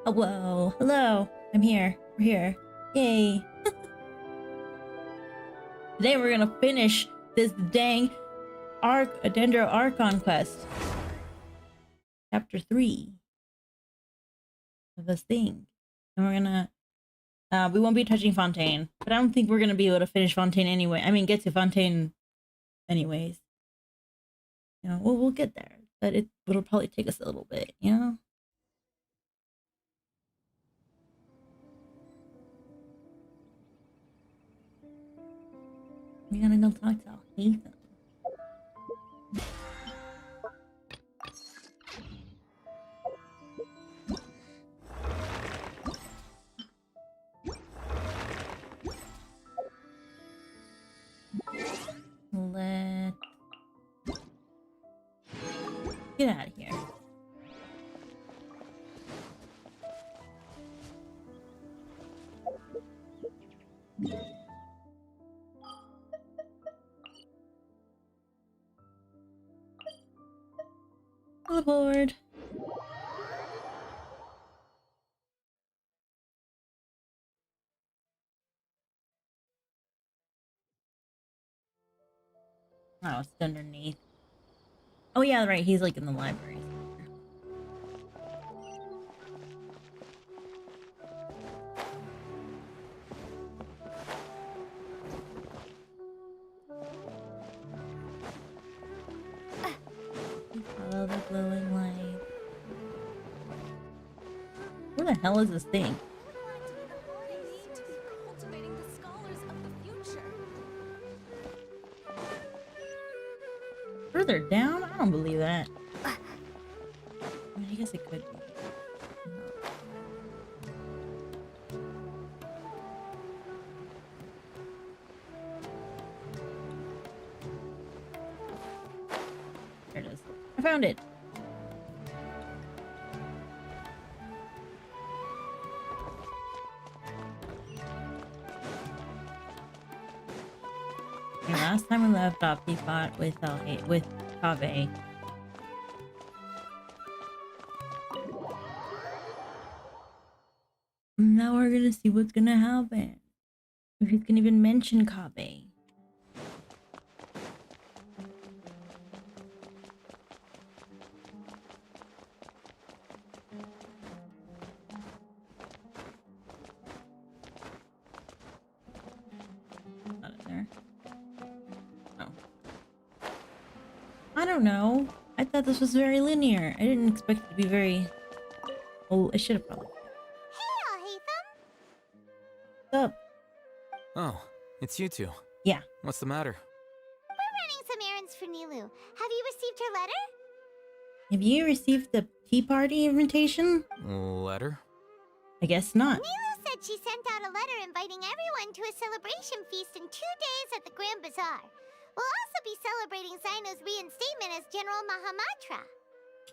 Oh, whoa. Hello. I'm here. We're here. Yay. Today we're gonna finish this dang Dendro Archon quest. Chapter 3 of this thing. And we're gonna we won't be touching Fontaine, but I don't think we're gonna be able to finish Fontaine anyway. I mean, get to Fontaine anyways. You know, we'll get there, but it'll probably take us a little bit, you know? We gotta go talk to Ethan. Let's get out of here. Aboard. Oh, it's underneath. Oh yeah, right. He's like in the library. Follow the glowing light. Where the hell is this thing? Further down? I don't believe that. I mean, I guess it could be. There it is. I found it. Okay, last time we left off, he fought with Kaveh. Now we're gonna see what's gonna happen. If he's gonna even mention Kaveh. Not in there. Oh. I don't know. I thought this was very linear. I didn't expect it to be very... Oh, I should have probably... What's up? Oh, it's you two. Yeah. What's the matter? We're running some errands for Nilu. Have you received her letter? Have you received the tea party invitation? Letter? I guess not. Nilu said she sent out a letter inviting everyone to a celebration feast in 2 days at the Grand Bazaar. We'll also be celebrating Zaino's reinstatement as General Mahamatra.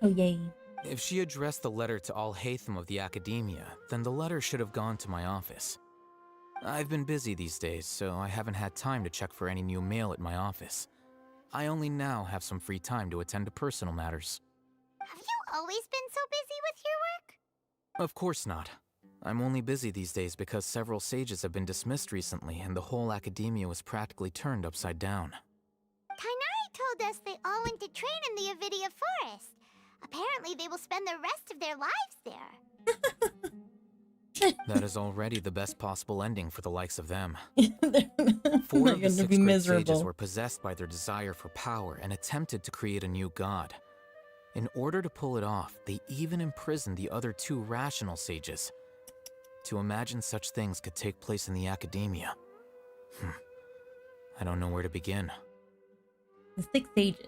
Oh, yay. If she addressed the letter to all Hatham of the Academia, then the letter should have gone to my office. I've been busy these days, so I haven't had time to check for any new mail at my office. I only now have some free time to attend to personal matters. Have you always been so busy with your work? Of course not. I'm only busy these days because several sages have been dismissed recently and the whole Academia was practically turned upside down. Kainari told us they all went to train in the Avidia Forest. Apparently they will spend the rest of their lives there. That is already the best possible ending for the likes of them. They're 4 of the gonna 6 be great miserable. sages were possessed by their desire for power and attempted to create a new god. In order to pull it off, they even imprisoned the other 2 rational sages. To imagine such things could take place in the Academia. I don't know where to begin. The 6 sages.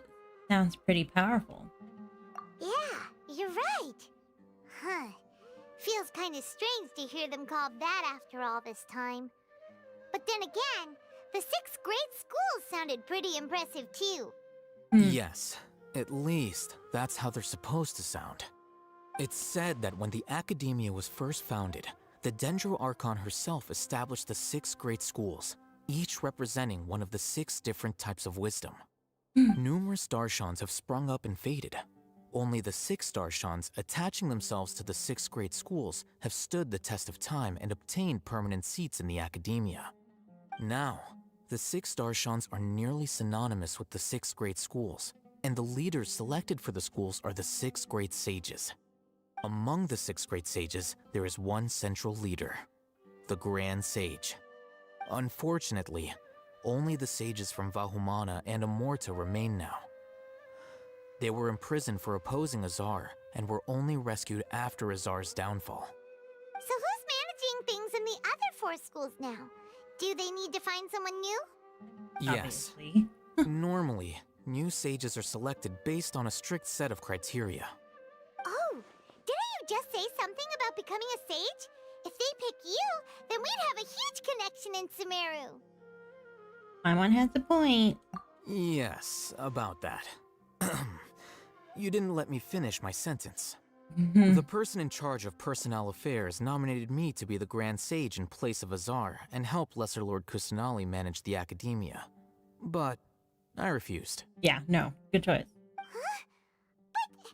Sounds pretty powerful. Yeah, you're right. Huh. Feels kind of strange to hear them called that after all this time. But then again, the 6 great schools sounded pretty impressive too. Yes, at least that's how they're supposed to sound. It's said that when the Academia was first founded, the Dendro Archon herself established the 6 great schools, each representing one of the 6 different types of wisdom. Numerous Darshans have sprung up and faded, Only the 6 Darshans attaching themselves to the 6th grade schools have stood the test of time and obtained permanent seats in the academia. Now, the 6 Darshans are nearly synonymous with the 6th grade schools, and the leaders selected for the schools are the 6th grade sages. Among the 6th grade sages, there is one central leader, the Grand Sage. Unfortunately, only the sages from Vahumana and Amorta remain now. They were imprisoned for opposing Azar and were only rescued after Azar's downfall. So who's managing things in the other 4 schools now? Do they need to find someone new? Yes. Obviously. Normally, new sages are selected based on a strict set of criteria. Oh, didn't you just say something about becoming a sage? If they pick you, then we'd have a huge connection in Sumeru. Paimon has a point. Yes, about that. You didn't let me finish my sentence. Mhm. The person in charge of personnel affairs nominated me to be the Grand Sage in place of Azar and help Lesser Lord Kusanali manage the academia. But I refused. Yeah, no. Good choice. Huh? But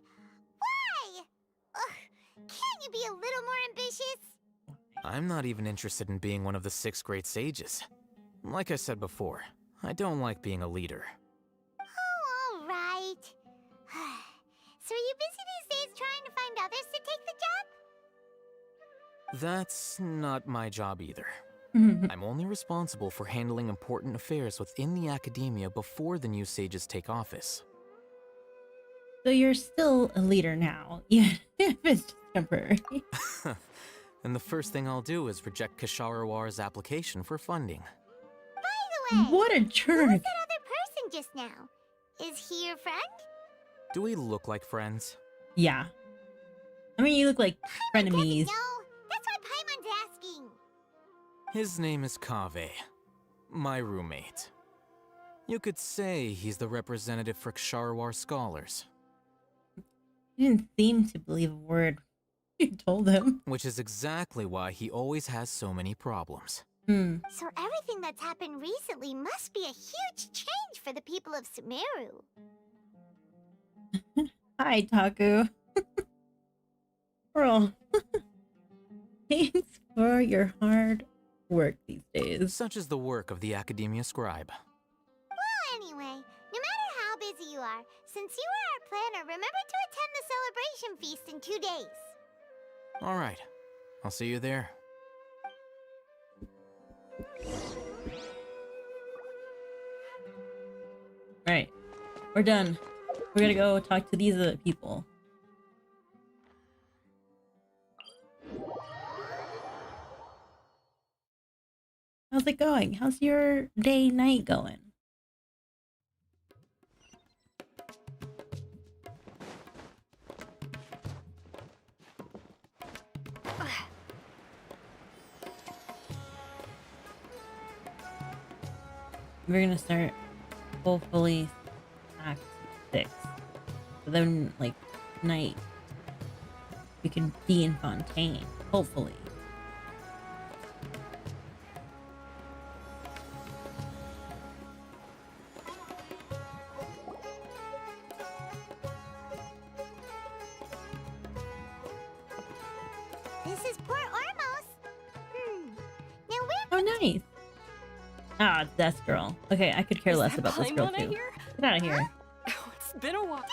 why? Ugh, can't you be a little more ambitious? I'm not even interested in being one of the 6th grade sages. Like I said before, I don't like being a leader. Oh, all right. So are you busy these days trying to find others to take the job? That's not my job either. Mhm. I'm only responsible for handling important affairs within the academia before the new sages take office. So you're still a leader now, even if it's just temporary. And the first thing I'll do is reject Kasharawar's application for funding. By the way, What a who was jerk. that other person just now? Is he your friend? Do we look like friends? Yeah. I mean, you look like frenemies. No, that's why Paimon's asking. His name is Kaveh, my roommate. You could say he's the representative for Ksharawar scholars, He didn't seem to believe a word you told him. which is exactly why he always has so many problems. So everything that's happened recently must be a huge change for the people of Sumeru. Hi, Taku. Girl. Thanks for your hard work these days. Such is the work of the Academia Scribe. Well, anyway, no matter how busy you are, since you are our planner, remember to attend the celebration feast in 2 days. All right, I'll see you there. Alright. We're done. We're gonna go talk to these other people. How's it going? How's your day, night going? We're gonna start hopefully Act 6. So then, like, night, we can be in Fontaine. Hopefully. This is Port Ormos. Now we're Oh, nice. Ah, it's this girl. Okay, I could care Is less that about this girl Paimon I too. hear? Get out of here. Oh, it's been a while.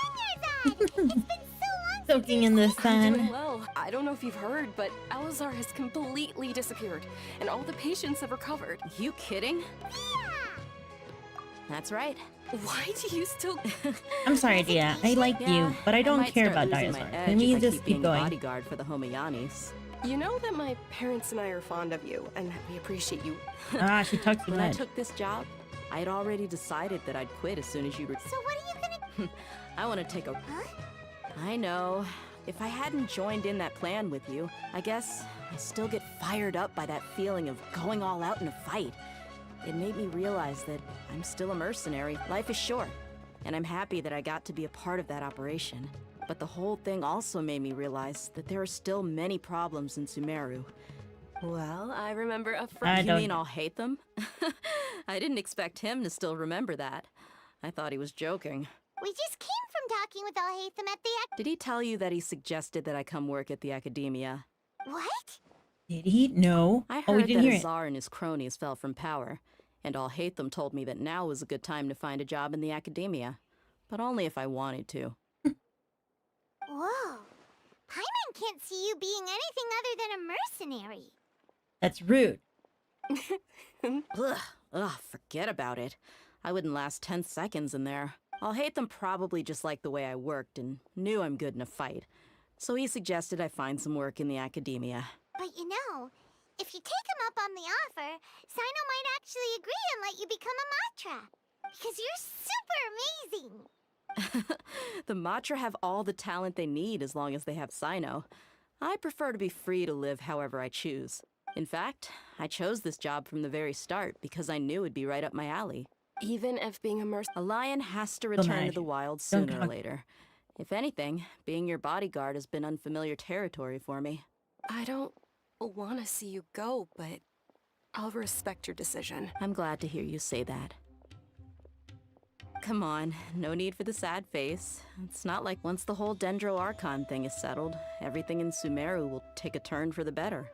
It's been so long. Soaking in the I'm doing sun. well. I don't know if you've heard, but Alazar has completely disappeared, and all the patients have recovered. You kidding? That's right. Why do you still? I'm sorry, Dia. I like you, but I don't might care start about losing my dinosaurs. edge Can if we I just keep keep being going? bodyguard for the Homayanis. You know that my parents and I are fond of you, and that we appreciate you. Ah, she talks too When I much. took this job, I had already decided that I'd quit as soon as you were. So what are you gonna? I want to take a. Huh? I know. If I hadn't joined in that plan with you, I guess I still get fired up by that feeling of going all out in a fight. It made me realize that I'm still a mercenary. Life is short, and I'm happy that I got to be a part of that operation. But the whole thing also made me realize that there are still many problems in Sumeru. Well, I remember a I friend. You don't- mean I'll hate them? I didn't expect him to still remember that. I thought he was joking. We just came from talking with Alhaitham at the Did he tell you that he suggested that I come work at the academia? What? Did he? No. I Oh, we heard didn't that hear it. Azar and his cronies fell from power, and Alhaitham told me that now was a good time to find a job in the academia. But only if I wanted to. Whoa. Paimon can't see you being anything other than a mercenary. That's rude. Ugh, forget about it. I wouldn't last 10 seconds in there. Alhaitham probably just liked the way I worked and knew I'm good in a fight. So he suggested I find some work in the academia. But you know, if you take him up on the offer, Sino might actually agree and let you become a Matra. Because you're super amazing. The Matra have all the talent they need as long as they have Sino. I prefer to be free to live however I choose. In fact, I chose this job from the very start because I knew it'd be right up my alley. Even if being a mercenary. A lion has to Don't return to manage the it. wild Don't sooner or talk. later. If anything, being your bodyguard has been unfamiliar territory for me. I don't want to see you go, but I'll respect your decision. I'm glad to hear you say that. Come on, no need for the sad face. It's not like once the whole Dendro Archon thing is settled, everything in Sumeru will take a turn for the better.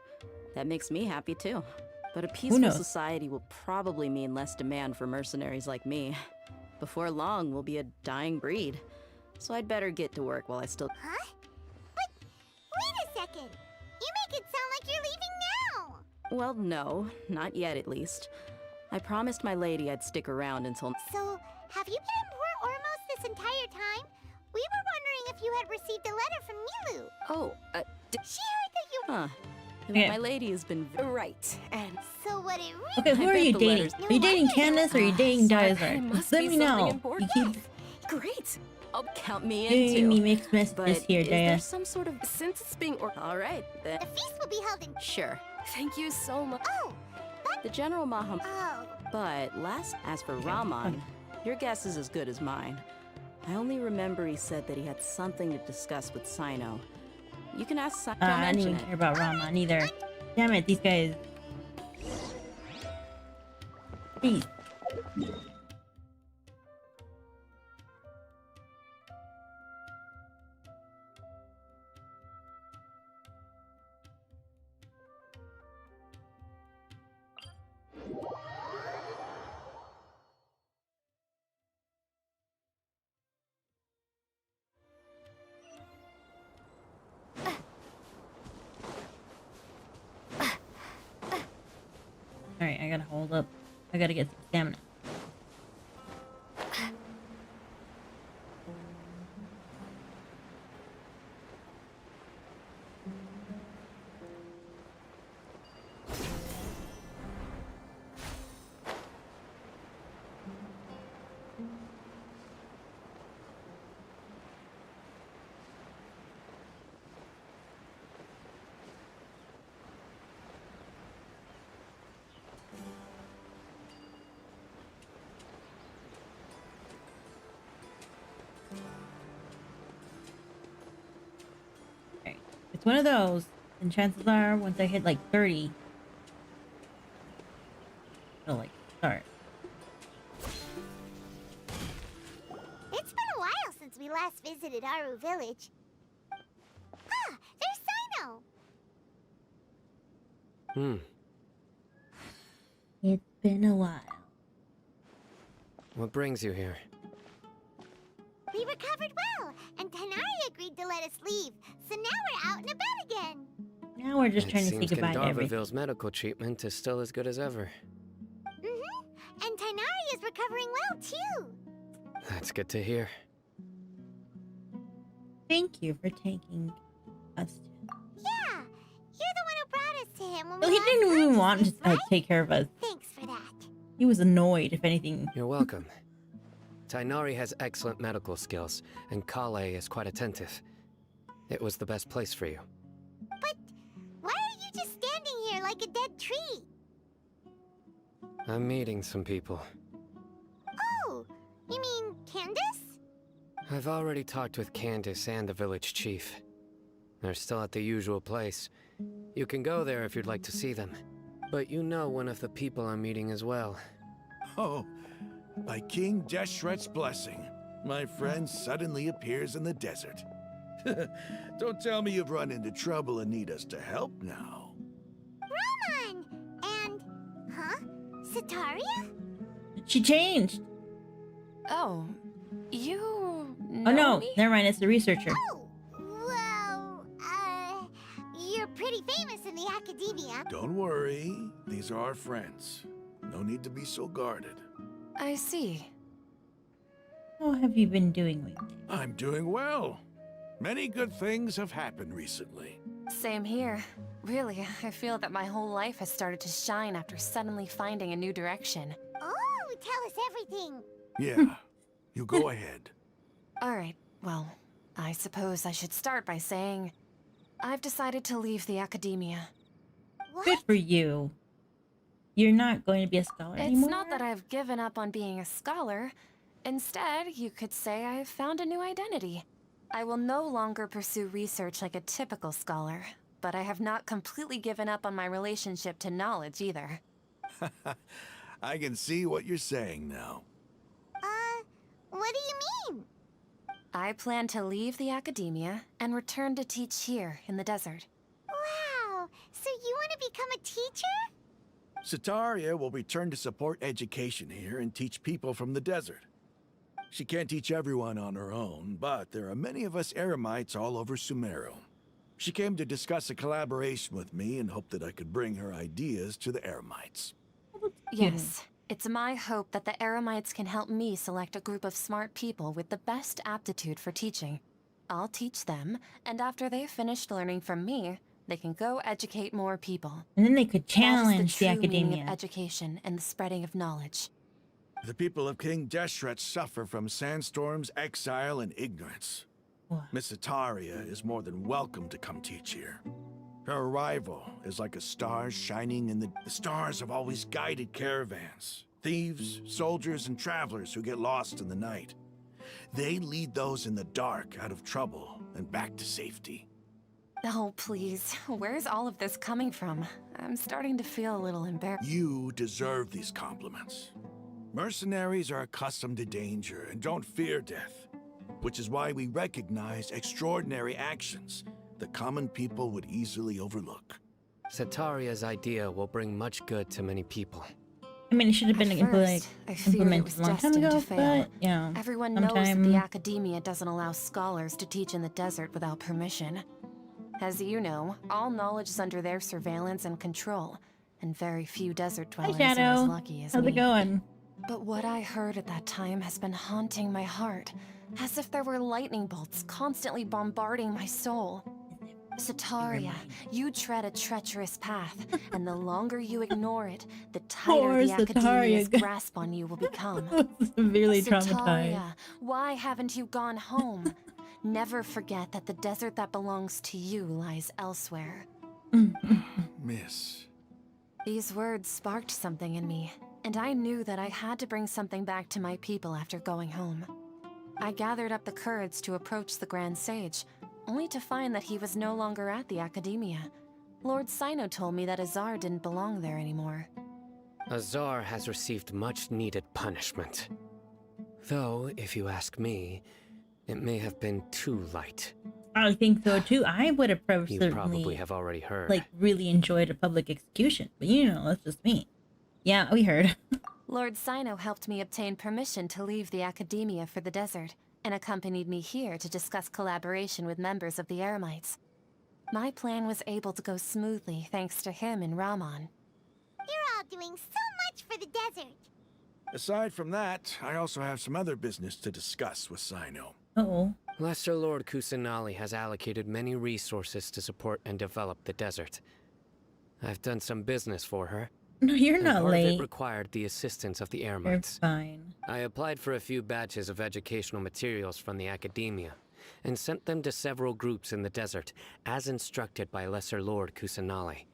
That makes me happy too. But a peaceful knows? society will probably mean less demand for mercenaries like me. Before long, we'll be a dying breed. So I'd better get to work while I still... Huh? But wait a second. You make it sound like you're leaving now. Well, no, not yet at least. I promised my lady I'd stick around until... So, have you been in Port Ormos this entire time? We were wondering if you had received a letter from Milu. Oh, She heard that you... Huh. Okay. My lady has been... right. And So what it really... Okay, who I are bet you the dating? letters- Are you dating Candace or are you dating there Dizar? must Let be me something know. important. You keep great. I'll count me in giving too. me mixed messages But here, is there Daya. some sort of... Since it's being All right, then. The feast will be held in... Sure. Thank you so much. Oh, The General Maham... oh. But as for Rahman, your guess is as good as mine. I only remember he said that he had something to discuss with Sino. You can ask Sino. I didn't even care about Rahman either. Damn it, these guys. Jeez. Alright, I gotta hold up. I gotta get some stamina. Okay. It's one of those, and chances are, once I hit like 30, it'll like start. It's been a while since we last visited Aru Village. Ah, there's Sino. It's been a while. What brings you here? We recovered well, and Tanari agreed to let us leave. So now we're out and about again. Now we're just It trying to say seems goodbye to everything. Gandharvaville's medical treatment is still as good as ever. And Tanari is recovering well, too. That's good to hear. Thank you for taking us to... Yeah, you're the one who brought us to him when Well, we he lost didn't even want to consciousness, right? take care of us. Thanks for that. He was annoyed, if anything. You're welcome. Tainari has excellent medical skills, and Kale is quite attentive. It was the best place for you. But why are you just standing here like a dead tree? I'm meeting some people. Oh, you mean Candace? I've already talked with Candace and the village chief. They're still at the usual place. You can go there if you'd like to see them. But you know one of the people I'm meeting as well. Oh, by King Deshret's blessing. my friend suddenly appears in the desert. Don't tell me you've run into trouble and need us to help now. Ramon! And... huh? Sataria? She changed. Oh, you Oh know no, me? never mind. It's the researcher. Oh, well, you're pretty famous in the academia. Don't worry, these are our friends. No need to be so guarded. I see. How have you been doing lately? I'm doing well. Many good things have happened recently. Same here. Really, I feel that my whole life has started to shine after suddenly finding a new direction. Oh, tell us everything. Yeah, you go ahead. Alright, well, I suppose I should start by saying I've decided to leave the academia. What? Good for you. You're not going to be a scholar It's anymore? not that I've given up on being a scholar. Instead, you could say I've found a new identity. I will no longer pursue research like a typical scholar, but I have not completely given up on my relationship to knowledge either. I can see what you're saying now. What do you mean? I plan to leave the academia and return to teach here in the desert. Wow, so you want to become a teacher? Sataria will return to support education here and teach people from the desert. She can't teach everyone on her own, but there are many of us Eremites all over Sumeru. She came to discuss a collaboration with me and hoped that I could bring her ideas to the Eremites. Yes, it's my hope that the Eremites can help me select a group of smart people with the best aptitude for teaching. I'll teach them, and after they've finished learning from me, they can go educate more people. And then they could That challenge is the the true meaning academia. of education and the spreading of knowledge. The people of King Deshret suffer from sandstorms, exile, and ignorance. Wow. Miss Sataria is more than welcome to come teach here. Her arrival is like a star shining in the stars have always guided caravans, thieves, soldiers, and travelers who get lost in the night. They lead those in the dark out of trouble and back to safety. Oh, please. Where's all of this coming from? I'm starting to feel a little embarrassed. You deserve these compliments. Mercenaries are accustomed to danger and don't fear death, which is why we recognize extraordinary actions that common people would easily overlook. Sataria's idea will bring much good to many people. I mean, it should have been At implemented, first, I feared it was a long time destined ago, to fail. but, you know, Everyone knows that sometime- the academia doesn't allow scholars to teach in the desert without permission. As you know, all knowledge is under their surveillance and control, and very few desert Hi, dwellers are as Shadow. lucky as How's me. it going? But what I heard at that time has been haunting my heart, as if there were lightning bolts constantly bombarding my soul. Sataria, you tread a treacherous path, and the longer you ignore it, the tighter Poor the academia's Sataria. grasp on you will become. Severely traumatized. Sataria, why haven't you gone home? Never forget that the desert that belongs to you lies elsewhere. Miss. These words sparked something in me, and I knew that I had to bring something back to my people after going home. I gathered up the courage to approach the Grand Sage, only to find that he was no longer at the academia. Lord Sino told me that Azar didn't belong there anymore. Azar has received much needed punishment. Though, if you ask me, it may have been too light. I think so too. I would have You certainly, probably have already heard. like, really enjoyed a public execution. But you know, that's just me. Yeah, we heard. Lord Sino helped me obtain permission to leave the academia for the desert, and accompanied me here to discuss collaboration with members of the Eremites. My plan was able to go smoothly thanks to him and Rahman. You're all doing so much for the desert. Aside from that, I also have some other business to discuss with Sino. Uh-oh. Lesser Lord Kusanali has allocated many resources to support and develop the desert. I've done some business for her. No, you're and not part of late. it required the assistance of the You're Eremites. fine. I applied for a few batches of educational materials from the academia, and sent them to several groups in the desert, as instructed by Lesser Lord Kusanali.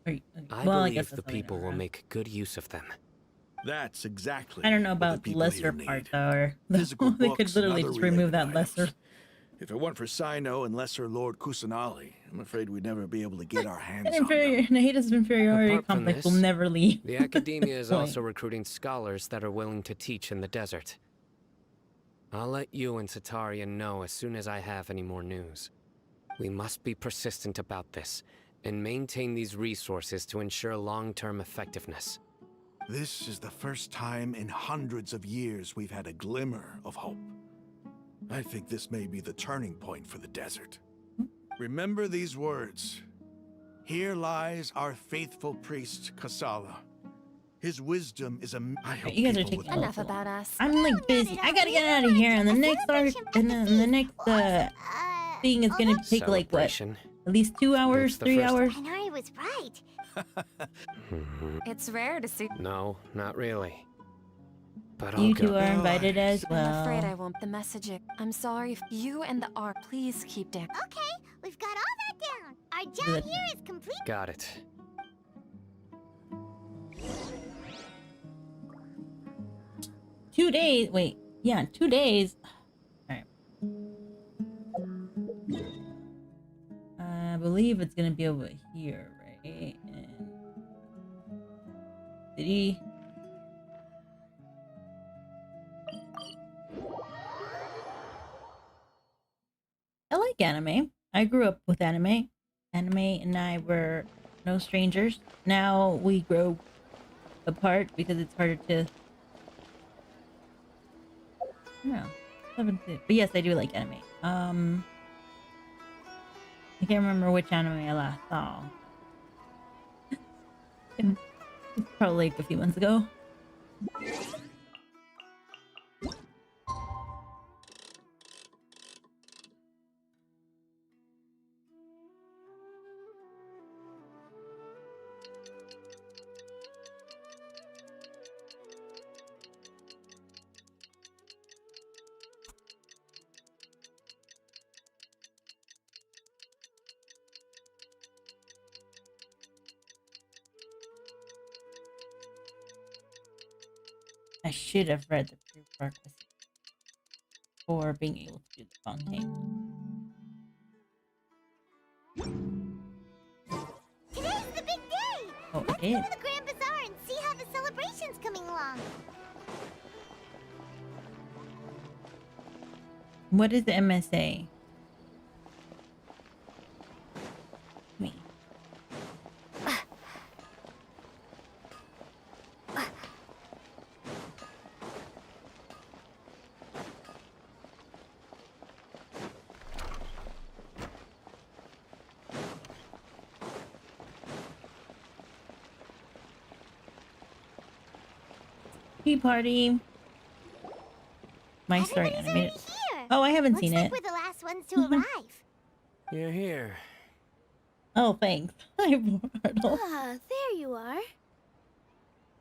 I Well, believe guess the that's the way people will around. make good use of them. That's exactly I don't know what about the the people lesser here part need. though. Or Physical they could books and literally other just remove related that lesser. items. If it weren't for Sino and Lesser Lord Kusanali, I'm afraid we'd never be able to get our hands An on them. Nahita's inferiority Apart from complex will this, never leave. The academia is Point. also recruiting scholars that are willing to teach in the desert. I'll let you and Satarian know as soon as I have any more news. We must be persistent about this, and maintain these resources to ensure long-term effectiveness. This is the first time in hundreds of years we've had a glimmer of hope. I think this may be the turning point for the desert. Remember these words. Here lies our faithful priest, Kasala. His wisdom is a... I hope You guys are people taking would- Enough about us. I'm like busy. I gotta get out of here, and the next arc, and then the next thing is gonna take like what? Celebration. At least 2 hours, It's the 3 first- hours. Minari was right. It's rare to see. No, not really. But I'll You two go. are invited as I'm afraid I well. won't. The message. I'm sorry. You and the R. Please keep down. Okay, we've got all that down. Our job Good. here is complete. Got it. 2 days. Wait, yeah, 2 days. All right. I believe it's gonna be over here, right? And city. I like anime. I grew up with anime. Anime and I were no strangers. Now we grow apart because it's harder to. No, but yes, I do like anime. I can't remember which anime I last saw. It's probably like a few months ago. I should have read the prerequisites for being able to do the fontaine. Today's the big day. Oh, it Let's go is. to the Grand Bazaar and see how the celebration's coming along. What is the MSA? Me. Tea party. My story Everybody's animated. already here. Oh, I haven't Looks seen like it. we're the last ones to arrive. You're here. Oh, thanks. Hi, Portal. Ah, there you are.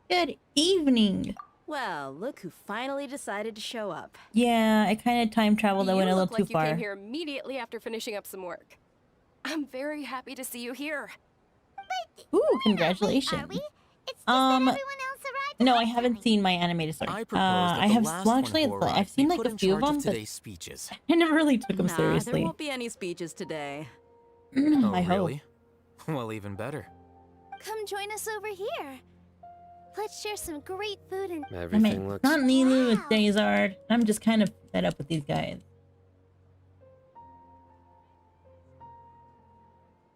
Good evening. Well, look who finally decided to show up. Yeah, I kind of time traveled. I You went a little look too like you far. came here immediately after finishing up some work. I'm very happy to see you here. Ooh, Wait, congratulations. are we? It's just that everyone else arrived. No, I last haven't night. seen my animated story. I propose that I the have last well, one actually, who arrived I've seen be like put a in few of charge them, but today's speeches. I never really took them Nah, seriously. there won't be any speeches today. Oh, I hope. really? Well, even better. Come join us over here. Let's share some great food and I Everything mean, looks... not Nilu, it's Wow. Dazard. I'm just kind of fed up with these guys.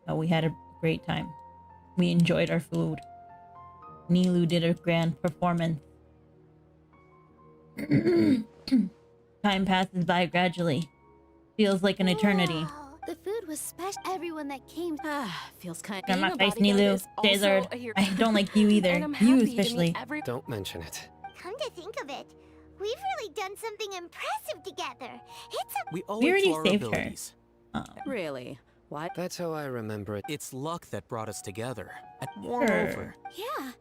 Oh, we had a great time. We enjoyed our food. Nilu did a grand performance. Time passes by gradually. Feels like an eternity. Wow. the food was special. Everyone that came. Ah, feels kind Get on my Being a face, bodyguard Nilu. is also Dazard. a hero. I don't like you either. And I'm You happy to meet especially. Don't mention it. Come to think of it, we've really done something impressive together. It's a We owe We it already to our saved her. abilities. Really? What? That's how I remember it. It's luck that brought us together. And Sure. moreover, Yeah.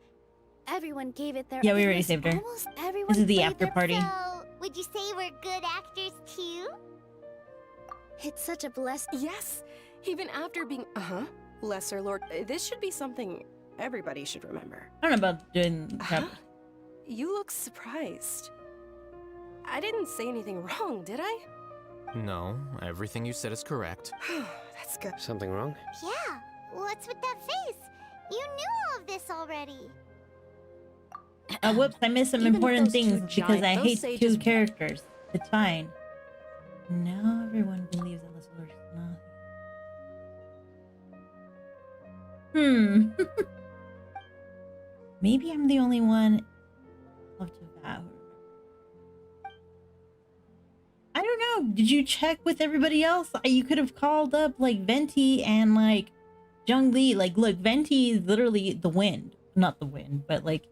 Everyone gave it their. Yeah, we it already was saved her. Almost everyone. This is the played after their- party. So, would you say we're good actors too? It's such a blessing. Yes, even after being lesser lord. This should be something everybody should remember. I don't know about doing Huh? You look surprised. I didn't say anything wrong, did I? no, everything you said is correct. That's good. Something wrong? Yeah. What's with that face? You knew all of this already. Whoops, I missed some Even if important those two things because giant- I those hate sages- two characters. It's fine. Now everyone believes that Lesser Lord is not. Maybe I'm the only one of Devour. I don't know. Did you check with everybody else? You could have called up like Venti and like Zhongli. Like, look, Venti is literally the wind. Not the wind, but like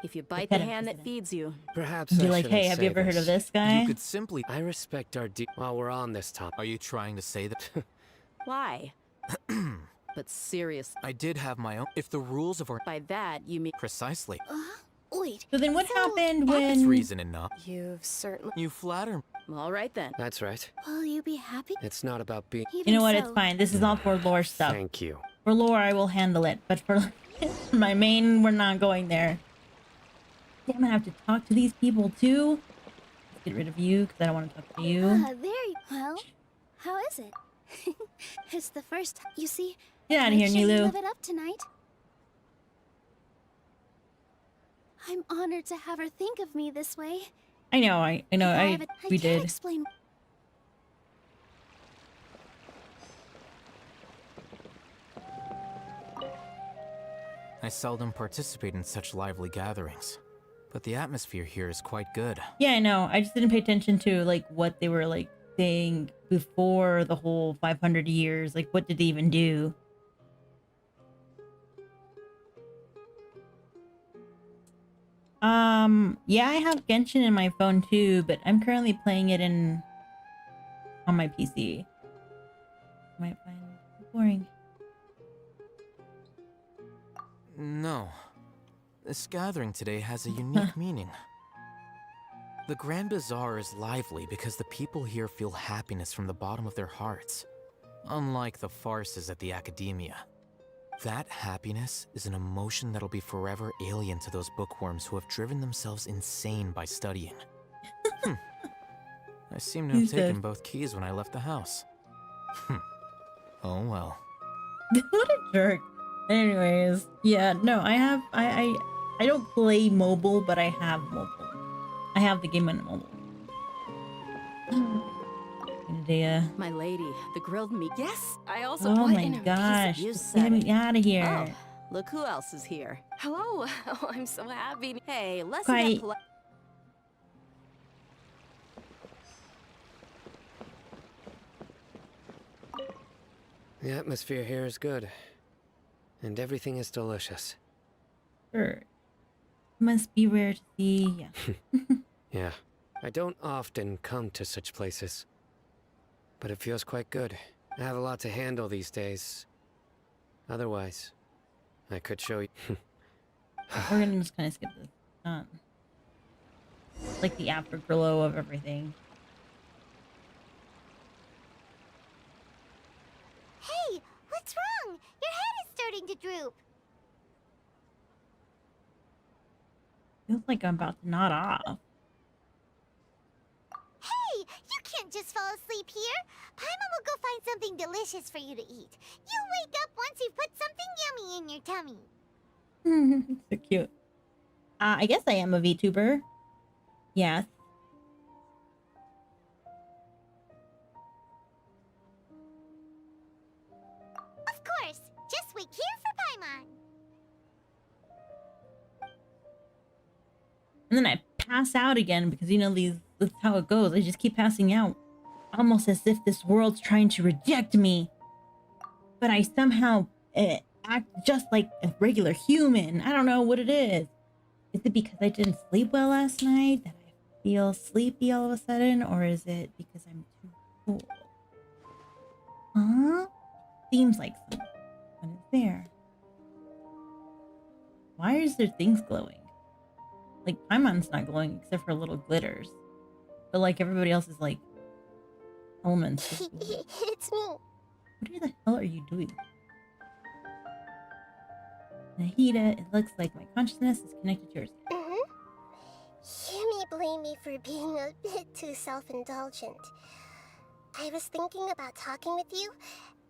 If you bite the hand that feeds you. Perhaps be I like, shouldn't hey, have you say ever heard of this guy? You could simply. I respect our while we're on this topic. Are you trying to say that? Why? But serious. I did have my own. If the rules of our. By that, you mean... Precisely. Wait. So then what happened That's when... reason enough. You've certainly. You flatter. All right then. That's right. Will you be happy? It's not about being. You know what? It's fine. This is all for lore stuff. Thank you. For lore, I will handle it. But for my main, we're not going there. Damn, I have to talk to these people too. Let's get rid of you because I don't want to talk to you. Very well. How is it? It's the first time. You see, Get out of here, make sure you Nilu. live it up tonight. I'm honored to have her think of me this way. I know. I know. I We can't did. explain. I seldom participate in such lively gatherings, but the atmosphere here is quite good. Yeah, I know. I just didn't pay attention to like what they were like saying before the whole 500 years. Like, what did they even do? Yeah, I have Genshin in my phone too, but I'm currently playing it on my PC. Might find it boring. No. This gathering today has a unique meaning. The Grand Bazaar is lively because the people here feel happiness from the bottom of their hearts, unlike the farces at the Academia. That happiness is an emotion that'll be forever alien to those bookworms who have driven themselves insane by studying. I seem to have Who's taken that? both keys when I left the house. Oh well. What a jerk. Anyways, yeah, no, I don't play mobile, but I have mobile. I have the game on mobile. My lady, the grilled meat. Yes, I also Oh want my in a gosh. You Just said get me it. out of here. Oh, look who else is here. Hello. Oh, I'm so happy. Hey, less of Quiet. that polite. The atmosphere here is good, and everything is delicious. Sure. Must be rare to see. Yeah. Yeah, I don't often come to such places, but it feels quite good. I have a lot to handle these days. Otherwise, I could show you. We're gonna just kind of skip this. Like the afterglow of everything. Hey, what's wrong? Your head is starting to droop. Feels like I'm about to nod off. Hey, you can't just fall asleep here. Paimon will go find something delicious for you to eat. You wake up once you've put something yummy in your tummy. So cute. I guess I am a VTuber. Yes. Of course. Just wait here for Paimon. And then I pass out again because, you know, that's how it goes. I just keep passing out. Almost as if this world's trying to reject me. But I somehow act just like a regular human. I don't know what it is. Is it because I didn't sleep well last night that I feel sleepy all of a sudden? Or is it because I'm too cool? Huh? Seems like someone is there. Why is there things glowing? Like, Paimon's not glowing except for little glitters. But like everybody else is like elements. It's me. What the hell are you doing? Nahida, it looks like my consciousness is connected to yours. You may blame me for being a bit too self-indulgent. I was thinking about talking with you,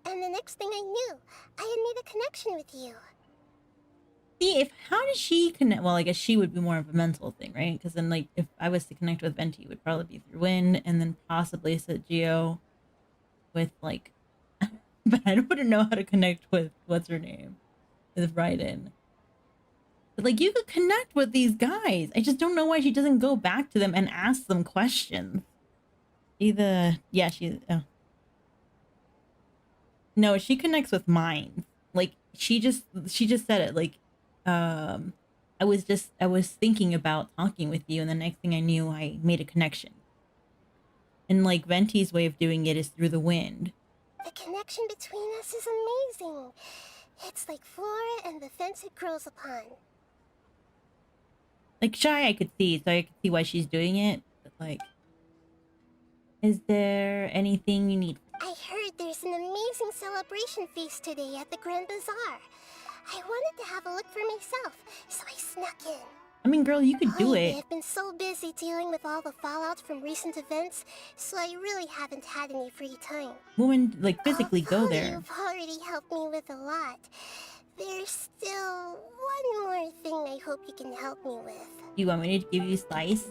and the next thing I knew, I had made a connection with you. See, if how does she connect? Well, I guess she would be more of a mental thing, right? Because then, like, if I was to connect with Venti, it would probably be through Wind, and then possibly Geo with like. But I wouldn't know how to connect with what's her name, with Raiden. But like, you could connect with these guys. I just don't know why she doesn't go back to them and ask them questions. Either, yeah, she. No, she connects with minds. Like she just said it. Like, I was thinking about talking with you, and the next thing I knew, I made a connection. And like Venti's way of doing it is through the wind. The connection between us is amazing. It's like flora and the fence it grows upon. Like Shy, I could see, so I could see why she's doing it. But like, is there anything you need? I heard there's an amazing celebration feast today at the Grand Bazaar. I wanted to have a look for myself, so I snuck in. I mean, girl, you could do it. I've been so busy dealing with all the fallout from recent events, so I really haven't had any free time. Woman, like physically go there. You've already helped me with a lot. There's still one more thing I hope you can help me with. You want me to give you a slice?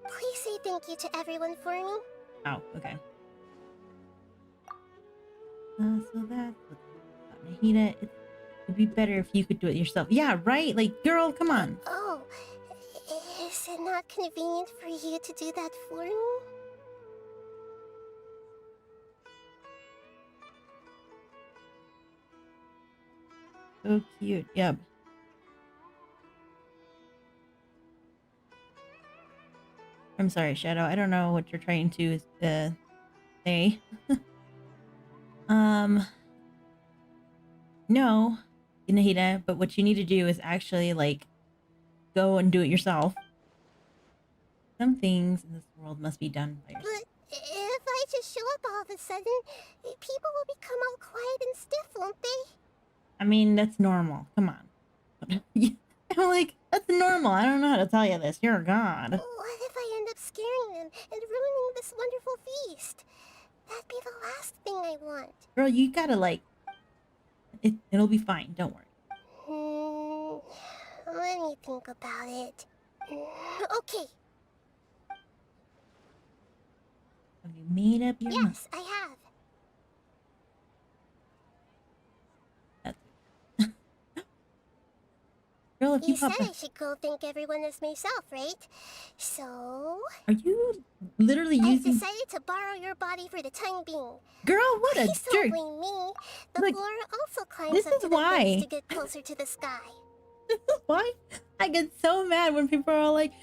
Please say thank you to everyone for me. Oh, okay. So that's what Nahida. It'd be better if you could do it yourself. Yeah, right? Like, girl, come on. Oh, is it not convenient for you to do that for me? So cute. Yep. I'm sorry, Shadow. I don't know what you're trying to say. No, Nahida, but what you need to do is actually like go and do it yourself. Some things in this world must be done by yourself. But if I just show up all of a sudden, people will become all quiet and stiff, won't they? I mean, that's normal. Come on. I'm like, that's normal. I don't know how to tell you this. You're a god. What if I end up scaring them and ruining this wonderful feast? That'd be the last thing I want. Girl, you gotta like... It'll be fine. Don't worry. Let me think about it. Okay. Have you made up your mind? Yes, I have. Girl, if You you pop said I should go thank everyone as myself, right? So... Are you literally I've using... decided to borrow your body for the time being. Girl, what a Please jerk. don't blame me. The Like, flora also climbs this up is to the why. fence to get closer to the sky. This is why I get so mad when people are all like,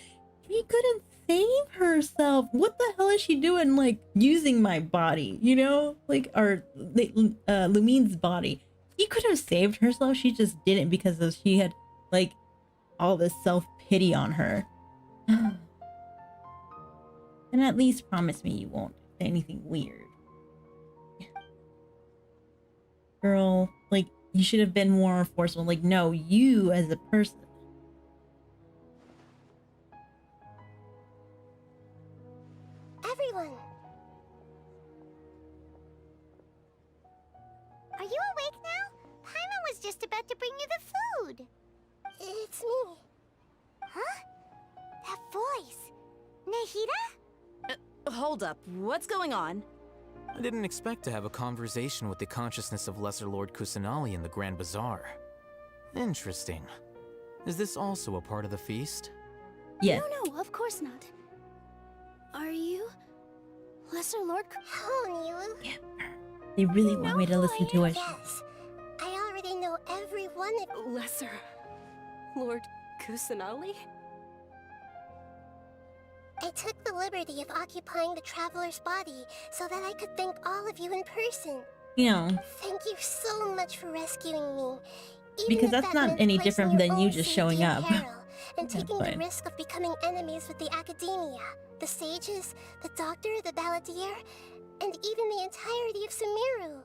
she couldn't save herself. What the hell is she doing, like, using my body, you know? Like, or Lumine's body. She could have saved herself. She just didn't because she had, like, all this self-pity on her. And at least promise me you won't say anything weird. Girl, like, you should have been more forceful. Like, no, you as a person. Everyone. Are you awake now? Paimon was just about to bring you the food. It's me. Huh? That voice. Nahida? Hold up. What's going on? I didn't expect to have a conversation with the consciousness of Lesser Lord Kusanali in the Grand Bazaar. Interesting. Is this also a part of the feast? Yes. No, of course not. Are you Lesser Lord? How you? Yeah. They really want me to listen to it. Yes. I already know every one of... Lesser Lord Kusanali? I took the liberty of occupying the traveler's body so that I could thank all of you in person. You know, Thank you so much for rescuing me. Even because if that's that not meant any placing different your than you own just safety showing in up. peril and That's taking the fine. risk of becoming enemies with the academia, the sages, the doctor, the balladeer, and even the entirety of Sumeru.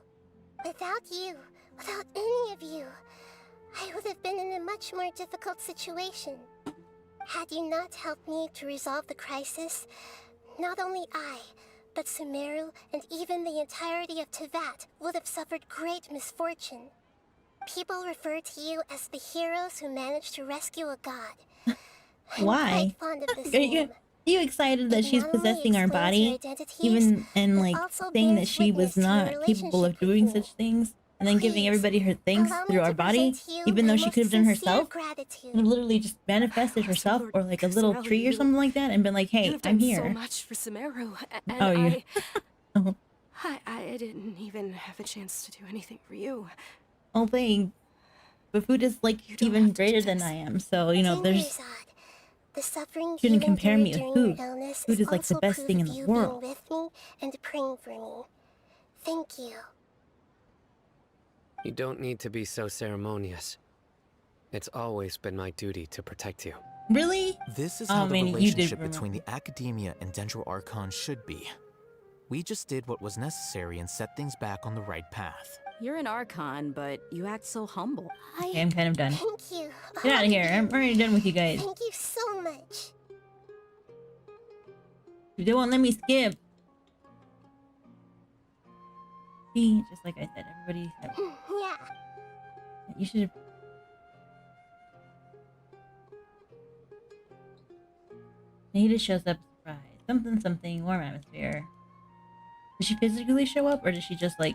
Without you, without any of you, I would have been in a much more difficult situation. Had you not helped me to resolve the crisis, not only I, but Sumeru and even the entirety of Tevat would have suffered great misfortune. People refer to you as the heroes who managed to rescue a god. I'm Why? quite fond of this Are name. you excited that It she's not only possessing our explains your body? identities, Even and but like also saying that bears she was witness to your not capable of relationship with doing me. such things, and then giving Please, everybody her thanks allow me through our to body, present to you even my though she most could have done sincere herself. gratitude. Could have literally just manifested Lesser herself Lord or like a little Kusanali, tree or something like that and been like, You hey, have I'm done so here. much for Sumeru, and Oh, you. Oh, I didn't even have a chance to do anything for you. oh, thanks. But food is like You don't even have to do greater than this. I am, so you know, there's Dingerzad, the suffering you shouldn't compare endured me with during food. your illness Food is is like the also best proof thing of in the you world. being with me and praying for me. Thank you. You don't need to be so ceremonious. It's always been my duty to protect you. Really? This is Oh how the man, you did relationship remember. between the Academia and Dendro Archon should be. We just did what was necessary and set things back on the right path. You're an Archon, but you act so humble. Okay, I'm kind of done. Thank you. Get out all of here. I'm you. already done with you guys. Thank you so much. They won't let me skip. See, just like I said, everybody said, Yeah. you should have. Nita shows up surprised. Something, something, warm atmosphere. Did she physically show up or did she just like...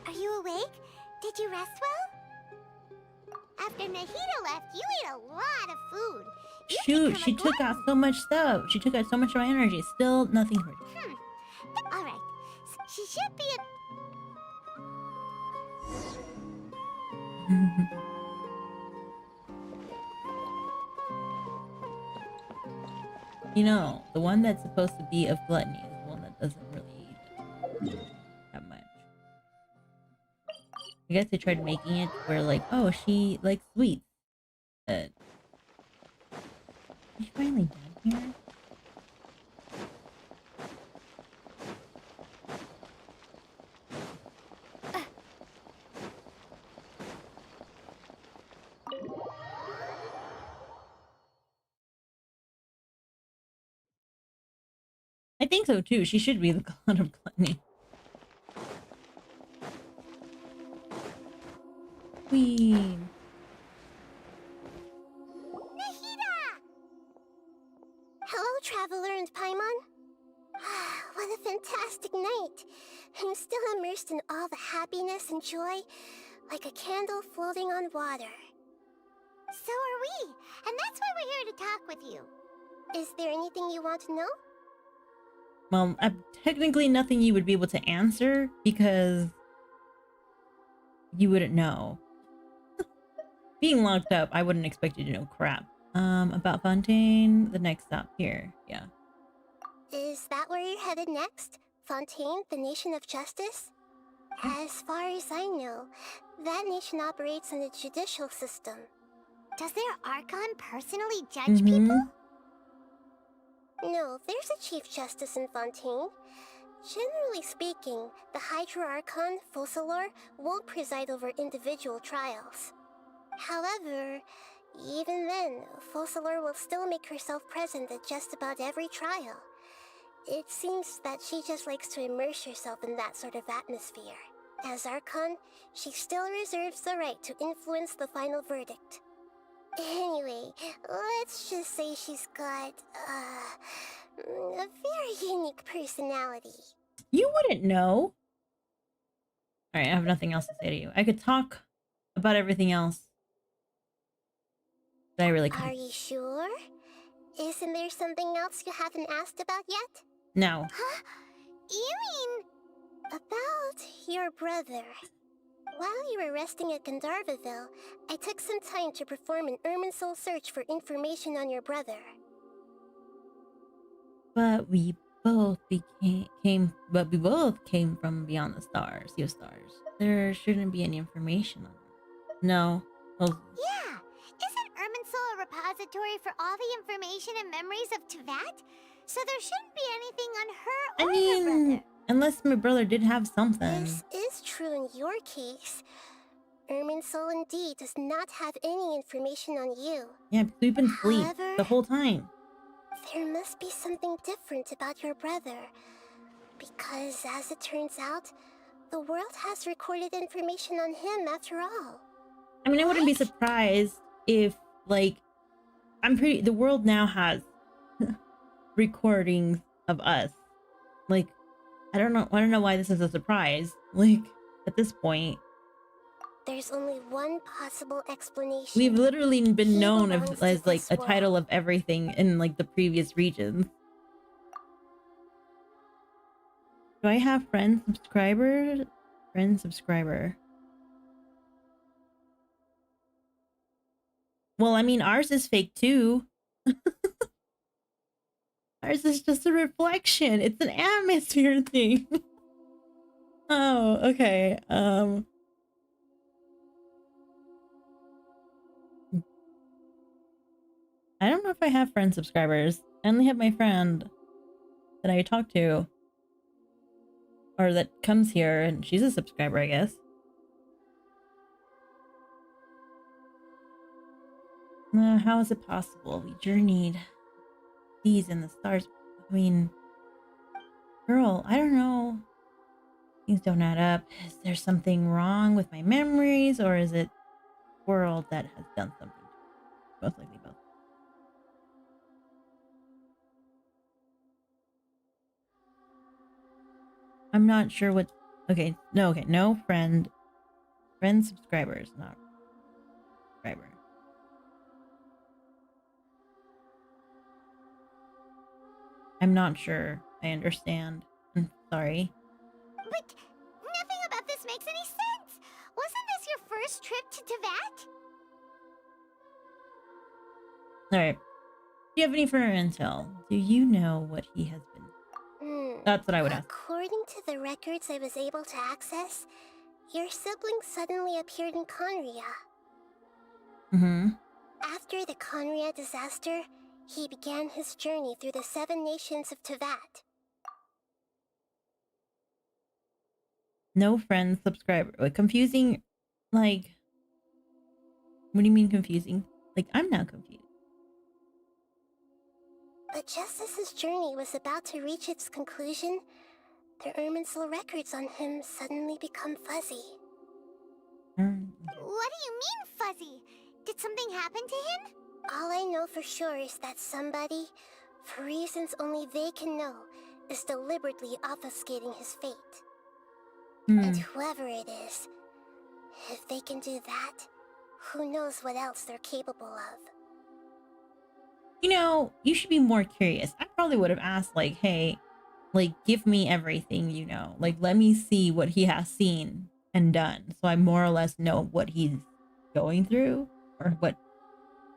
Are you awake? Did you rest well? After Nahida left, you ate a lot of food. You've Shoot, become she a took out glutton. so much stuff. She took out so much of my energy. Still nothing for All right. She should be a... You know, the one that's supposed to be of gluttony is the one that doesn't really eat that much. I guess they tried making it where like, oh, she likes sweets. But... Is she finally done here? I think so too. She should be the god of gluttony. Queen. Nahida! Hello, Traveler and Paimon. What a fantastic night. I'm still immersed in all the happiness and joy, like a candle floating on water. So are we. And that's why we're here to talk with you. Is there anything you want to know? Well, technically nothing you would be able to answer because you wouldn't know. Being locked up, I wouldn't expect you to know crap. About Fontaine, the next stop here. Yeah. Is that where you're headed next? Fontaine, the Nation of Justice? As far as I know, that nation operates on a judicial system. Does their Archon personally judge people? No, there's a Chief Justice in Fontaine. Generally speaking, the Hydra Archon, Focalor, won't preside over individual trials. However, even then, Focalor will still make herself present at just about every trial. It seems that she just likes to immerse herself in that sort of atmosphere. As Archon, she still reserves the right to influence the final verdict. Anyway, let's just say she's got, a very unique personality. You wouldn't know. Alright, I have nothing else to say to you. I could talk about everything else. But I really Are can't. you sure? Isn't there something else you haven't asked about yet? No. Huh? You mean... About your brother. While you were resting at Gandharvaville, I took some time to perform an Irminsul search for information on your brother. But we both came from beyond the stars, sea of stars. There shouldn't be any information on them. No. Well, Yeah! Isn't Irminsul a repository for all the information and memories of Tevat? So there shouldn't be anything on her or her brother. unless my brother did have something. This is true in your case. Irminsul indeed does not have any information on you. Yeah, we've been asleep However, the whole time. there must be something different about your brother. Because, as it turns out, the world has recorded information on him after all. I mean, I wouldn't be surprised if, like, the world now has recordings of us. Like, I don't know why this is a surprise. Like, at this point, There's only one possible explanation. we've literally been He known belongs to as like this a title world. of everything in like the previous regions. Do I have friend subscriber? Friend subscriber. Well, I mean, ours is fake too. Ours is just a reflection. It's an atmosphere thing. Oh, okay. I don't know if I have friend subscribers. I only have my friend that I talk to. Or that comes here, and she's a subscriber, I guess. How is it possible? We journeyed these in the stars. I mean, girl, I don't know. Things don't add up. Is there something wrong with my memories, or is it the world that has done something to me? Most likely both. I'm not sure what. Okay, no friend subscribers, not subscriber. I'm not sure. I understand. I'm sorry. But nothing about this makes any sense. Wasn't this your first trip to Teyvat? Alright. Do you have any further intel? Do you know what he has been? That's what I would ask. According to the records I was able to access, your sibling suddenly appeared in Conria. Mm-hmm. After the Conria disaster, he began his journey through the 7 nations of Teyvat. No friend subscriber. Like, confusing, like... What do you mean confusing? Like, I'm now confused. But just as his journey was about to reach its conclusion, the Irminsul records on him suddenly become fuzzy. What do you mean, fuzzy? Did something happen to him? All I know for sure is that somebody, for reasons only they can know, is deliberately obfuscating his fate. And whoever it is, if they can do that, who knows what else they're capable of. You know, you should be more curious. I probably would have asked, like, hey, like, give me everything you know. Like, let me see what he has seen and done, so I more or less know what he's going through or what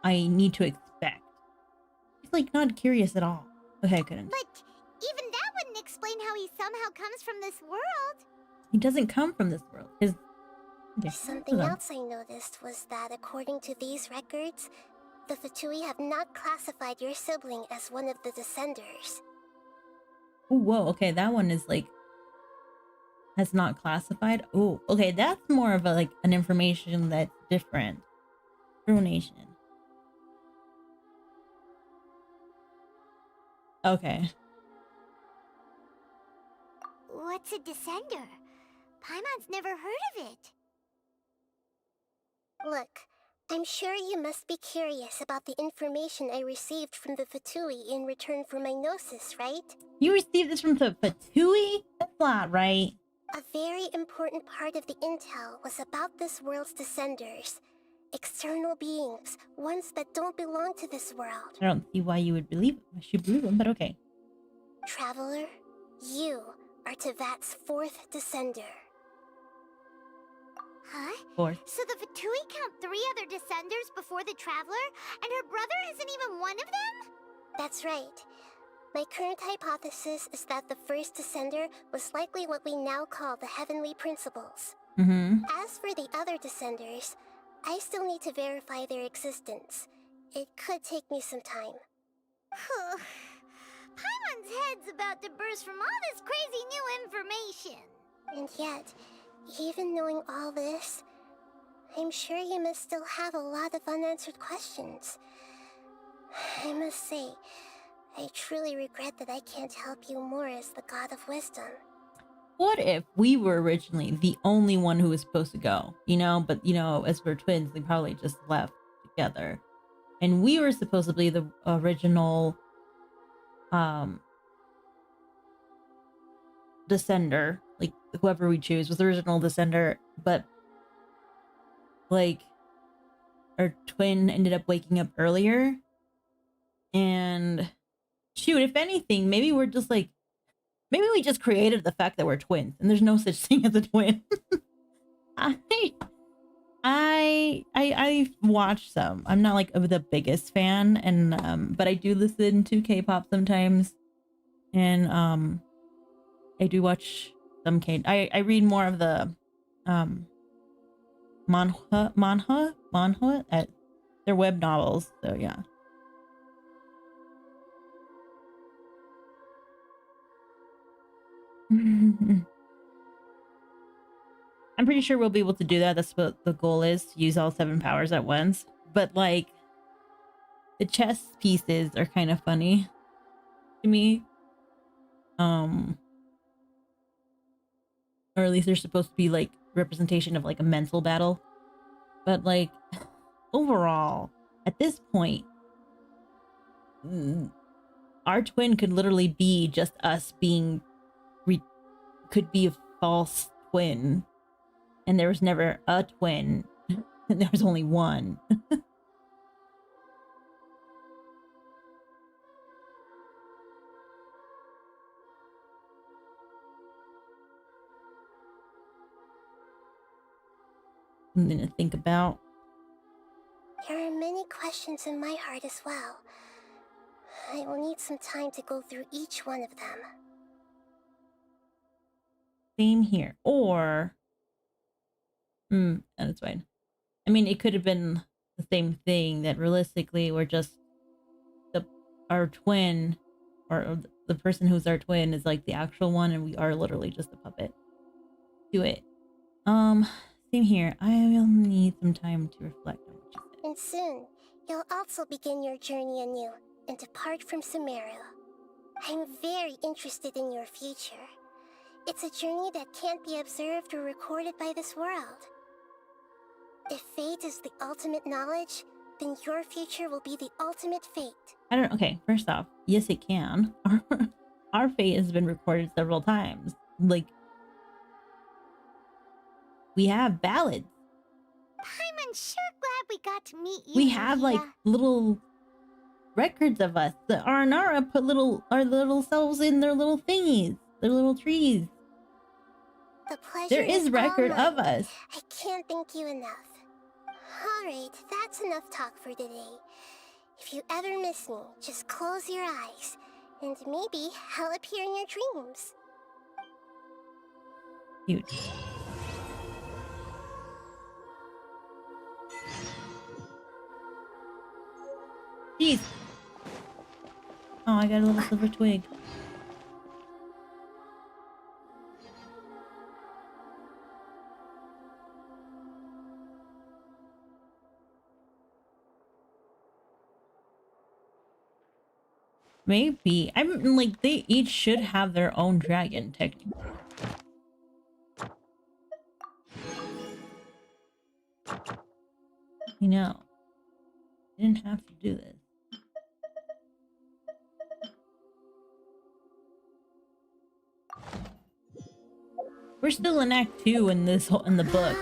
I need to expect. He's like not curious at all. Okay, I couldn't. But even that wouldn't explain how he somehow comes from this world. He doesn't come from this world. Something else I noticed was that according to these records, the Fatui have not classified your sibling as one of the Descenders. Oh, whoa, okay, that one is like has not classified. Oh, okay, that's more of a like an information that's different. True Nation. Okay. What's a Descender? Paimon's never heard of it. Look, I'm sure you must be curious about the information I received from the Fatui in return for my gnosis, right? You received this from the Fatui? That's not right. A very important part of the intel was about this world's Descenders. External beings, ones that don't belong to this world. I don't see why you would believe him. I should believe him, but okay. Traveler, you are Teyvat's 4th Descender. Huh? 4th. So the Fatui count 3 other Descenders before the Traveler, and her brother isn't even one of them? That's right. My current hypothesis is that the first Descender was likely what we now call the Heavenly Principles. As for the other Descenders, I still need to verify their existence. It could take me some time. Paimon's head's about to burst from all this crazy new information. And yet, even knowing all this, I'm sure you must still have a lot of unanswered questions. I must say, I truly regret that I can't help you more as the God of Wisdom. What if we were originally the only one who was supposed to go, you know? But, you know, as we're twins, they probably just left together. And we were supposedly the original, descender. Like, whoever we choose was the original descender. But, like, our twin ended up waking up earlier. And, shoot, if anything, maybe we're just, like, maybe we just created the fact that we're twins. And there's no such thing as a twin. I've watched some. I'm not like the biggest fan, and but I do listen to K-pop sometimes, and I do watch some I read more of the manhwa at their web novels. So yeah. I'm pretty sure we'll be able to do that. That's what the goal is, to use all 7 powers at once. But like, the chess pieces are kind of funny to me. Or at least they're supposed to be like representation of like a mental battle. But like, overall, at this point, our twin could literally be just us being, could be a false twin. And there was never a twin. There was only one. Something to think about. There are many questions in my heart as well. I will need some time to go through each one of them. Same here. Or that's fine. I mean, it could have been the same thing, that realistically we're just our twin, or the person who's our twin is like the actual one, and we are literally just a puppet to it. Same here. I will need some time to reflect on what you said. And soon, you'll also begin your journey anew and depart from Sumeru. I'm very interested in your future. It's a journey that can't be observed or recorded by this world. If fate is the ultimate knowledge, then your future will be the ultimate fate. Okay, first off, yes it can. Our fate has been recorded several times. Like, we have ballads. I'm sure glad we got to meet you. We have like little records of us. The Aranara put our little selves in their little thingies, their little trees. The pleasure There is record all mine. of us. I can't thank you enough. Alright, that's enough talk for today. If you ever miss me, just close your eyes, and maybe I'll appear in your dreams. Cute. Jeez. Oh, I got a little silver twig. Maybe. I'm like, they each should have their own dragon, technically. You know, I didn't have to do this. We're still in Act 2 in this in the book.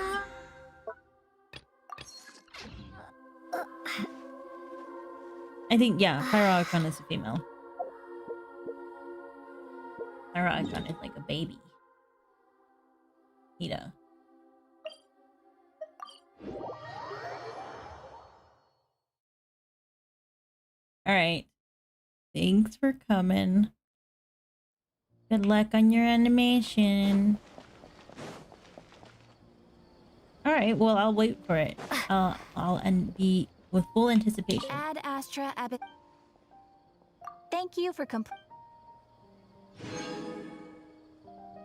I think, yeah, Pyro Archon is a female. Pyro Archon is like a baby. Nita. Alright. Thanks for coming. Good luck on your animation. Alright, well, I'll wait for it. I'll be with full anticipation. Ad Astra Abbott. Thank you for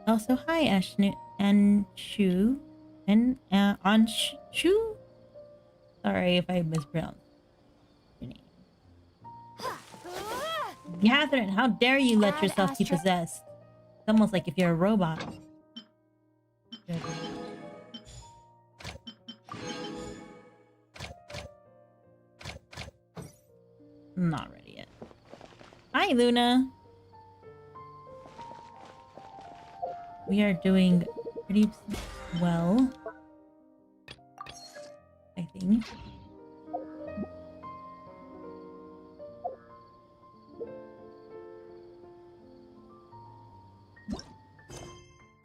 Also, hi, Ashnu and Shu and Anshu. Sorry if I mispronounced your name. Catherine, how dare you let yourself be possessed? It's almost like if you're a robot. I'm not ready yet. Hi, Luna. We are doing pretty well, I think.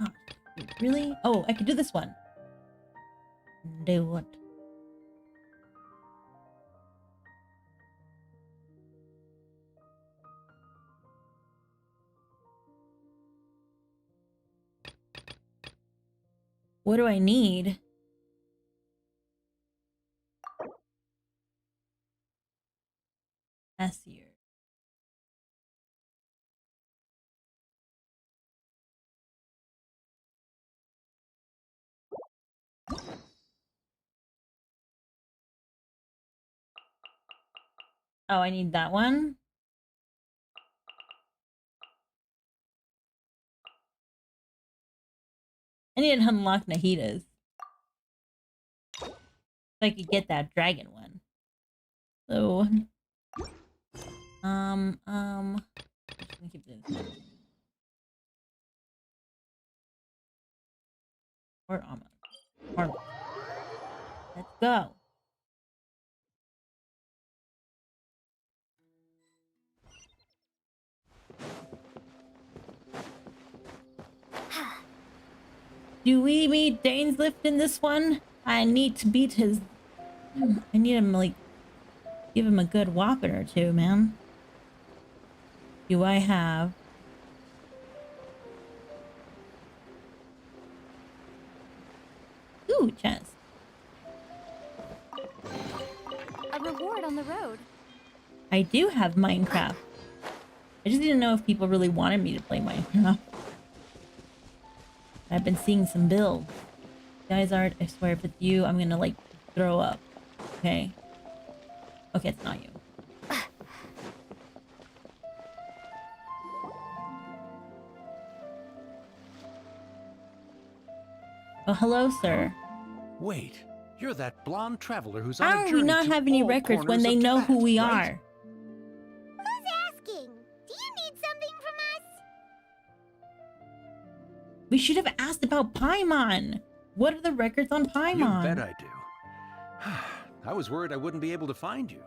Oh, really? Oh, I could do this one. Do what? What do I need? Messier. Oh, I need that one. I need to unlock Nahida's. So I could get that dragon one. So, I'm just gonna keep this. Or armor. Armor. Let's go. Do we meet Dainslift in this one? I need to beat his... I need him, like, give him a good whopping or two, man. Do I have... Ooh, chest. A reward on the road. I do have Minecraft. I just didn't know if people really wanted me to play Minecraft. I've been seeing some builds. Guys, Art, I swear if it's you, I'm gonna, like, throw up. Okay? Okay, it's not you. Oh, hello, sir. Wait, you're that blonde traveler who's on How a are journey we not to have any all records when corners they of know Tibet, who we right? are? Who's asking? Do you need something from us? We should have asked about Paimon. What are the records on Paimon? You bet I do. I was worried I wouldn't be able to find you.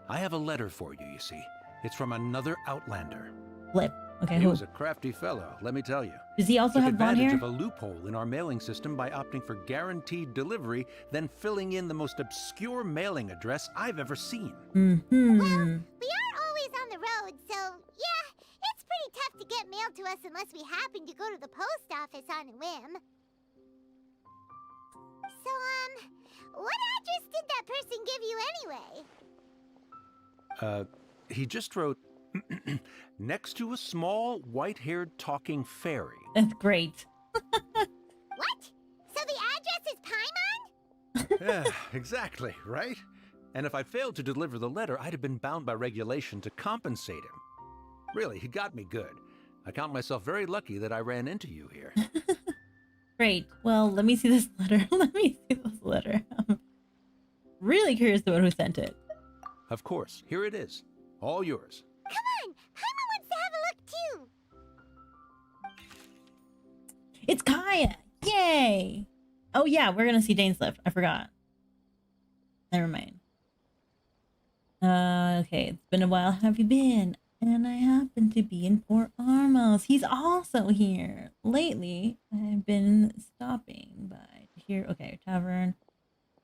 I have a letter for you, you see. It's from another Outlander. Flip. Okay, He who? was a crafty fellow, let me tell you. Does he also Took have blonde advantage hair? of a loophole in our mailing system by opting for guaranteed delivery, then filling in the most obscure mailing address I've ever seen. Mm-hmm. Well, we are always on the road, so yeah, it's pretty tough to get mail to us unless we happen to go to the post office on a whim. So, what address did that person give you anyway? He just wrote, next to a small, white-haired talking fairy. That's great. What? So the address is Paimon? Yeah, exactly, right? And if I failed to deliver the letter, I'd have been bound by regulation to compensate him. Really, he got me good. I count myself very lucky that I ran into you here. Great. Well, let me see this letter. Let me see this letter. I'm really curious about who sent it. Of course, here it is. All yours. Come on, Paimon wants to have a look too. It's Kaya! Yay! Oh yeah, we're gonna see Dainslift. I forgot. Never mind. Okay, it's been a while. How have you been? And I happen to be in Port Armos. He's also here. Lately, I've been stopping by here. Okay, tavern.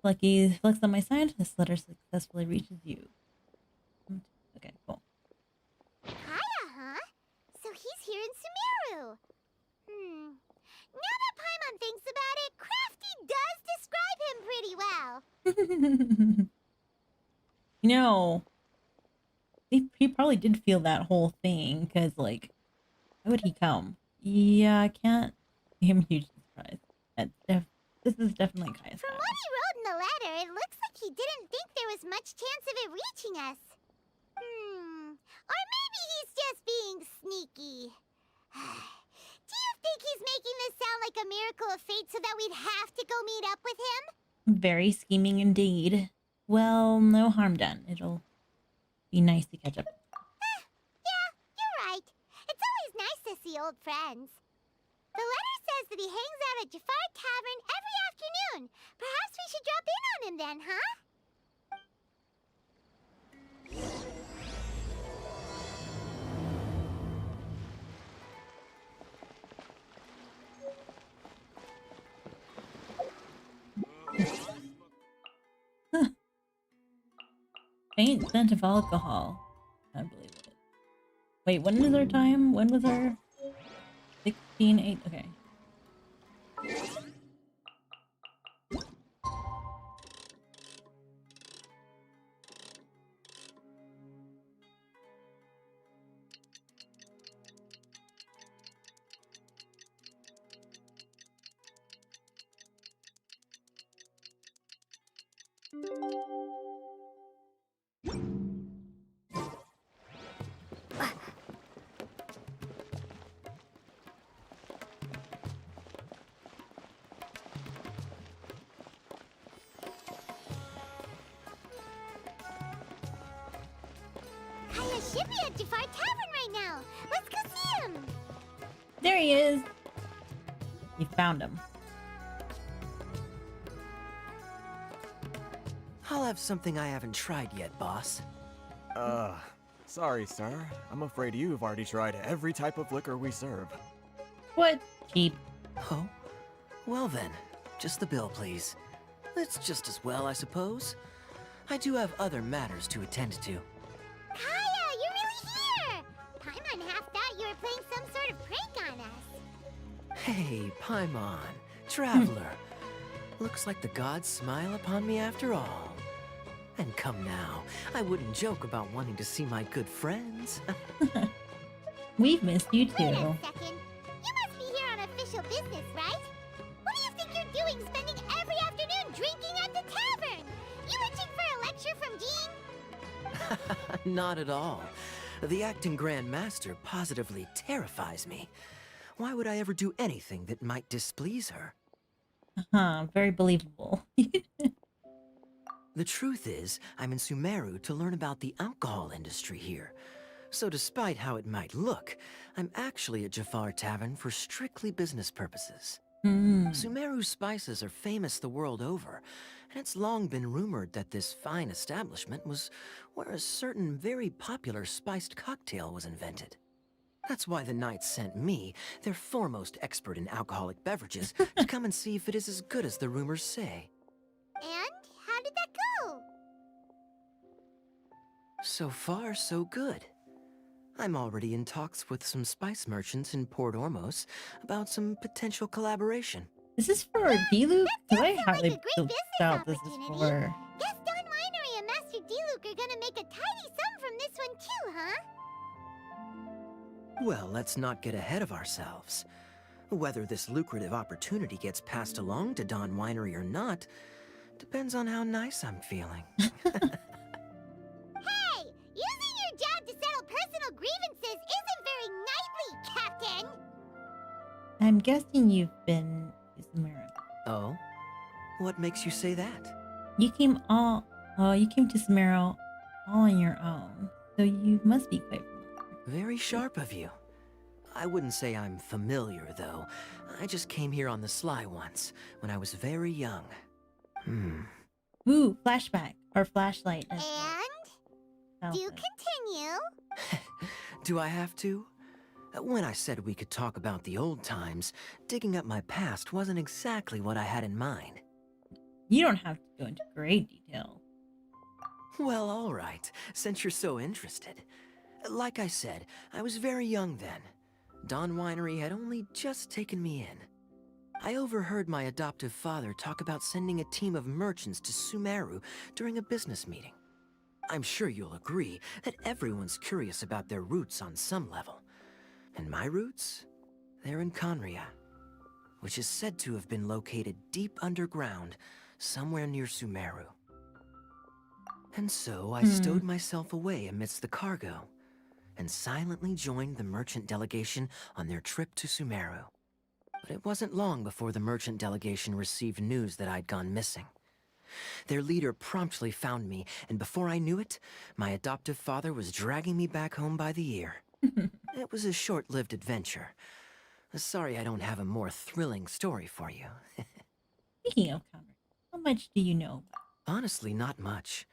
Lucky flex on my side. This letter successfully reaches you. Okay, cool. Kaya, huh? So he's here in Sumeru. Now that Paimon thinks about it, Crafty does describe him pretty well. You know, he probably did feel that whole thing, because, like, why would he come? Yeah, I can't give him a huge surprise. That's this is definitely Kaya's From style. what he wrote in the letter, it looks like he didn't think there was much chance of it reaching us. Or maybe he's just being sneaky. Do you think he's making this sound like a miracle of fate so that we'd have to go meet up with him? Very scheming indeed. Well, no harm done. It'll be nice to catch up. Yeah, you're right. It's always nice to see old friends. The letter says that he hangs out at Jafar Tavern every afternoon. Perhaps we should drop in on him then, huh? Faint scent of alcohol. I believe it. Wait, when is our time? When was our 16:08? Okay. Kaya should be at Jafar Tavern right now. Let's go see him. There he is. You found him. I'll have something I haven't tried yet, boss. Sorry, sir. I'm afraid you've already tried every type of liquor we serve. What? Cheap. Oh? Well then, just the bill, please. It's just as well, I suppose. I do have other matters to attend to. Kaya, you're really here! Paimon half thought you were playing some sort of prank on us. Hey, Paimon, traveler. Looks like the gods smile upon me after all. And come now, I wouldn't joke about wanting to see my good friends. We've missed you Wait a too. second. You must be here on official business, right? What do you think you're doing spending every afternoon drinking at the tavern? You itching for a lecture from Jean? Not at all. The acting Grand Master positively terrifies me. Why would I ever do anything that might displease her? Very believable. The truth is, I'm in Sumeru to learn about the alcohol industry here. So despite how it might look, I'm actually at Jafar Tavern for strictly business purposes. Sumeru's spices are famous the world over, and it's long been rumored that this fine establishment was where a certain very popular spiced cocktail was invented. That's why the Knights sent me, their foremost expert in alcoholic beverages, to come and see if it is as good as the rumors say. And how did that go? So far, so good. I'm already in talks with some spice merchants in Port Ormos about some potential collaboration. Is this for D-Luke? That I does sound hardly like a great business doubt this is opportunity. for. Guess Don Winery and Master D-Luke are gonna make a tidy sum from this one too, huh? Well, let's not get ahead of ourselves. Whether this lucrative opportunity gets passed along to Don Winery or not depends on how nice I'm feeling. Hey! Using your job to settle personal grievances isn't very knightly, Captain! I'm guessing you've been to Sumeru. Oh? What makes you say that? You came to Sumeru all on your own, so you must be quite familiar. Very sharp of you. I wouldn't say I'm familiar, though. I just came here on the sly once, when I was very young. Ooh, flashback or flashlight. And? Do continue. Do I have to? When I said we could talk about the old times, digging up my past wasn't exactly what I had in mind. You don't have to go into great detail. Well, all right, since you're so interested. Like I said, I was very young then. Don Winery had only just taken me in. I overheard my adoptive father talk about sending a team of merchants to Sumeru during a business meeting. I'm sure you'll agree that everyone's curious about their roots on some level. And my roots? They're in Conria. which is said to have been located deep underground, somewhere near Sumeru. And so I stowed myself away amidst the cargo, and silently joined the merchant delegation on their trip to Sumeru. But it wasn't long before the merchant delegation received news that I'd gone missing. Their leader promptly found me, and before I knew it, my adoptive father was dragging me back home by the ear. It was a short-lived adventure. Sorry I don't have a more thrilling story for you. Speaking of Conrad, how much do you know? Honestly, not much.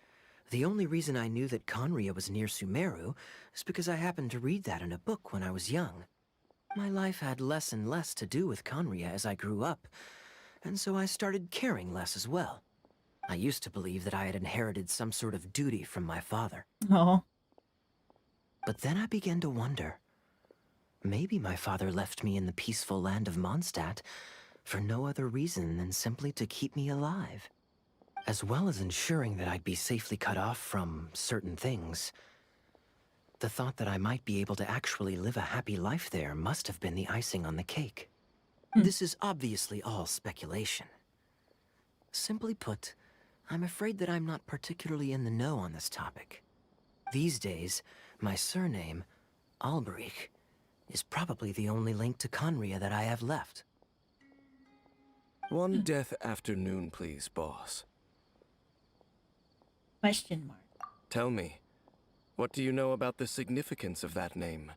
The only reason I knew that Conria was near Sumeru is because I happened to read that in a book when I was young. My life had less and less to do with Conria as I grew up, and so I started caring less as well. I used to believe that I had inherited some sort of duty from my father. Oh. But then I began to wonder. Maybe my father left me in the peaceful land of Mondstadt for no other reason than simply to keep me alive. As well as ensuring that I'd be safely cut off from certain things. The thought that I might be able to actually live a happy life there must have been the icing on the cake. This is obviously all speculation. Simply put, I'm afraid that I'm not particularly in the know on this topic. These days, my surname, Alberich, is probably the only link to Conria that I have left. One death afternoon, please, boss. Question mark. Tell me, what do you know about the significance of that name,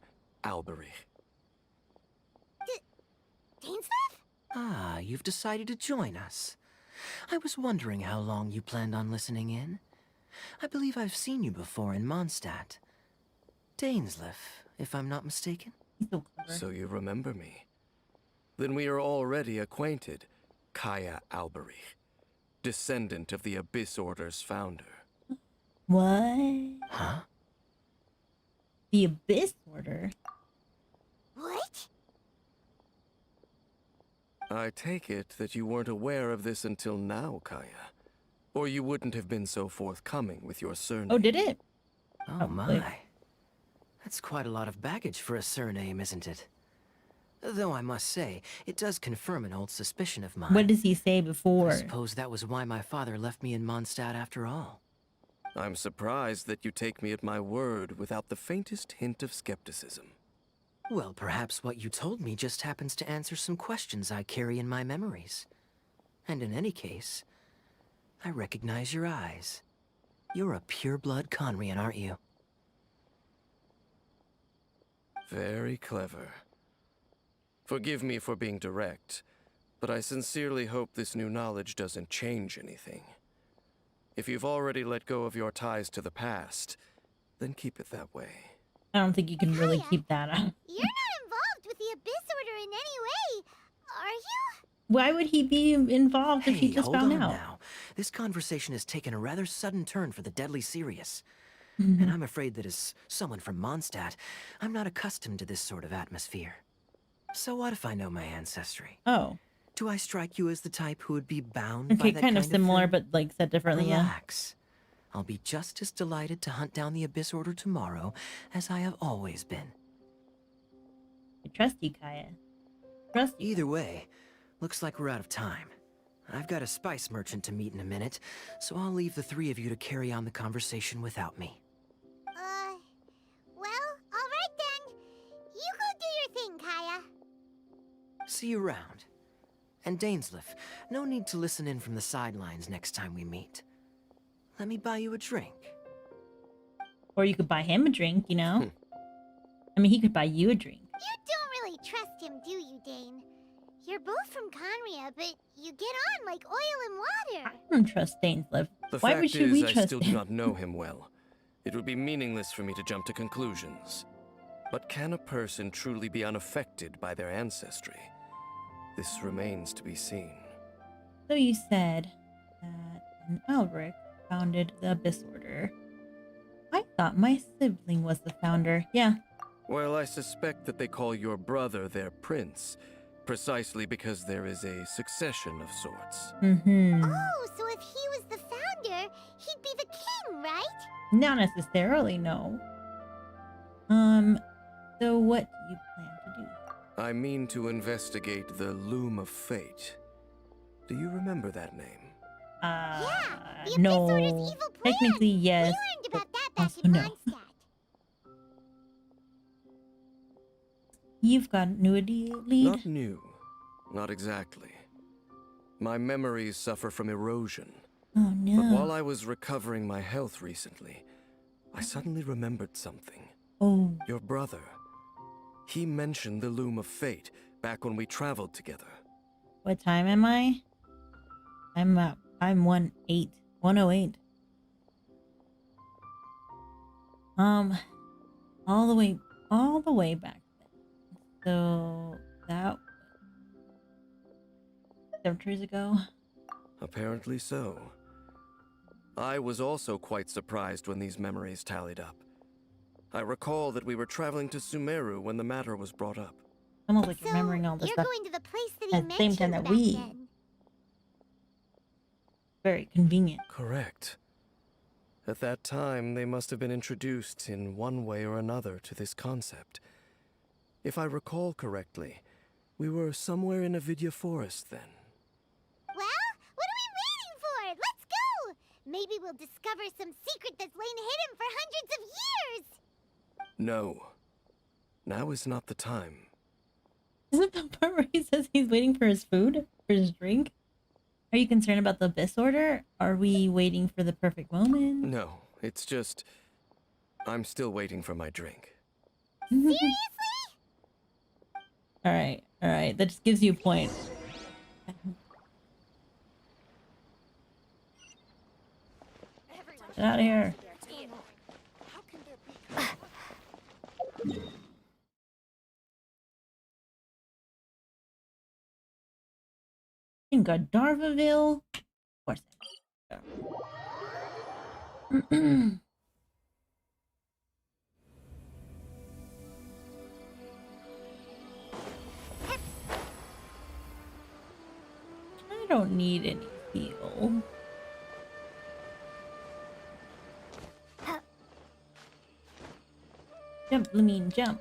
Alberich? Dainsleif? Ah, you've decided to join us. I was wondering how long you planned on listening in. I believe I've seen you before in Mondstadt. Dainsleif, if I'm not mistaken. So you remember me. Then we are already acquainted, Kaya Alberich, descendant of the Abyss Order's founder. What? Huh? The Abyss Order? What? I take it that you weren't aware of this until now, Kaya. Or you wouldn't have been so forthcoming with your surname. Oh, did it? Oh my. That's quite a lot of baggage for a surname, isn't it? Though I must say, it does confirm an old suspicion of mine. What does he say before? I suppose that was why my father left me in Mondstadt after all. I'm surprised that you take me at my word without the faintest hint of skepticism. Well, perhaps what you told me just happens to answer some questions I carry in my memories. And in any case, I recognize your eyes. You're a pure-blood Conrian, aren't you? Very clever. Forgive me for being direct, but I sincerely hope this new knowledge doesn't change anything. If you've already let go of your ties to the past, then keep it that way. I don't think you can really keep that up. You're not involved with the Abyss Order in any way, are you? Why would he be involved if he just hold found on out? now. This conversation has taken a rather sudden turn for the deadly serious. And I'm afraid that as someone from Mondstadt, I'm not accustomed to this sort of atmosphere. So what if I know my ancestry? Oh. Do I strike you as the type who would be bound by Okay, that kind of similar, thing? but like said differently, yeah. Relax. I'll be just as delighted to hunt down the Abyss Order tomorrow as I have always been. I trust you, Kaya. Trust you. Either way, looks like we're out of time. I've got a spice merchant to meet in a minute, so I'll leave the three of you to carry on the conversation without me. Well, alright then. You go do your thing, Kaya. See you around. And Dainsleif, no need to listen in from the sidelines next time we meet. Let me buy you a drink. Or you could buy him a drink, you know? I mean, he could buy you a drink. You don't really trust him, do you, Dane? You're both from Conria, but you get on like oil and water. I don't trust Dainsleif. The Why fact should we is, I trust still him? do not know him well. It would be meaningless for me to jump to conclusions. But can a person truly be unaffected by their ancestry? This remains to be seen. So you said that an Alberich founded the Abyss Order. I thought my sibling was the founder. Yeah. Well, I suspect that they call your brother their prince, precisely because there is a succession of sorts. Oh, so if he was the founder, he'd be the king, right? Not necessarily, no. So what do you plan to do? I mean to investigate the Loom of Fate. Do you remember that name? The Abyss No. Order's evil plan. Technically, yes. We learned but about that back also in no. Mondstadt. You've got new lead? Not new. Not exactly. My memories suffer from erosion. Oh no. But while I was recovering my health recently, I suddenly remembered something. Oh. Your brother. He mentioned the Loom of Fate back when we traveled together. What time am I? I'm 108. All the way back then. So that was 7 years ago. Apparently so. I was also quite surprised when these memories tallied up. I recall that we were traveling to Sumeru when the matter was brought up. Almost like remembering all this You're stuff going to the place that he at the same time mentioned that back we. then. Very convenient. Correct. At that time, they must have been introduced in one way or another to this concept. If I recall correctly, we were somewhere in Avidya Forest then. Well, what are we waiting for? Let's go! Maybe we'll discover some secret that's lain hidden for hundreds of years! No. Now is not the time. Isn't that part where he says he's waiting for his food? For his drink? Are you concerned about the Abyss Order? Are we waiting for the perfect moment? No, it's just... I'm still waiting for my drink. Seriously? Alright. That just gives you a point. Get out of here. In Darvaville? Of course. I don't need any heal. Jump, Lamine, jump.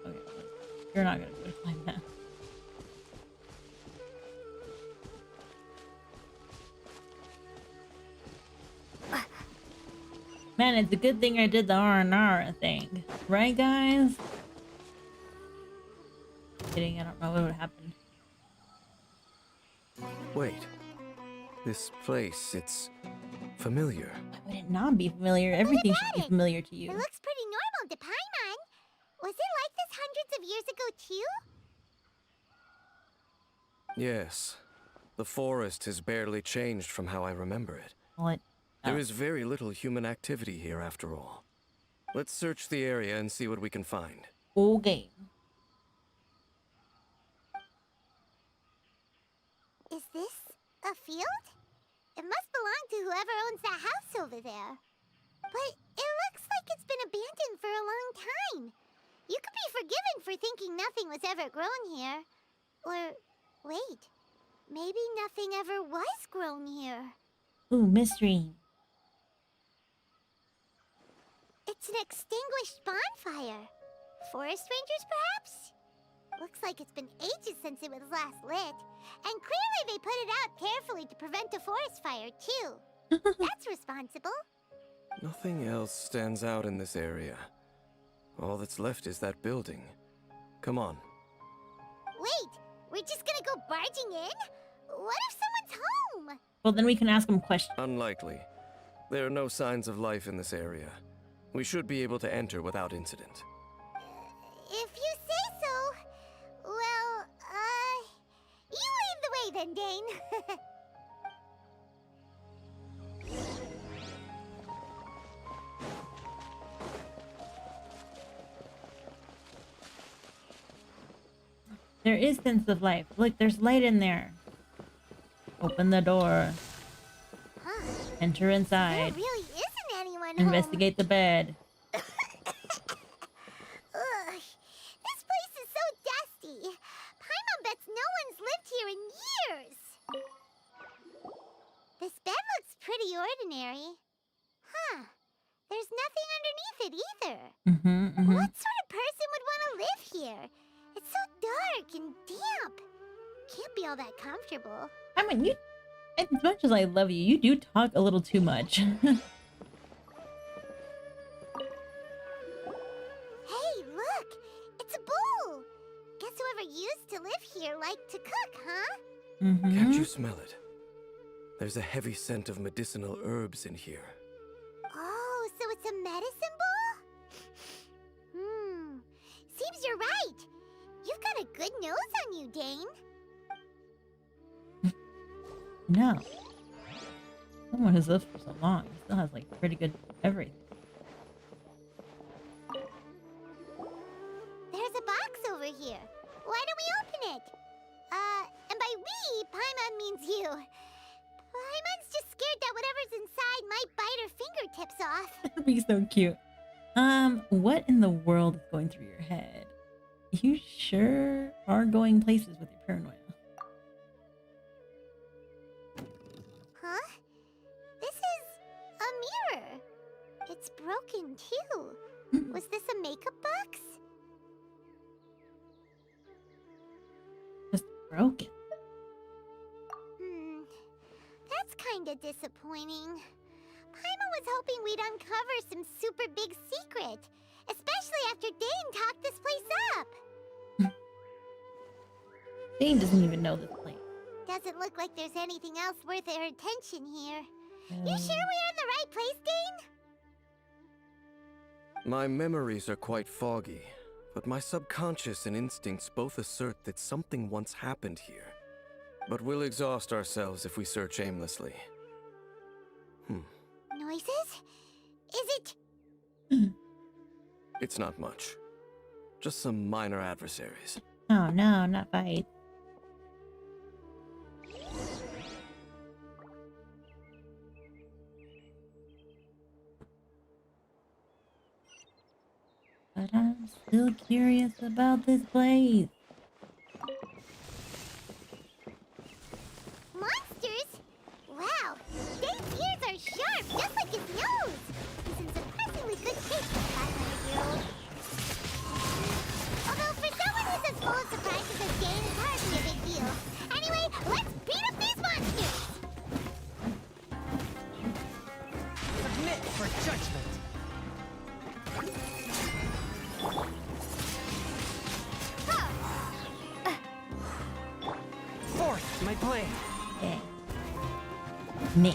Okay, you're not gonna be able to climb that. Man, it's a good thing I did the R&R thing. Right, guys? Kidding, I don't know what would happen. Wait. This place, it's familiar. Why would it not be familiar? Everything should be familiar to you. It looks pretty normal to Paimon. Was it like this hundreds of years ago, too? Yes. The forest has barely changed from how I remember it. What? There is very little human activity here after all. Let's search the area and see what we can find. Okay. Is this a field? It must belong to whoever owns that house over there. But it looks like it's been abandoned for a long time. You could be forgiven for thinking nothing was ever grown here. Or, wait, maybe nothing ever was grown here. Ooh, mystery. It's an extinguished bonfire. Forest rangers, perhaps? Looks like it's been ages since it was last lit. And clearly they put it out carefully to prevent a forest fire, too. That's responsible. Nothing else stands out in this area. All that's left is that building. Come on. Wait, we're just gonna go barging in? What if someone's home? Well, then we can ask him questions. Unlikely. There are no signs of life in this area. We should be able to enter without incident. If you say so. Well, you lead the way then, Dane. There is sense of life. Look, there's light in there. Open the door. Huh. Enter inside. There really isn't anyone Investigate the bed. home. Ugh, this place is so dusty. Paimon bets no one's lived here in years. This bed looks pretty ordinary. What sort of person would want to live here? It's so dark and damp. Can't be all that comfortable. I mean, you, as much as I love you, you do talk a little too much. Hey, look! It's a bull! Guess whoever used to live here liked to cook, huh? Can't you smell it? There's a heavy scent of medicinal herbs in here. Oh, so it's a medicine bull? Seems you're right. You've got a good nose on you, Dane. No. Someone who's lived for so long still has like pretty good everything. There's a box over here. Why don't we open it? And by we, Paimon means you. Paimon's just scared that whatever's inside might bite her fingertips off. That'd be so cute. What in the world is going through your head? You sure are going places with your paranoia. Huh? This is a mirror. It's broken too. Was this a makeup box? Just broken. That's kinda disappointing. Paimon was hoping we'd uncover some super big secret, especially after Dane talked this place up. Dane doesn't even know this place. Doesn't look like there's anything else worth our attention here. You sure we're in the right place, Dane? My memories are quite foggy, but my subconscious and instincts both assert that something once happened here. But we'll exhaust ourselves if we search aimlessly. Noises? Is it? It's not much. Just some minor adversaries. Oh no, not fight. But I'm still curious about this place. Monsters? Wow, Dane's ears are sharp, just like his nose. He's in surprisingly good shape for a 500-year-old. Although for someone who's as full of surprises as Dane, it's hardly a big deal. Anyway, let's beat up these monsters! Submit for judgment. Forth my blade. Okay. Me.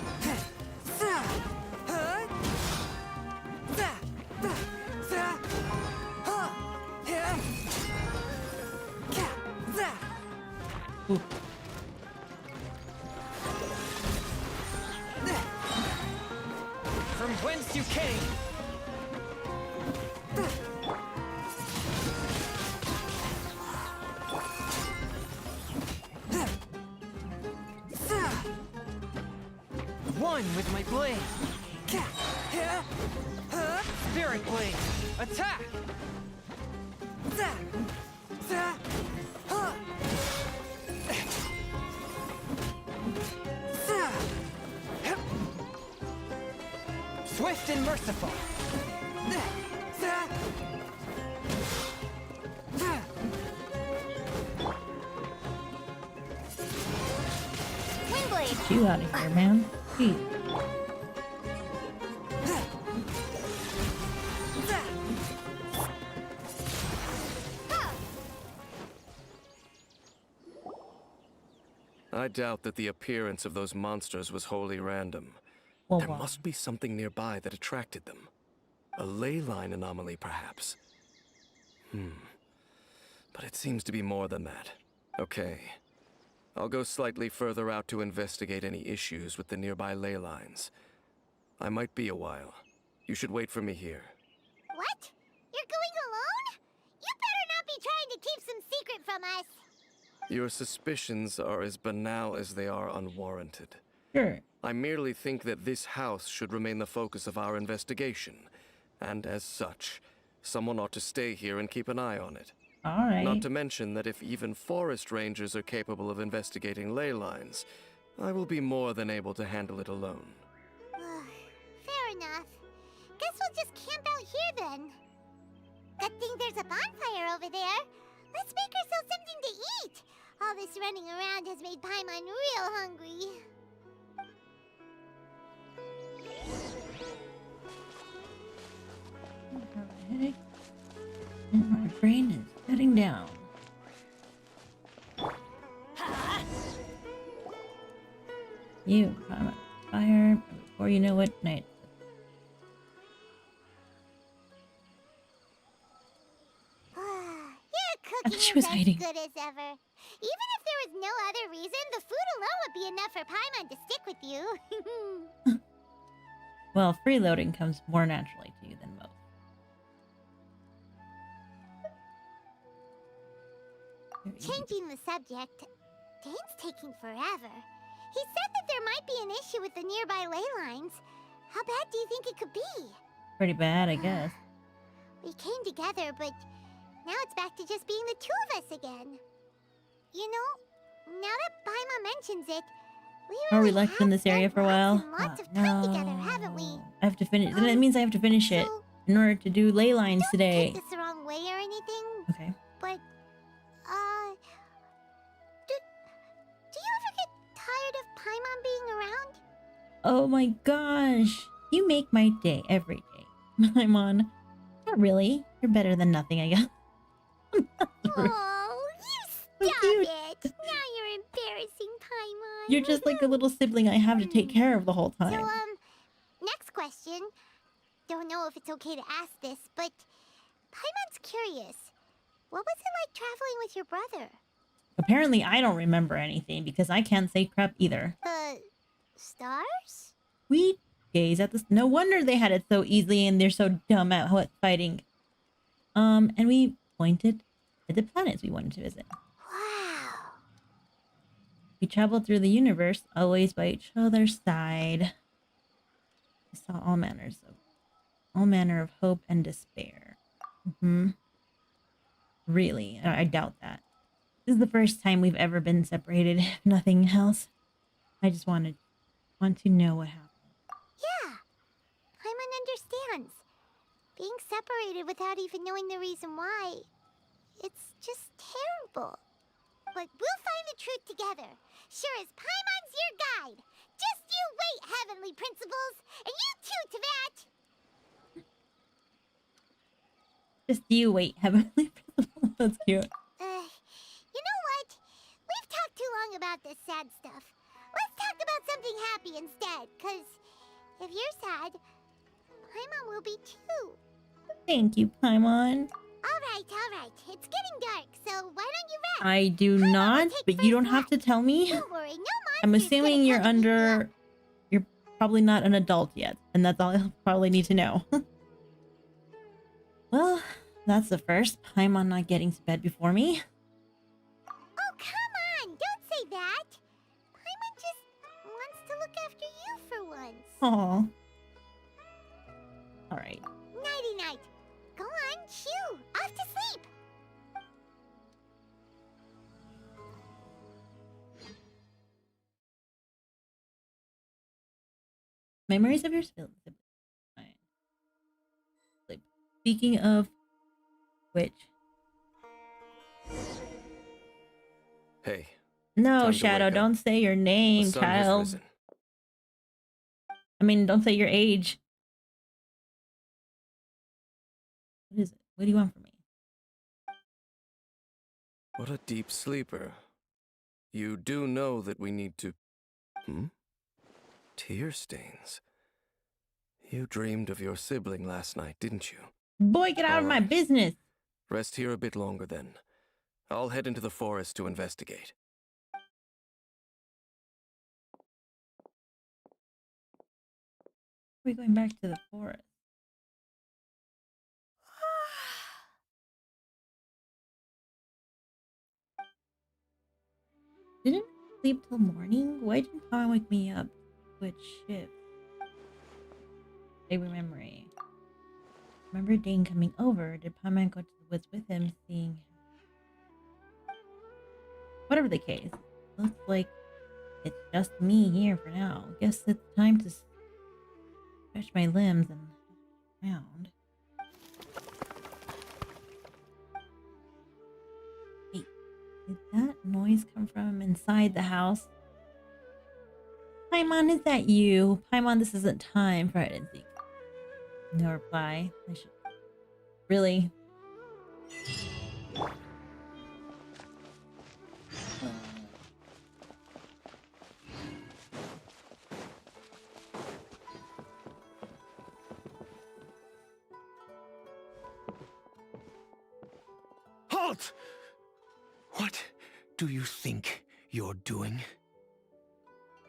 Ooh. From whence you came. One with my blade. Spirit blade. Attack. Swift and merciful. Windblade! Get you out of here, man. Jeez. I doubt that the appearance of those monsters was wholly random. Well, There must be something nearby that attracted them. A ley line anomaly, perhaps. But it seems to be more than that. Okay. I'll go slightly further out to investigate any issues with the nearby ley lines. I might be a while. You should wait for me here. What? You're going alone? You better not be trying to keep some secret from us. Your suspicions are as banal as they are unwarranted. Sure. I merely think that this house should remain the focus of our investigation, and as such, someone ought to stay here and keep an eye on it. All right. Not to mention that if even forest rangers are capable of investigating ley lines, I will be more than able to handle it alone. Fair enough. Guess we'll just camp out here then. Good thing there's a bonfire over there. Let's make ourselves something to eat. All this running around has made Paimon real hungry. Headache. And my brain is shutting down. You climb up the fire before you know what night. Your I cooking thought she is was as hiding. good as ever. Even if there was no other reason, the food alone would be enough for Paimon to stick with you. Well, freeloading comes more naturally to you than most. Changing the subject, Dane's taking forever. He said that there might be an issue with the nearby ley lines. How bad do you think it could be? Pretty bad, I guess. We came together, but now it's back to just being the two of us again. You know, now that Paimon mentions it, we Are we really left in this area for a while? lots of time together, haven't we? I have to finish. Then it means I have to finish it in order to do ley lines today. Don't take this the wrong way or anything. Okay. But, do you ever get tired of Paimon being around? Oh my gosh. You make my day every day. Paimon. Not really. You're better than nothing, I guess. Oh, you stop it! Now you're embarrassing Paimon. You're just like a little sibling I have to take care of the whole time. So, next question. Don't know if it's okay to ask this, but Paimon's curious. What was it like traveling with your brother? Apparently I don't remember anything because I can't say crap either. The stars? We gaze at this. No wonder they had it so easily and they're so dumb at fighting. And we pointed at the planets we wanted to visit. Wow. We traveled through the universe, always by each other's side. We saw all manner of hope and despair. Really, I doubt that. This is the first time we've ever been separated, if nothing else. I just want to know what happened. Yeah, Paimon understands. Being separated without even knowing the reason why, it's just terrible. But we'll find the truth together. Sure as Paimon's your guide. Just you wait, Heavenly Principles, and you too, Teyvat. Just you wait, Heavenly Principles. That's cute. You know what? We've talked too long about this sad stuff. Let's talk about something happy instead, because if you're sad, Paimon will be too. Thank you, Paimon. All right. It's getting dark, so why don't you rest? I do not, but you don't have to tell me. Don't worry, no I'm monster's assuming gonna come and beat you up. you're probably not an adult yet, and that's all I'll probably need to know. Well, that's the first. Paimon not getting to bed before me. Oh, come on! Don't say that! Paimon just wants to look after you for once. Aw. Alright. Nighty-night. Go on, shoo! Off to sleep! Memories of your siblings. Speaking of which. Hey. No, time to Shadow, wake up. don't say your The name, sun has child. risen. I mean, don't say your age. What is it? What do you want from me? What a deep sleeper. You do know that we need to... Tear stains. You dreamed of your sibling last night, didn't you? Boy, get out of my Alright. business. Rest here a bit longer then. I'll head into the forest to investigate. We're going back to the forest. Didn't sleep till morning? Why didn't Paimon wake me up? Which shift? Vague memory. Remember Dane coming over? Did Paimon go to the woods with him, seeing... Whatever the case, looks like it's just me here for now. Guess it's time to stretch my limbs and around. Did that noise come from inside the house? Paimon, is that you? Paimon, this isn't time for hide and seek. No reply. I should... Really? Halt! What do you think you're doing?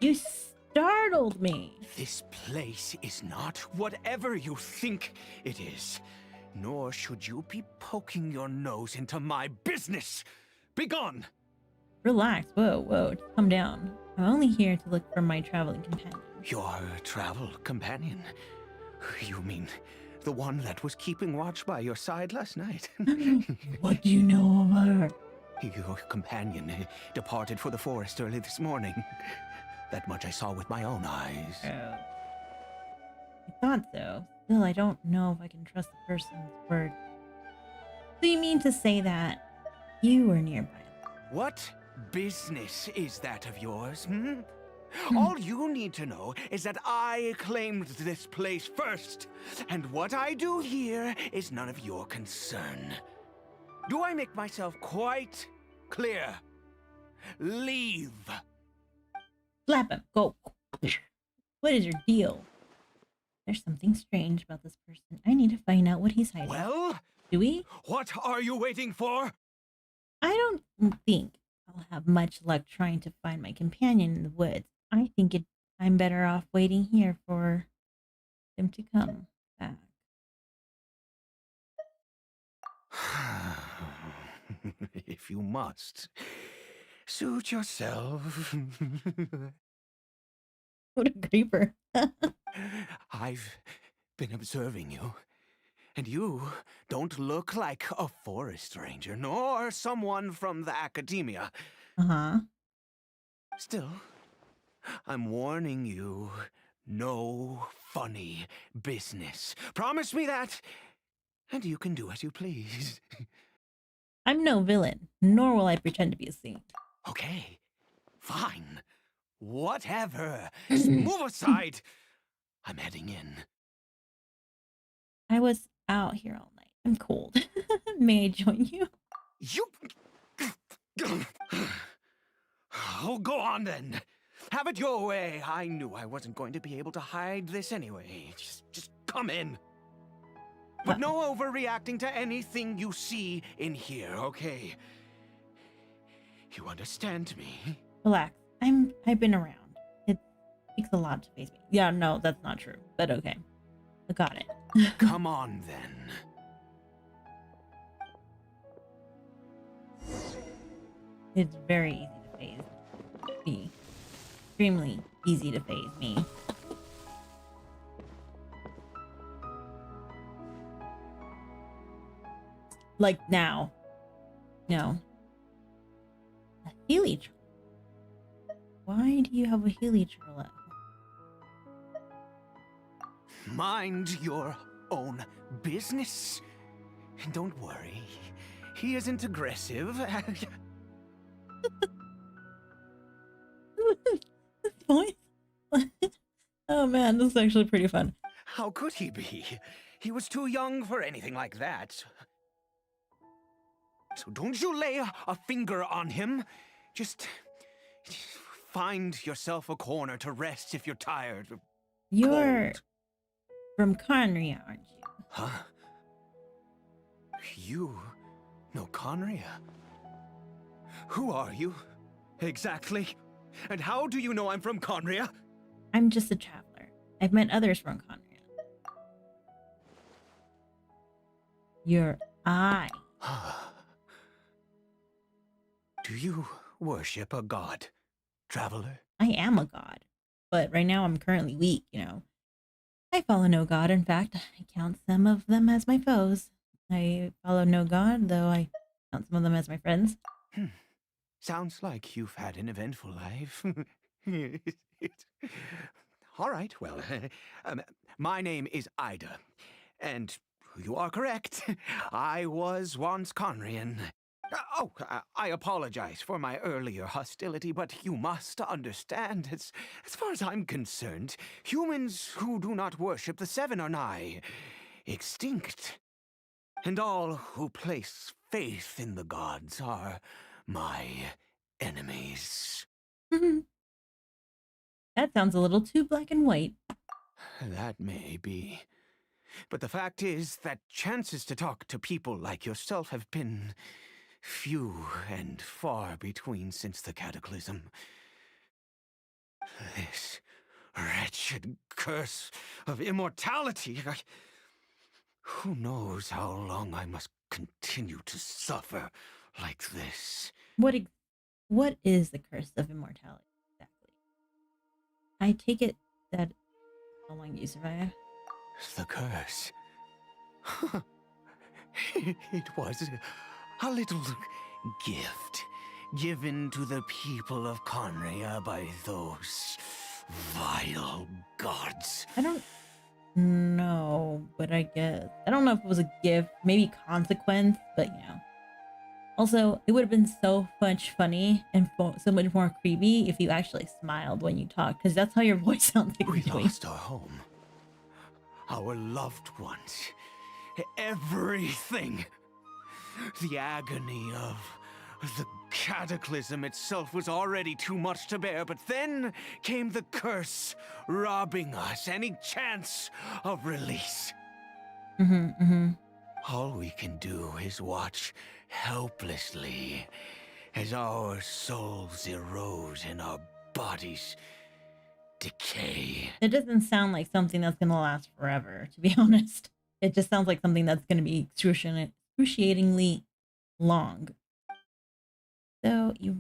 You startled me. This place is not whatever you think it is. Nor should you be poking your nose into my business. Begone! Relax. Whoa, whoa. Calm down. I'm only here to look for my traveling companion. Your travel companion? You mean the one that was keeping watch by your side last night? What do you know of her? Your companion departed for the forest early this morning. That much I saw with my own eyes. Oh. I thought so. Still, I don't know if I can trust the person's word. So you mean to say that you were nearby? What business is that of yours, hmm? All you need to know is that I claimed this place first, and what I do here is none of your concern. Do I make myself quite clear? Leave. Slap him. Go. What is your deal? There's something strange about this person. I need to find out what he's hiding. Well? Do we? What are you waiting for? I don't think I'll have much luck trying to find my companion in the woods. I think I'm better off waiting here for them to come back. If you must, suit yourself. What a creeper. I've been observing you, and you don't look like a forest ranger, nor someone from the academia. Uh-huh. Still, I'm warning you, no funny business. Promise me that, and you can do as you please. I'm no villain, nor will I pretend to be a saint. Okay, fine. Whatever. Just move aside. I'm heading in. I was out here all night. I'm cold. May I join you? You... Oh, go on then. Have it your way. I knew I wasn't going to be able to hide this anyway. Just come in. But no overreacting to anything you see in here, okay? You understand me? Relax. I've been around. It takes a lot to face me. Yeah, no, that's not true. But okay. I got it. Come on then. It's very easy to phase me. Extremely easy to phase me. Like now. No. A Heliotron. Why do you have a Heliotron at home? Mind your own business. And don't worry, he isn't aggressive. Oh man, this is actually pretty fun. How could he be? He was too young for anything like that. So don't you lay a finger on him. Just find yourself a corner to rest if you're tired. You're from Conria, aren't you? Huh? You know Conria? Who are you, exactly? And how do you know I'm from Conria? I'm just a traveler. I've met others from Conria. Your eye. Do you worship a god, traveler? I am a god. But right now I'm currently weak, you know. I follow no god. In fact, I count some of them as my foes. I follow no god, though I count some of them as my friends. Sounds like you've had an eventful life. All right, well, my name is Ida, and you are correct. I was once Conrian. I apologize for my earlier hostility, but you must understand, as far as I'm concerned, humans who do not worship the Seven are nigh extinct. And all who place faith in the gods are my enemies. That sounds a little too black and white. That may be. But the fact is that chances to talk to people like yourself have been few and far between since the cataclysm. This wretched curse of immortality. Who knows how long I must continue to suffer like this? What is the curse of immortality exactly? I take it that how long you survive? The curse. It was a little gift given to the people of Conria by those vile gods. I don't know, but I guess I don't know if it was a gift, maybe consequence, but yeah. Also, it would have been so much funny and so much more creepy if you actually smiled when you talked, because that's how your voice sounds like. We lost our home, our loved ones, everything. The agony of the cataclysm itself was already too much to bear, but then came the curse, robbing us any chance of release. All we can do is watch helplessly as our souls erode and our bodies decay. It doesn't sound like something that's gonna last forever, to be honest. It just sounds like something that's gonna be excruciatingly long. So you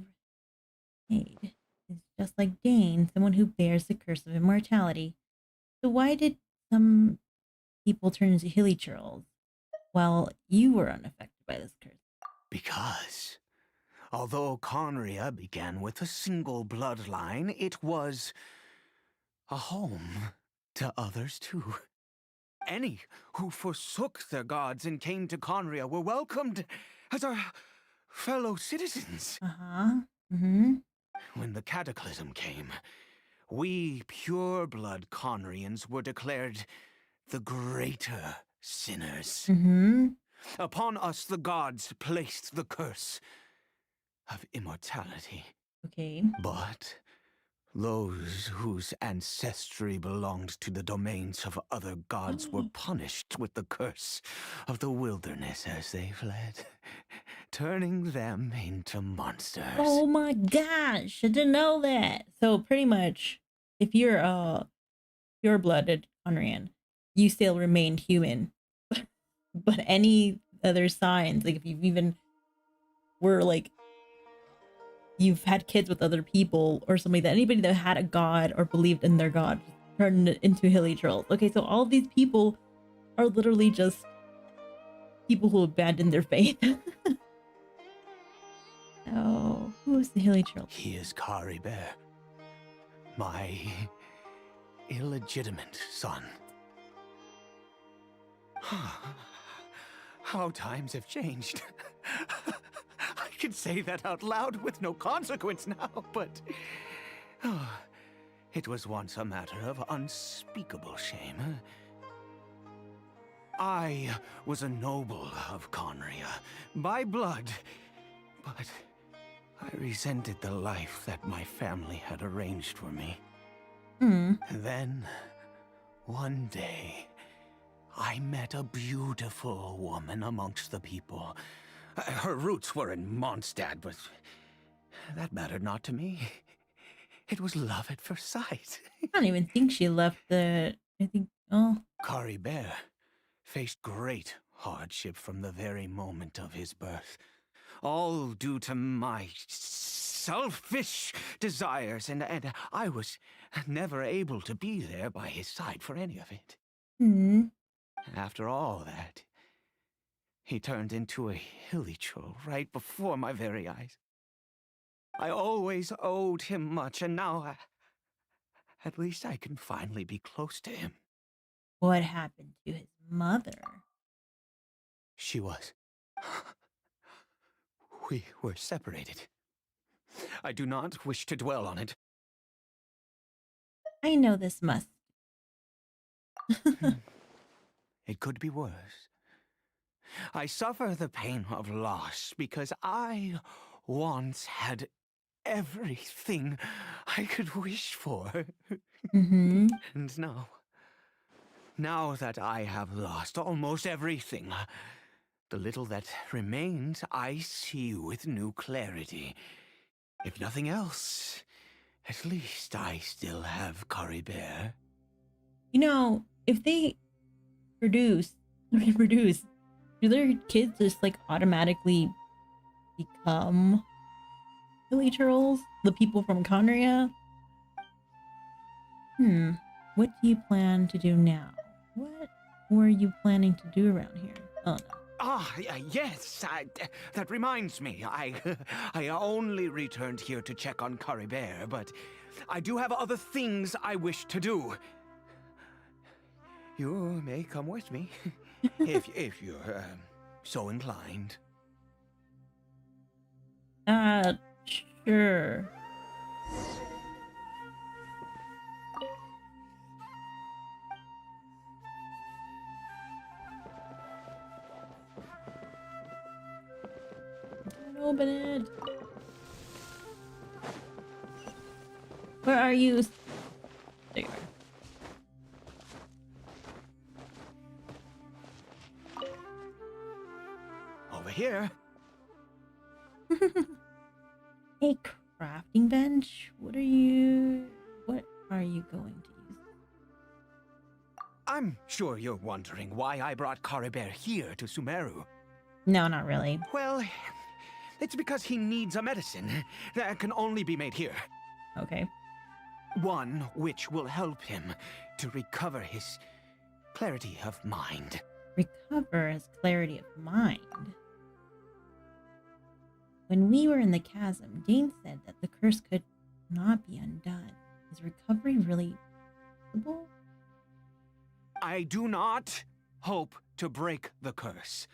made is just like Dane, someone who bears the curse of immortality. So why did some people turn into hilly churls while you were unaffected by this curse? Because, although Conria began with a single bloodline, it was a home to others too. Any who forsook their gods and came to Conria were welcomed as our fellow citizens. When the cataclysm came, we pure-blood Conrians were declared the greater sinners. Upon us the gods placed the curse of immortality. Okay. But those whose ancestry belonged to the domains of other gods were punished with the curse of the wilderness as they fled, turning them into monsters. Oh my gosh, I didn't know that. So pretty much, if you're a pure-blooded Conrian, you still remained human. But any other signs, like if you've even were like you've had kids with other people or somebody, that anybody that had a god or believed in their god turned into hilly trolls. Okay, so all these people are literally just people who abandoned their faith. Oh, who is the hilly troll? He is Kari Bear, my illegitimate son. How times have changed. I can say that out loud with no consequence now, but it was once a matter of unspeakable shame. I was a noble of Conria, by blood, but I resented the life that my family had arranged for me. Then, one day, I met a beautiful woman amongst the people. Her roots were in Mondstadt, but that mattered not to me. It was love at first sight. I don't even think she left the... Kari Bear faced great hardship from the very moment of his birth. All due to my selfish desires, and I was never able to be there by his side for any of it. After all that, he turned into a hilly troll right before my very eyes. I always owed him much, and now at least I can finally be close to him. What happened to his mother? She was we were separated. I do not wish to dwell on it. I know this must. It could be worse. I suffer the pain of loss because I once had everything I could wish for. Mm-hmm. And now that I have lost almost everything, the little that remains I see with new clarity. If nothing else, at least I still have Caribert. You know, if they reproduce, do their kids just like automatically become Billy Turtles? The people from Conria? What do you plan to do now? What were you planning to do around here? Oh no. Yes, that reminds me. I only returned here to check on Caribert, but I do have other things I wish to do. You may come with me, if you're so inclined. Sure. Don't open it. Where are you? There you are. Over here. A crafting bench? What are you going to use? I'm sure you're wondering why I brought Caribert here to Sumeru. No, not really. Well, it's because he needs a medicine that can only be made here. Okay. One which will help him to recover his clarity of mind. Recover his clarity of mind? When we were in the chasm, Dane said that the curse could not be undone. Is recovery really possible? I do not hope to break the curse.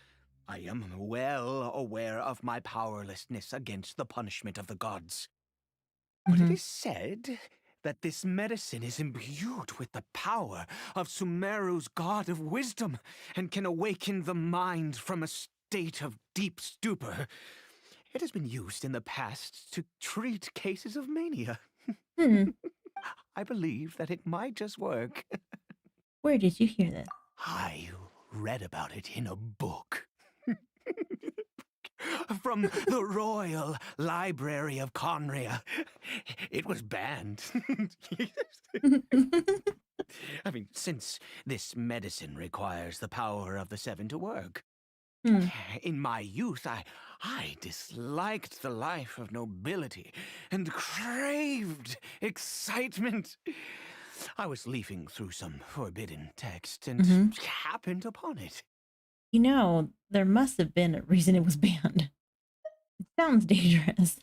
I am well aware of my powerlessness against the punishment of the gods. But it is said that this medicine is imbued with the power of Sumeru's god of wisdom and can awaken the mind from a state of deep stupor. It has been used in the past to treat cases of mania. I believe that it might just work. Where did you hear this? I read about it in a book. From the Royal Library of Conria. It was banned. I mean, since this medicine requires the power of the Seven to work. In my youth, I disliked the life of nobility and craved excitement. I was leafing through some forbidden text and happened upon it. You know, there must have been a reason it was banned. It sounds dangerous.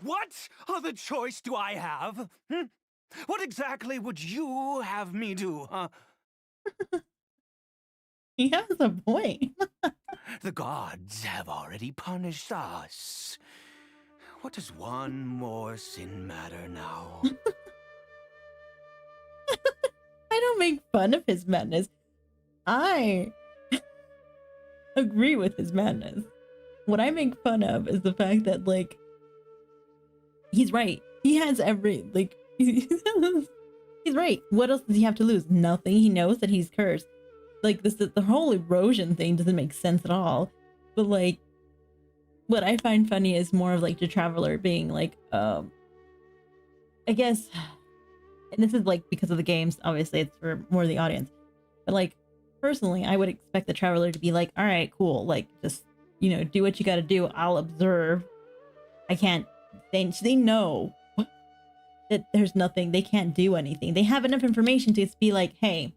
What other choice do I have? What exactly would you have me do, huh? He has a point. The gods have already punished us. What does one more sin matter now? I don't make fun of his madness. I agree with his madness. What I make fun of is the fact that, like, he's right. He has every, like, he's right. What else does he have to lose? Nothing. He knows that he's cursed. Like, the whole erosion thing doesn't make sense at all. But, like, what I find funny is more of, like, the traveler being, like, I guess, and this is, like, because of the games, obviously, it's for more of the audience. But, like, personally, I would expect the traveler to be like, all right, cool. Like, just, you know, do what you got to do. I'll observe. I can't, they know that there's nothing, they can't do anything. They have enough information to just be like, hey,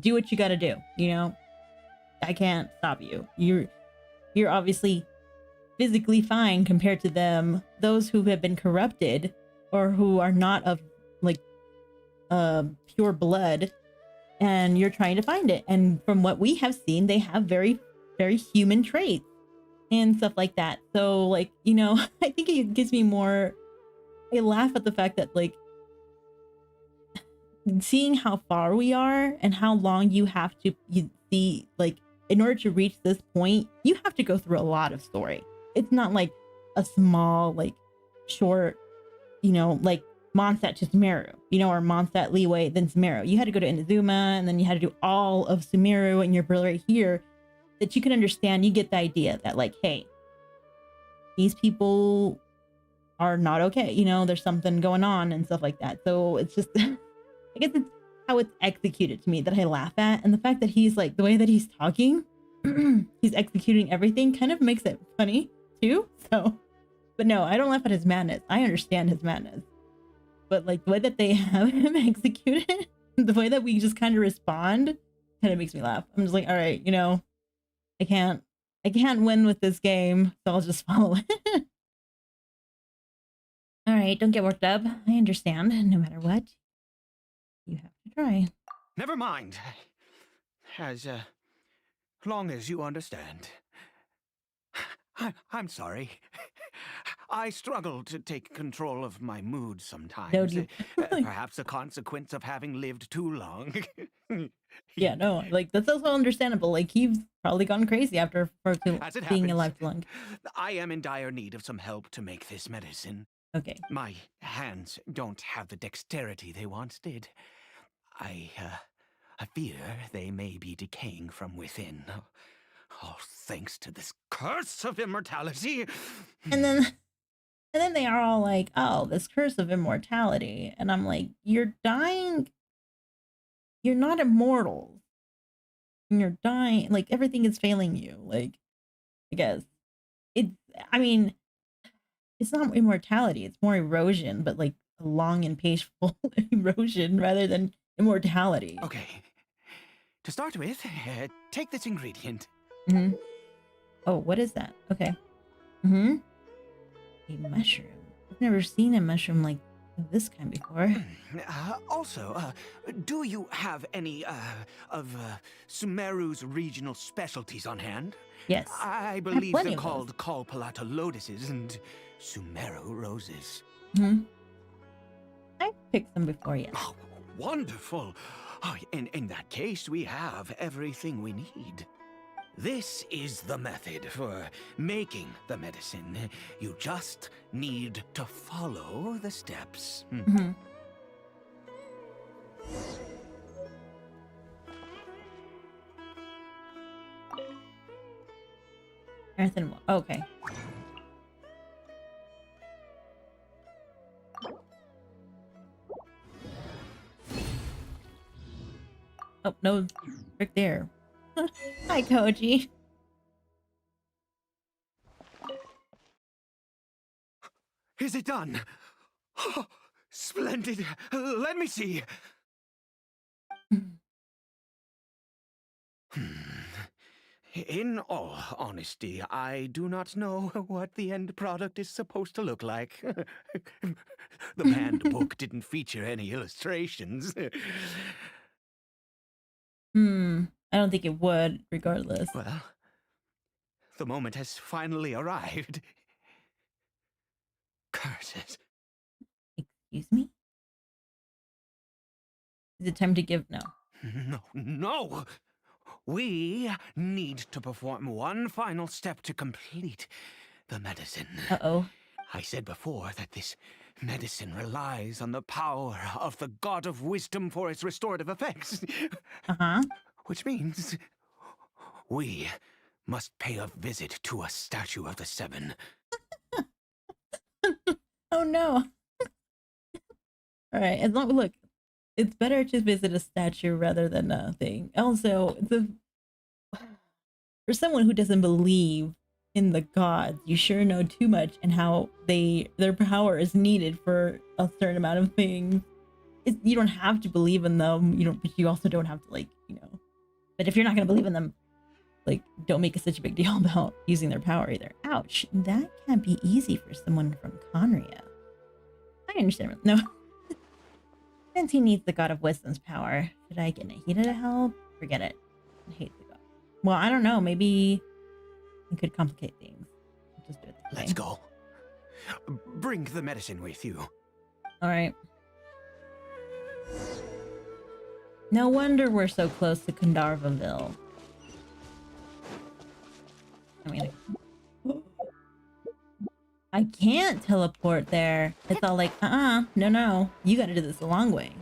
do what you got to do. You know, I can't stop you. You're obviously physically fine compared to them, those who have been corrupted or who are not of, like, pure blood, and you're trying to find it. And from what we have seen, they have very very human traits and stuff like that. So like, you know, I think it gives me more, I laugh at the fact that like seeing how far we are and how long you have to see, like in order to reach this point, you have to go through a lot of story. It's not like a small, like short, you know, like Mondstadt to Sumeru, you know, or Mondstadt Leeway, then Sumeru. You had to go to Inazuma, and then you had to do all of Sumeru, and you're right here, that you can understand. You get the idea that like, hey, these people are not okay. You know, there's something going on and stuff like that. So it's just, I guess it's how it's executed to me that I laugh at. And the fact that he's like, the way that he's talking, he's executing everything kind of makes it funny too. So, but no, I don't laugh at his madness. I understand his madness. But like the way that they have him executed, the way that we just kind of respond kind of makes me laugh. I'm just like, all right, you know, I can't win with this game, so I'll just follow it. All right, don't get worked up. I understand. No matter what, you have to try. Never mind. As long as you understand. I'm sorry. I struggle to take control of my mood sometimes. No, Perhaps a consequence of having lived too long. Yeah, no, like that's also understandable. Like he's probably gone crazy after being alive too long. I am in dire need of some help to make this medicine. Okay. My hands don't have the dexterity they once did. I fear they may be decaying from within. Oh, thanks to this curse of immortality. And then they are all like, oh, this curse of immortality. And I'm like, you're dying. You're not immortal. You're dying. Like everything is failing you. Like, I guess I mean, it's not immortality. It's more erosion, but like a long and painful erosion rather than immortality. Okay. To start with, take this ingredient. Mm-hmm. Oh, what is that? Okay. Mm-hmm. A mushroom. I've never seen a mushroom like this kind before. Also, do you have any of Sumeru's regional specialties on hand? Yes. I believe they're called Kalpalata lotuses and Sumeru roses. Mm-hmm. I've picked them before, yes. Oh, wonderful. Oh, in that case, we have everything we need. This is the method for making the medicine. You just need to follow the steps. Mm-hmm. Earth and water. Okay. Oh, no, right there. Hi, Koji. Is it done? Oh, splendid. Let me see. In all honesty, I do not know what the end product is supposed to look like. The banned book didn't feature any illustrations. I don't think it would, regardless. Well, the moment has finally arrived. Curses. Excuse me? Is it time to give? No. No! We need to perform one final step to complete the medicine. Uh-oh. I said before that this medicine relies on the power of the God of Wisdom for its restorative effects. Uh-huh. Which means we must pay a visit to a statue of the Seven. Oh no. All right, as long look, it's better to visit a statue rather than a thing. Also, for someone who doesn't believe in the gods, you sure know too much and how their power is needed for a certain amount of things. You don't have to believe in them, but you also don't have to but if you're not gonna believe in them, don't make such a big deal about using their power either. Ouch, that can't be easy for someone from Conria. I understand. No. Since he needs the God of Wisdom's power, should I get Nahida to help? Forget it. I hate the god. Well, I don't know. Maybe It could complicate things. I'll just do it this Let's way. go. Bring the medicine with you. All right. No wonder we're so close to Kandarvaville. I mean, I can't teleport there. It's all like, no, you gotta do this the long way.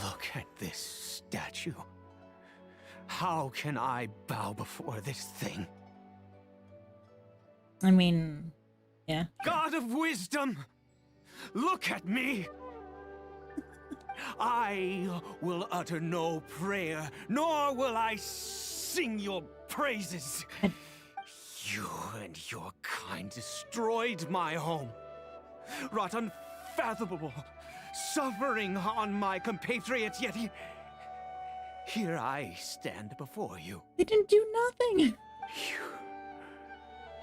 Look at this statue. How can I bow before this thing? I mean, yeah. God of wisdom, look at me. I will utter no prayer, nor will I sing your praises. You and your kind destroyed my home, wrought unfathomable suffering on my compatriots, yet here I stand before you. They didn't do nothing.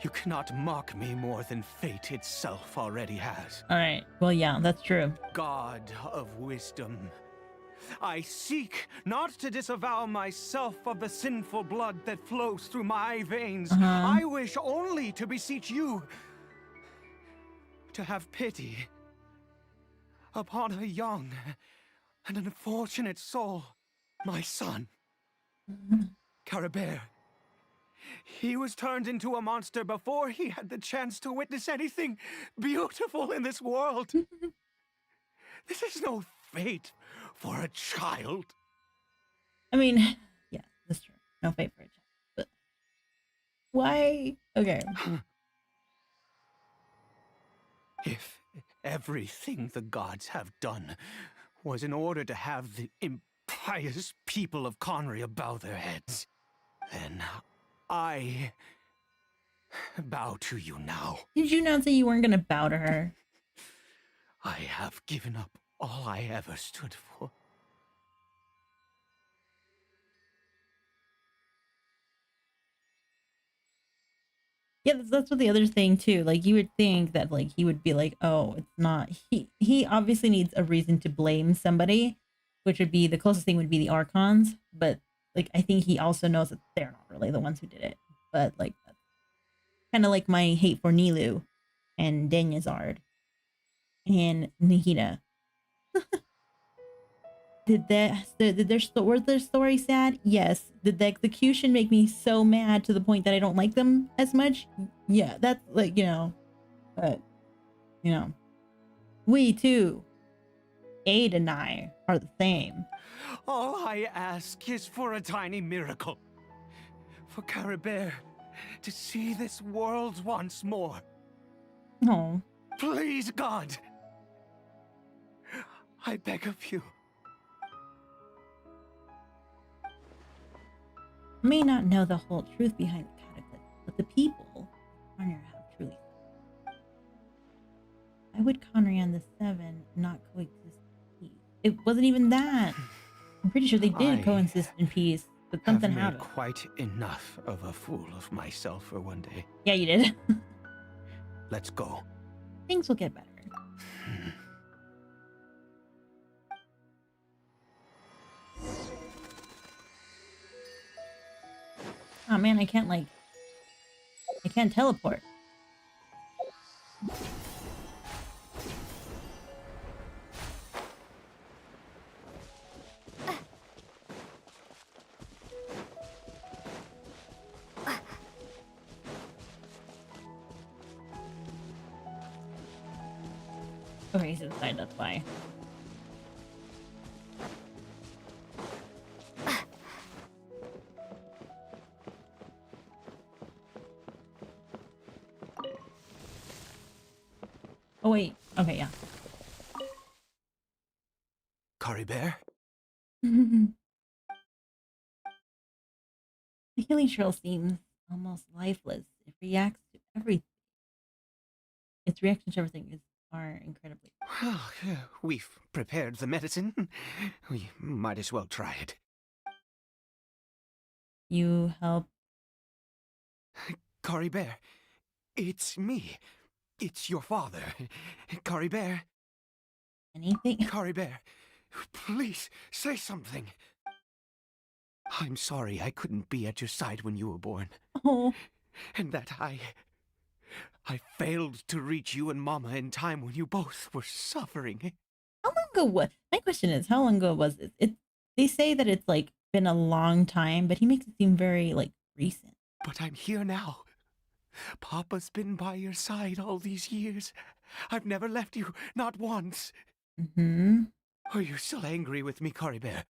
You cannot mock me more than fate itself already has. All right. Well, yeah, that's true. God of wisdom, I seek not to disavow myself of the sinful blood that flows through my veins. I wish only to beseech you to have pity upon a young and unfortunate soul, my son, Caribert. He was turned into a monster before he had the chance to witness anything beautiful in this world. This is no fate for a child. I mean, yeah, that's true. No fate for a child. But why? Okay. If everything the gods have done was in order to have the impious people of Conria bow their heads, then I bow to you now. Did you not say you weren't gonna bow to her? I have given up all I ever stood for. Yeah, that's what the other thing too. Like, you would think that like he would be like, oh, it's not. He obviously needs a reason to blame somebody, which would be the closest thing would be the Archons. But like, I think he also knows that they're not really the ones who did it. But like, kind of like my hate for Nilu and Danyazard and Nahida. Were their story sad? Yes. Did the execution make me so mad to the point that I don't like them as much? Yeah, that's like, but, we too, Aid and I are the same. All I ask is for a tiny miracle. For Caribert to see this world once more. No. Please, God. I beg of you. I may not know the whole truth behind the cataclysm, but the people of Conria have truly. Why would Conria and the Seven not coexist in peace? It wasn't even that. I'm pretty sure they did coexist in peace, but something have made happened. Quite enough of a fool of myself for one day. Yeah, you did. Let's go. Things will get better. Oh man, I can't teleport. Okay, he's inside, that's why. Oh wait, okay, yeah. Caribert? The healing shrill seems almost lifeless. It reacts to everything. Its reaction to everything are incredibly. Well, we've prepared the medicine. We might as well try it. You help. Caribert, it's me. It's your father, Caribert. Anything? Caribert, please say something. I'm sorry I couldn't be at your side when you were born. Oh. And that I failed to reach you and Mama in time when you both were suffering. How long ago was? My question is, how long ago was this? They say that it's like been a long time, but he makes it seem very like recent. But I'm here now. Papa's been by your side all these years. I've never left you, not once. Mm-hmm. Are you still angry with me, Caribert?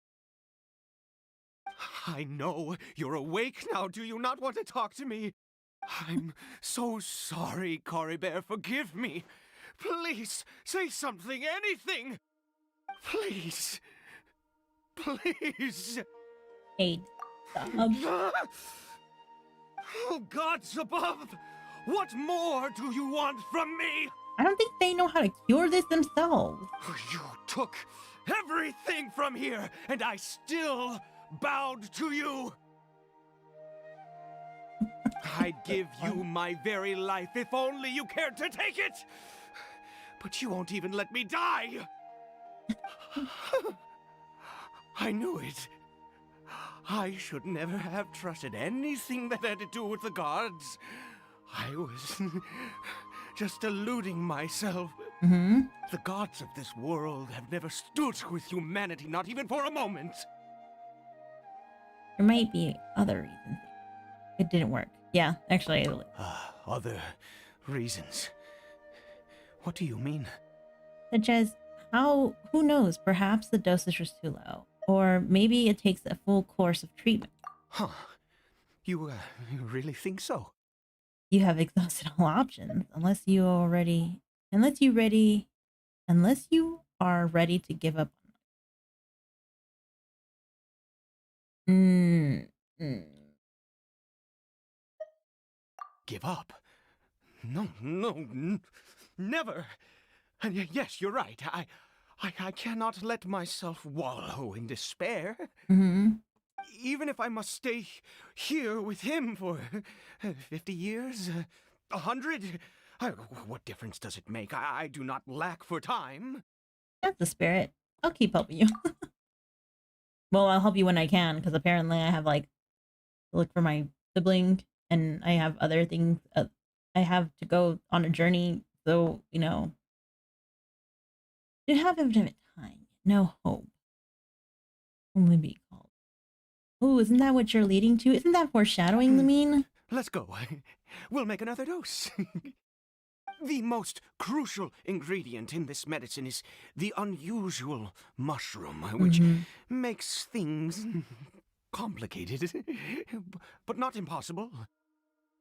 I know you're awake now. Do you not want to talk to me? I'm so sorry, Caribert. Forgive me. Please, say something, anything. Please. Please. Hey, Oh, gods above! What more do you want from me? I don't think they know how to cure this themselves. You took everything from here, and I still bowed to you. I'd give you my very life if only you cared to take it. But you won't even let me die. I knew it. I should never have trusted anything that had to do with the gods. I was just eluding myself. Mm-hmm. The gods of this world have never stood with humanity, not even for a moment. There might be other reasons it didn't work. Yeah, actually. Other reasons? What do you mean? Such as who knows, perhaps the dosage was too low. Or maybe it takes a full course of treatment. Huh. You really think so? You have exhausted all options, unless you are ready to give up. Give up? No, never. And yes, you're right. I cannot let myself wallow in despair. Mm-hmm. Even if I must stay here with him for 50 years, 100, what difference does it make? I do not lack for time. That's the spirit. I'll keep helping you. Well, I'll help you when I can, because apparently I have like to look for my sibling, and I have other things. I have to go on a journey, so to have infinite time, no hope. Only be called. Oh, isn't that what you're leading to? Isn't that foreshadowing, Lamine? Let's go. We'll make another dose. The most crucial ingredient in this medicine is the unusual mushroom, which makes things complicated, but not impossible.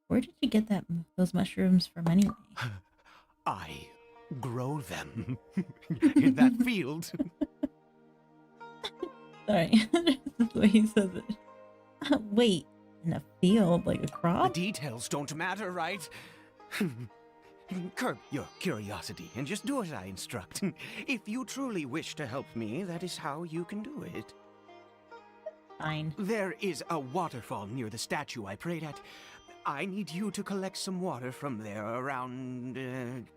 Where did you get those mushrooms from anyway? I grow them in that field. Sorry, that's the way he says it. Wait, in a field, like a crop? The details don't matter, right? Curb your curiosity and just do as I instruct. If you truly wish to help me, that is how you can do it. Fine. There is a waterfall near the statue I prayed at. I need you to collect some water from there around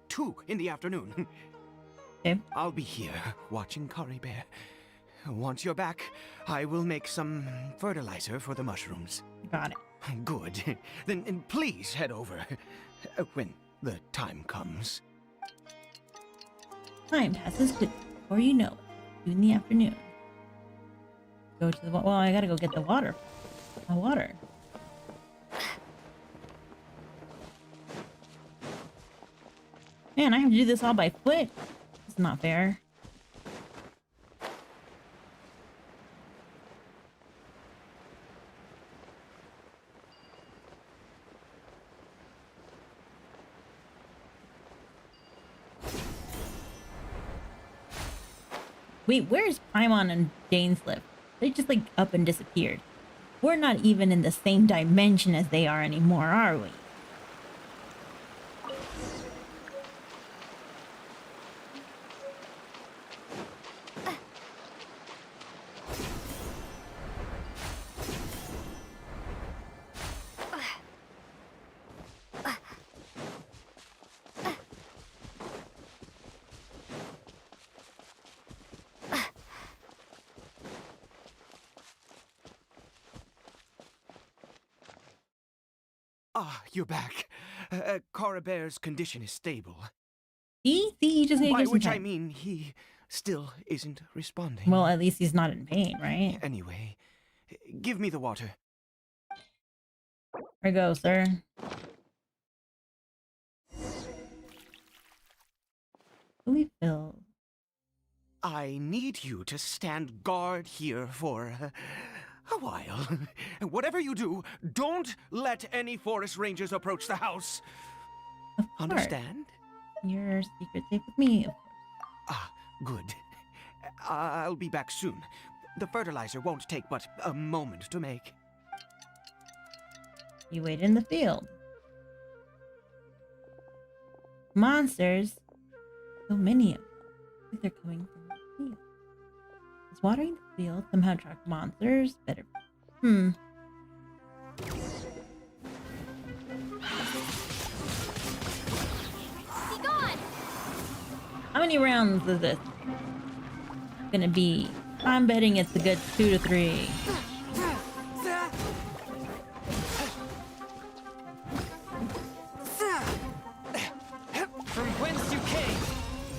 2 in the afternoon. Okay. I'll be here watching Caribert. Once you're back, I will make some fertilizer for the mushrooms. Got it. Good. Then please head over when the time comes. Time passes quickly before you know it. 2 in the afternoon. Go to the well, I gotta go get the water. My water. Man, I have to do this all by foot. It's not fair. Wait, where's Paimon and Dainsliff? They just like up and disappeared. We're not even in the same dimension as they are anymore, are we? Ah, you're back. Coribere's condition is stable. See, you just need to By give some which I time. mean he still isn't responding. Well, at least he's not in pain, right? Anyway, give me the water. Here you go, sir. Fully filled. I need you to stand guard here for a while. Whatever you do, don't let any forest rangers approach the house. Of course. Understand? Your secret safe with me, of course. Ah, good. I'll be back soon. The fertilizer won't take but a moment to make. You wait in the field. Monsters. So many of them. I think they're coming from the field. Is watering the field somehow attract monsters? Better. Be gone! How many rounds is this gonna be? I'm betting it's a good 2 to 3. From whence you came,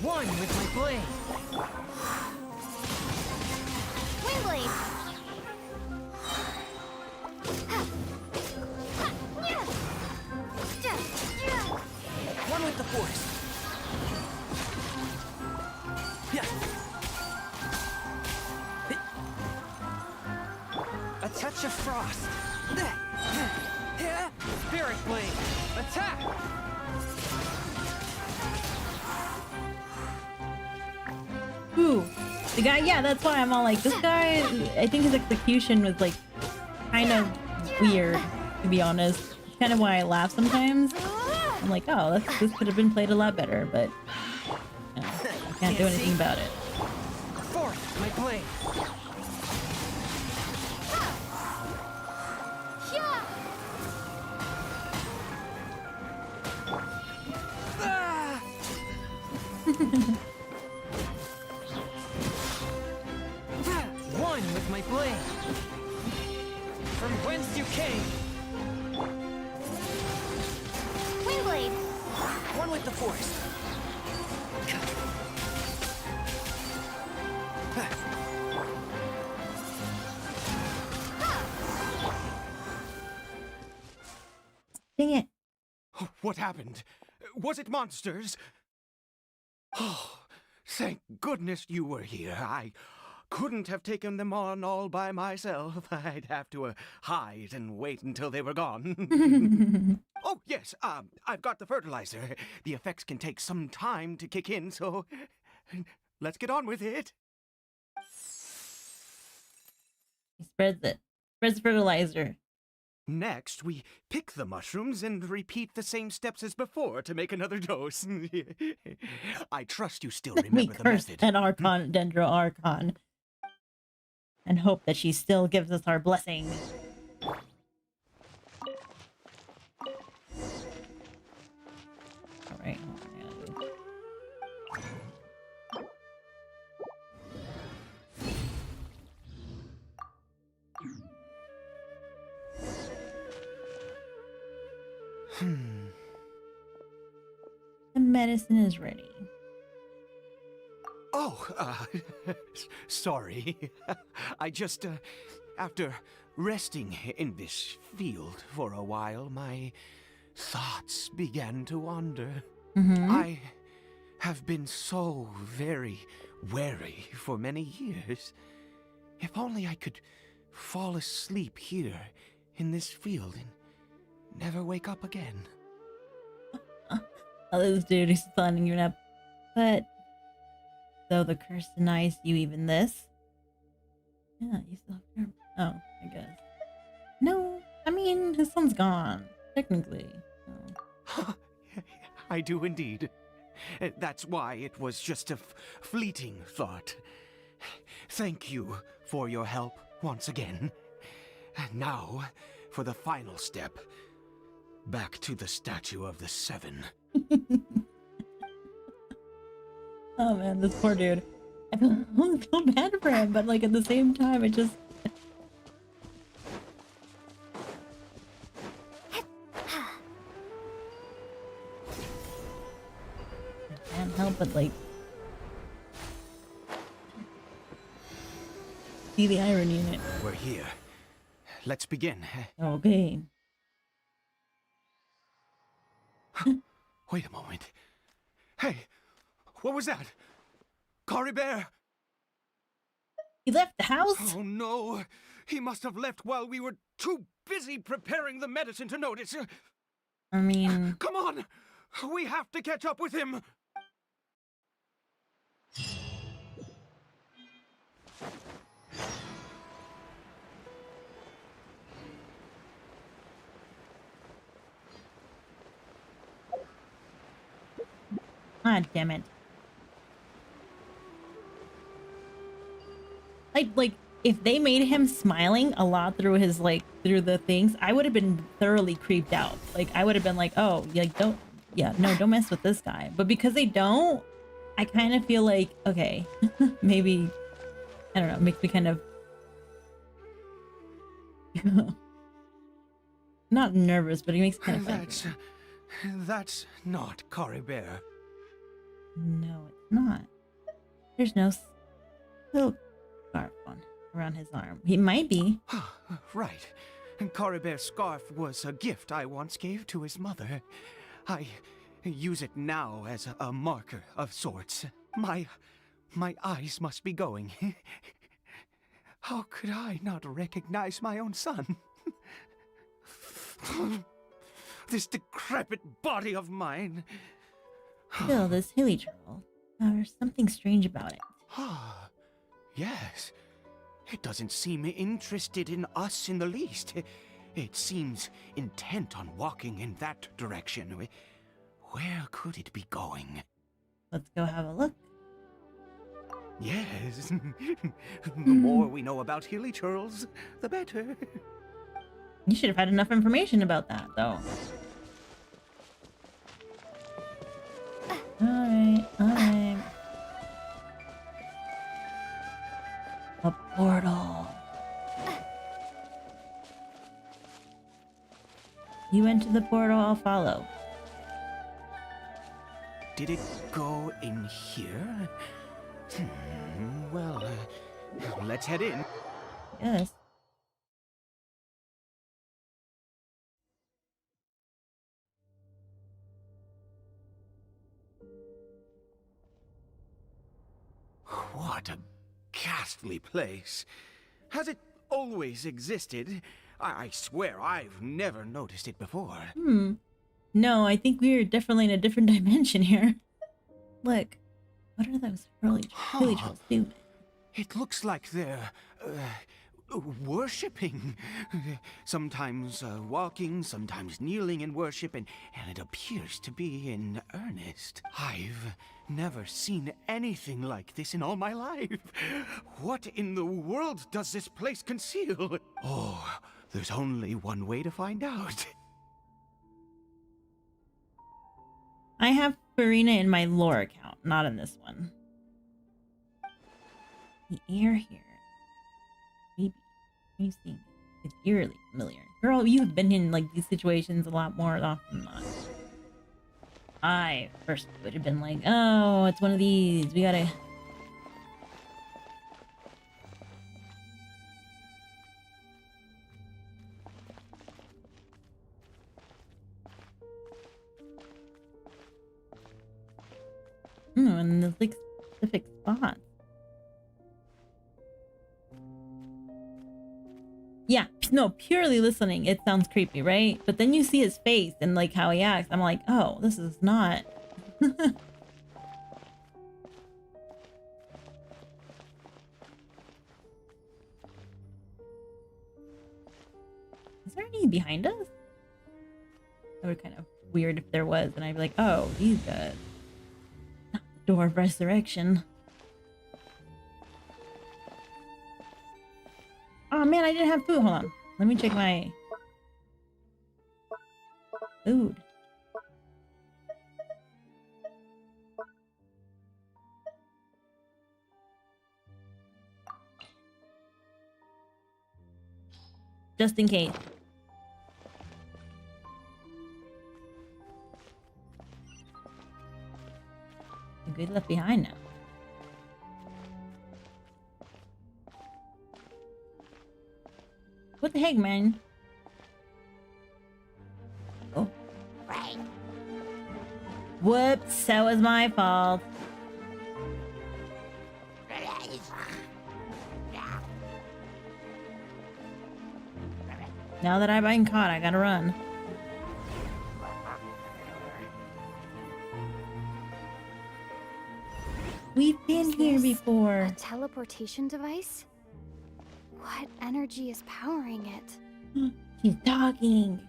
one with my blade. Windblade! One with the force. A touch of frost. Spirit blade. Attack! Ooh, the guy, yeah, that's why I'm all like, this guy, I think his execution was like kind of weird, to be honest. It's kind of why I laugh sometimes. I'm like, oh, this could have been played a lot better, but you know, I can't do anything about it. Forth, my blade. One with my blade. From whence you came. Windblade! One with the force. Dang it. What happened? Was it monsters? Oh, thank goodness you were here. I couldn't have taken them on all by myself. I'd have to hide and wait until they were gone. Oh, yes, I've got the fertilizer. The effects can take some time to kick in, so let's get on with it. He spreads it. Spreads the fertilizer. Next, we pick the mushrooms and repeat the same steps as before to make another dose. I trust you still We remember the curse method. that Archon, Dendro Archon, and hope that she still gives us our blessing. All right. The medicine is ready. Oh, sorry. I just, after resting in this field for a while, my thoughts began to wander. I have been so very wary for many years. If only I could fall asleep here in this field and never wake up again. Oh, this dude is standing you up. But though the curse denies you even this. Yeah, you still have your... Oh, I guess. No, I mean, his son's gone. Technically. Oh. I do indeed. That's why it was just a fleeting thought. Thank you for your help once again. And now, for the final step. Back to the Statue of the Seven. Oh man, this poor dude. I feel bad for him, but like at the same time, it just... can't help but like see the irony in it. We're here. Let's begin. Okay. Wait a moment. Hey, what was that? Cory Bear! He left the house? Oh no! He must have left while we were too busy preparing the medicine to notice. I mean... Come on! We have to catch up with him! God damn it. Like, if they made him smiling a lot through his, like, through the things, I would have been thoroughly creeped out. Like, I would have been like, oh, like, don't mess with this guy. But because they don't, I kind of feel like, okay, maybe, I don't know, it makes me kind of, not nervous, but he makes me kind of That's not Cory Bear. No, it's not. There's no silk scarf on around his arm. He might be. Right. Cory Bear's scarf was a gift I once gave to his mother. I use it now as a marker of sorts. My eyes must be going. How could I not recognize my own son? This decrepit body of mine. Still, this hilly turtle, there's something strange about it. Yes. It doesn't seem interested in us in the least. It seems intent on walking in that direction. Where could it be going? Let's go have a look. Yes. The more we know about hilly turtles, the better. You should have had enough information about that, though. Alright. A portal. You enter the portal, I'll follow. Did it go in here? Well, let's head in. Yes. What a ghastly place. Has it always existed? I swear I've never noticed it before. No, I think we're definitely in a different dimension here. Look, what are those hilly turtles doing? It looks like they're worshipping. Sometimes walking, sometimes kneeling in worship, and it appears to be in earnest. I've never seen anything like this in all my life. What in the world does this place conceal? Oh, there's only one way to find out. I have Farina in my lore account, not in this one. The air here. Maybe. You've seen it. It's eerily familiar. Girl, you've been in like these situations a lot more often than not. I first would have been like, oh, it's one of these. We gotta... and there's like specific spots. Yeah, no, purely listening, it sounds creepy, right? But then you see his face and like how he acts. I'm like, oh, this is not. Is there any behind us? That would be kind of weird if there was, and I'd be like, oh, these guys. Door of Resurrection. Oh man, I didn't have food. Hold on. Let me check my food. Just in case. The good left behind now. What the heck, man? Oh. Right. Whoops, that was my fault. Now that I've been caught, I gotta run. We've been here before. A teleportation device? What energy is powering it? She's talking.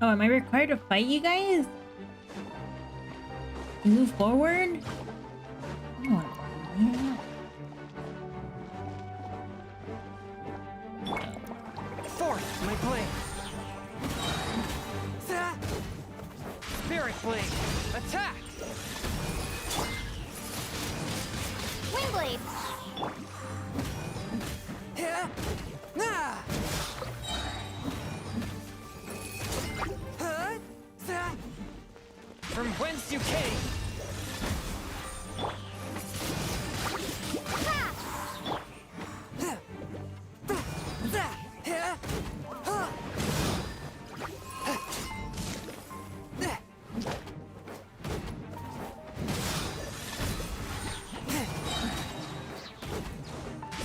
Oh, am I required to fight you guys? Move forward? Oh, yeah. Force my blade. Spirit blade. Attack. Wind blade. From whence you came.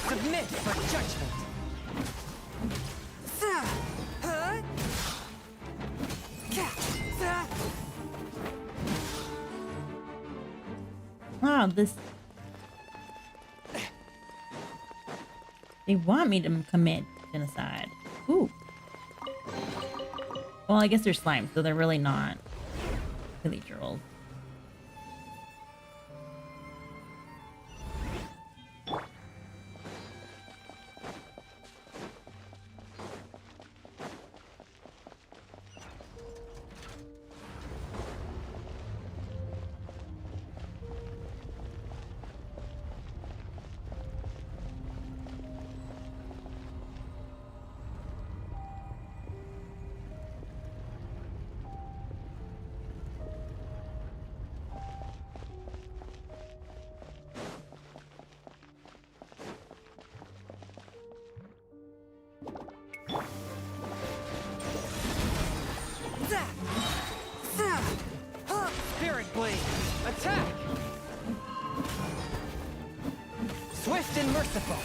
Submit for judgment. Wow, this... They want me to commit genocide. Ooh. Well, I guess they're slime, so they're really not really trolls. Spirit blade. Attack. Swift and merciful.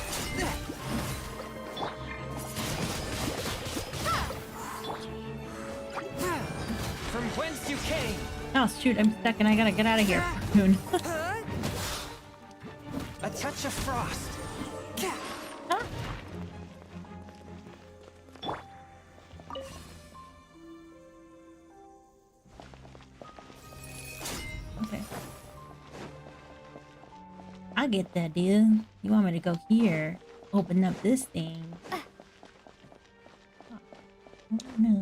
From whence you came. Oh shoot, I'm stuck and I gotta get out of here soon. A touch of frost. Huh? Okay. I get that, dude. You want me to go here? Open up this thing. Oh, no.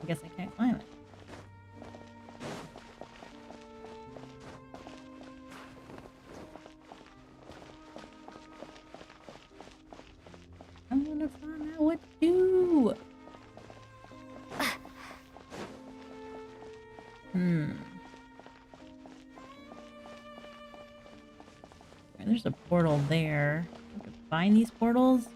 I guess I can't climb it. I'm gonna find out what to do. There's a portal there. I can find these portals.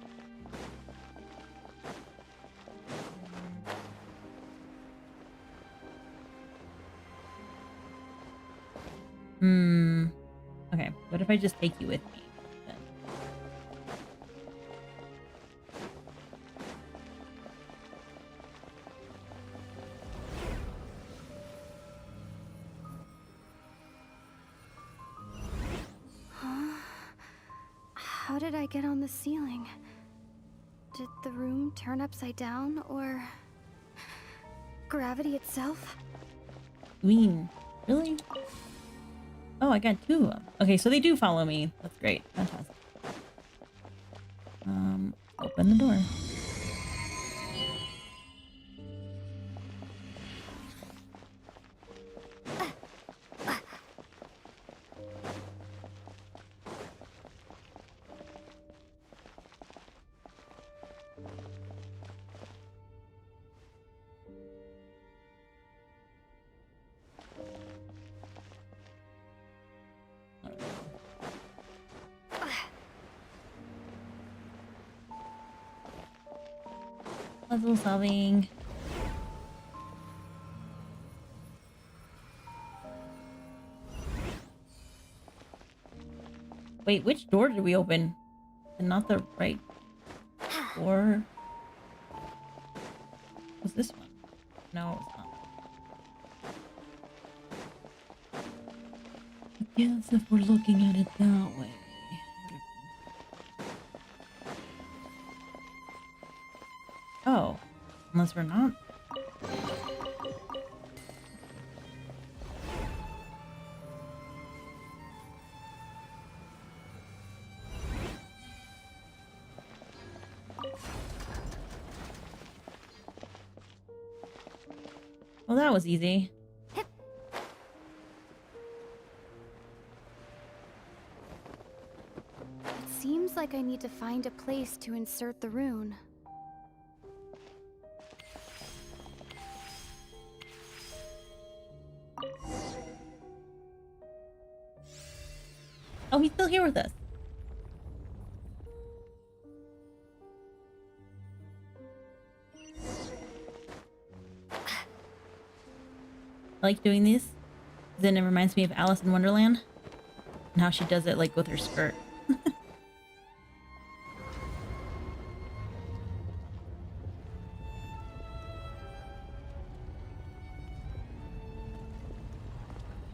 Okay, what if I just take you with me? Then? How did I get on the ceiling? Did the room turn upside down, or gravity itself? Queen, really? Oh, I got 2 of them. Okay, so they do follow me. That's great. Fantastic. Open the door. Puzzle solving. Wait, which door did we open? And not the right door. Was this one? No, it's not. I guess if we're looking at it that way. Oh, unless we're not. Well, that was easy. It seems like I need to find a place to insert the rune. Oh, he's still here with us. I like doing these. Then it reminds me of Alice in Wonderland. And how she does it like with her skirt.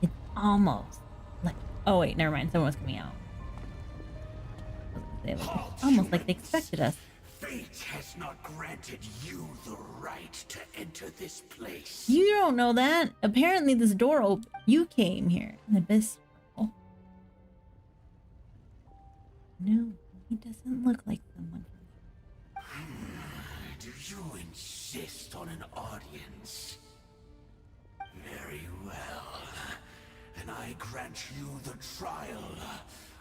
It's almost like... Oh wait, never mind. Someone was coming out. It's almost like they expected us. Fate has not granted you the right to enter this place. You don't know that. Apparently this door opened. You came here. An abyss. Oh. No, he doesn't look like someone. Do you insist on an audience? Very well. Then I grant you the trial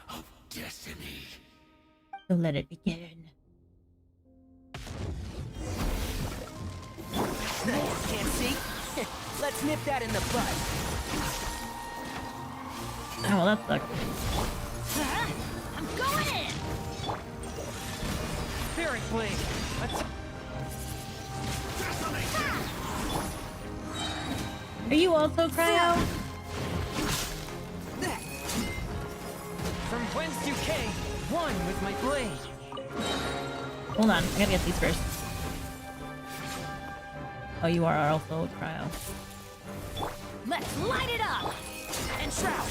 of destiny. So let it begin. Can't see? Let's nip that in the bud. Oh, that sucks. I'm going in! Spirit Blade! Are you also cryo? From whence you came, one with my blade. Hold on, I gotta get these first. Oh, you are also cryo. Let's light it up! And shroud!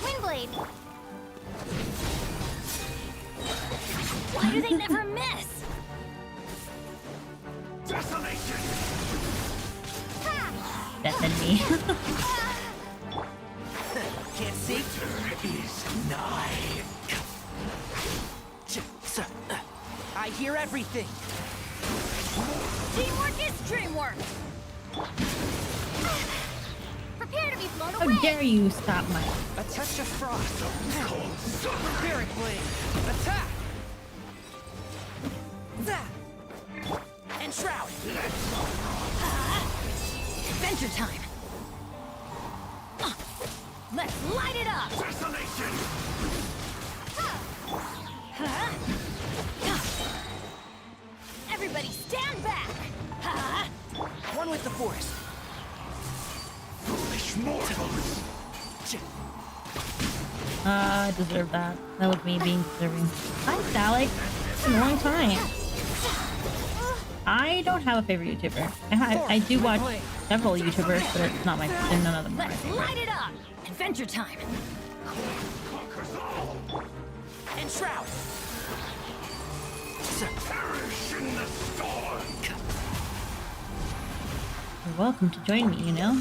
Windblade! Why do they never miss? Desolation! Definitely. Can't see? Is nigh. I hear everything. Teamwork is dreamwork! Prepare to be blown How away! dare you stop my... A touch of frost. Spirit Blade. Attack! And shroud. Adventure time. Let's light it up. Desolation! Everybody stand back. One with the force. Foolish mortals! I deserve that. That was me being deserving. Hi, Sally. It's been a long time. I don't have a favorite YouTuber. I do watch several YouTubers, but it's not my... none of them are my favorite. Light it up. Adventure time. And shroud. Perish in the storm! You're welcome to join me, you know?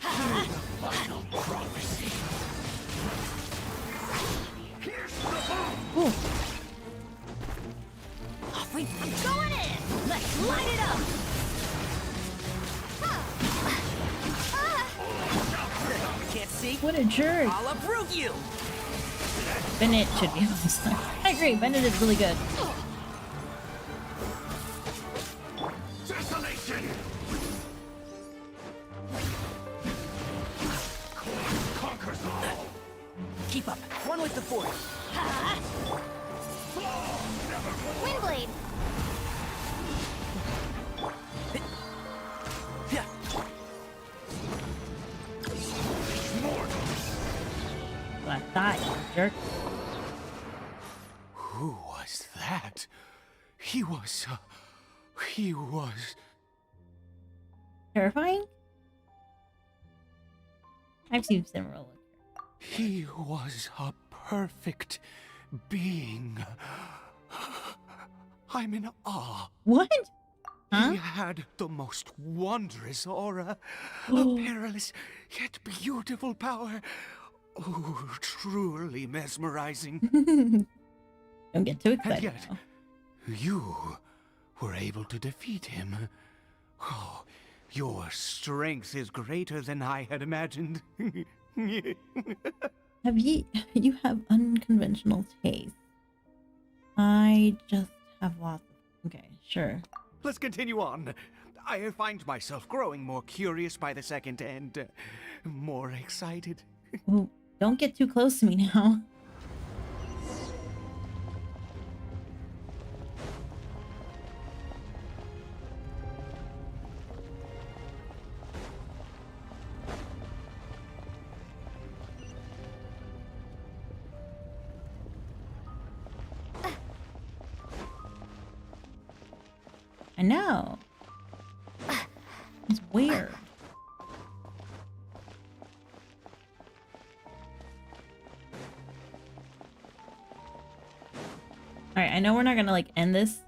Final prophecy. Here's the bomb! Ooh. Off we going in! Let's light it up! Can't see? What a jerk! I'll uproot you! Bennett should be awesome. I agree, Bennett is really good. Desolation! Conquers all! Keep up. One with the force. Windblade! I thought, you jerk. Who was that? He was... Terrifying? I've seen several. He was a perfect being. I'm in awe. What? Huh? He had the most wondrous aura, a perilous yet beautiful power. Oh, truly mesmerizing. Don't get too And excited yet, now. you were able to defeat him. Oh, your strength is greater than I had imagined. Have you have unconventional taste. I just have lots of... Okay, sure. Let's continue on. I find myself growing more curious by the second and more excited. Well, don't get too close to me now. I know. It's weird. Alright, I know we're not gonna like end this.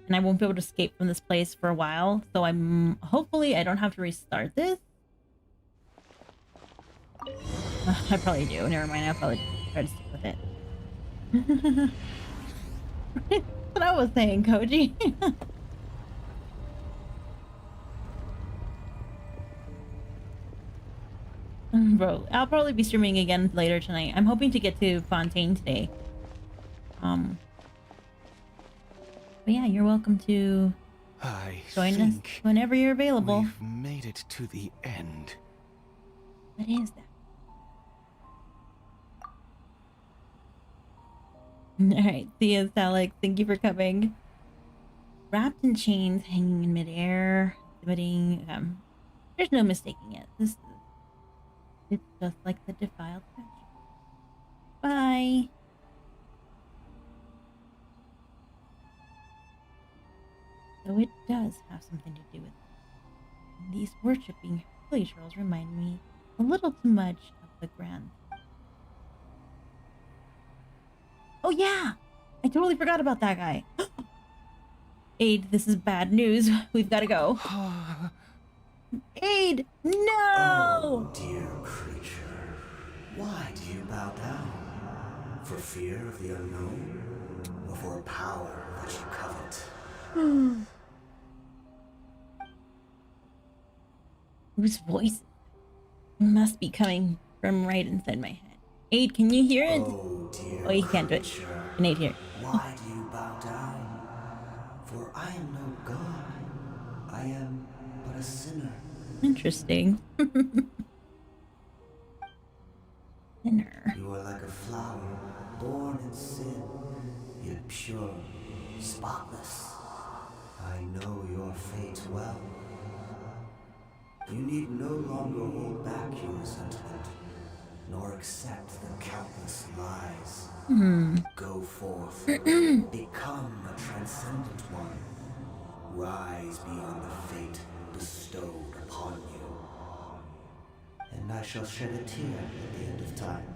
And I won't be able to escape from this place for a while. So I'm hopefully I don't have to restart this. I probably do. Never mind, I'll probably try to stick with it. That's what I was saying, Koji. Bro, I'll probably be streaming again later tonight. I'm hoping to get to Fontaine today. But yeah, you're welcome to join us whenever you're available. We've made it to the end. What is that? Alright, see you, Alex. Thank you for coming. Wrapped in chains, hanging in midair, exhibiting. There's no mistaking it. It's just like the defiled statue. Bye. So it does have something to do with it. And these worshipping holy trolls remind me a little too much of the grand. Oh yeah! I totally forgot about that guy. Aid, this is bad news. We've got to go. Aid! No! Oh, dear creature. Why do you bow down? For fear of the unknown? Or for a power that you covet? Whose voice must be coming from right inside my head? Aid, can you hear it? Oh, dear Oh, you can't do it. Can Aid hear? Why do you bow down? For I am no god. I am but a sinner. Interesting. Sinner. You are like a flower, born in sin, yet pure, spotless. I know your fate well. You need no longer hold back your resentment, nor accept the countless lies. Go forth, become a transcendent one. Rise beyond the fate bestowed upon you. And I shall shed a tear at the end of time,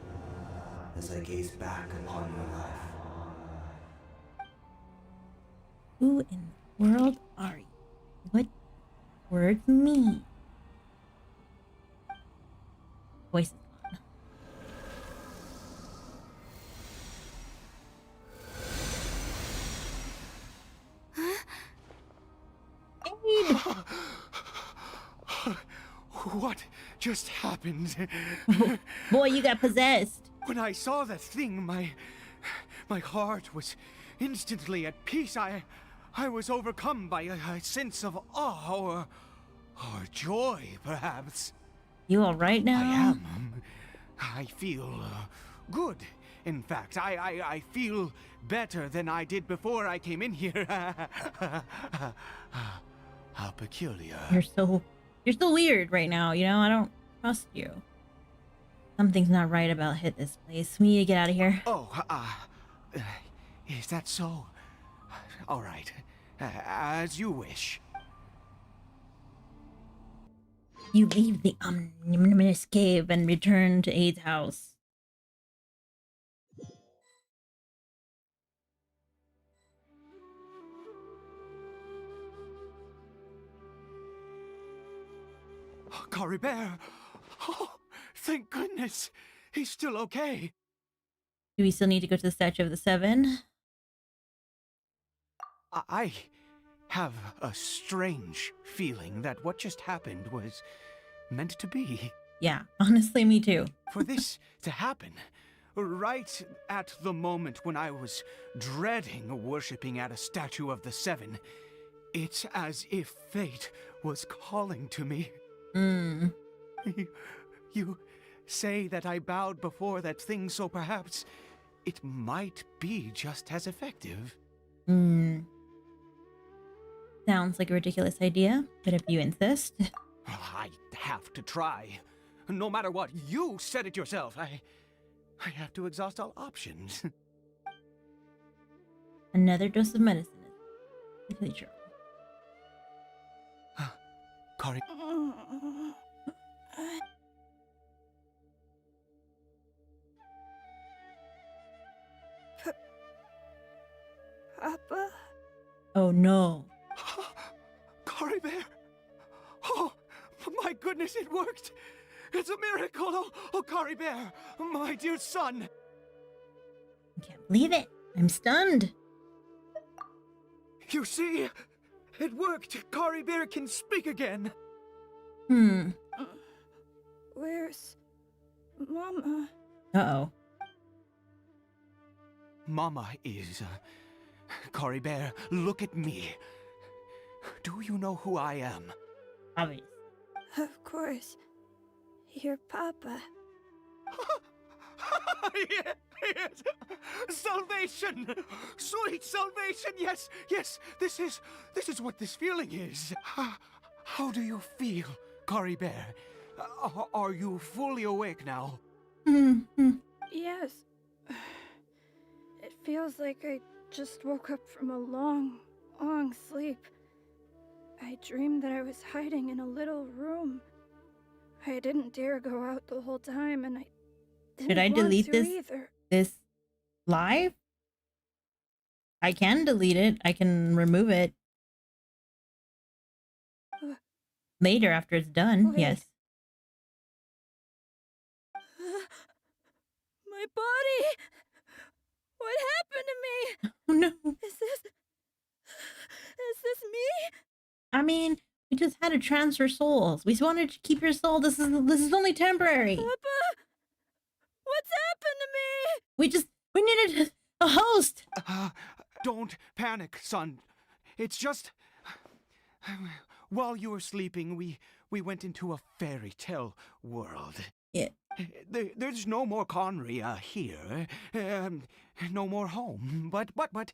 as I gaze back upon your life. Who in the world are you? What words mean? Voice is gone. What just happened? Boy, you got possessed. When I saw that thing, my heart was instantly at peace. I was overcome by a sense of awe or joy, perhaps. You all right now? I am. I feel good. In fact, I feel better than I did before I came in here. How peculiar. You're so weird right now, you know? I don't trust you. Something's not right about this place. We need to get out of here. Oh, is that so? All right. As you wish. You leave the ominous cave and return to Aid's house. Cory Bear! Oh, thank goodness! He's still okay. Do we still need to go to the Statue of the Seven? I have a strange feeling that what just happened was meant to be. Yeah, honestly, me too. For this to happen, right at the moment when I was dreading worshipping at a statue of the Seven, it's as if fate was calling to me. You say that I bowed before that thing, so perhaps it might be just as effective. Sounds like a ridiculous idea, but if you insist. I have to try. No matter what, you said it yourself. I have to exhaust all options. Another dose of medicine is really true. Cory. Papa? Oh no. Cory Bear! Oh, my goodness, it worked! It's a miracle! Oh, Cory Bear, my dear son! I can't believe it. I'm stunned. You see? It worked! Cory Bear can speak again! Where's Mama? Uh-oh. Mama is... Cory Bear, look at me. Do you know who I am? Obvious. Of course. Your Papa. Yes! Salvation! Sweet salvation! Yes, yes! This is what this feeling is. How do you feel, Cory Bear? Are you fully awake now? Yes. It feels like I just woke up from a long, long sleep. I dreamed that I was hiding in a little room. I didn't dare go out the whole time, and I didn't Should I want delete to this either. this live? I can delete it. I can remove it later after it's done. Wait. Yes. My body! What happened to me? Oh no. Is this me? I mean, we just had to transfer souls. We just wanted to keep your soul. This is only temporary. Papa? What's happened to me? We needed a host. Don't panic, son. It's just... While you were sleeping, we went into a fairy tale world. Yeah. There's no more Conry here. No more home. But,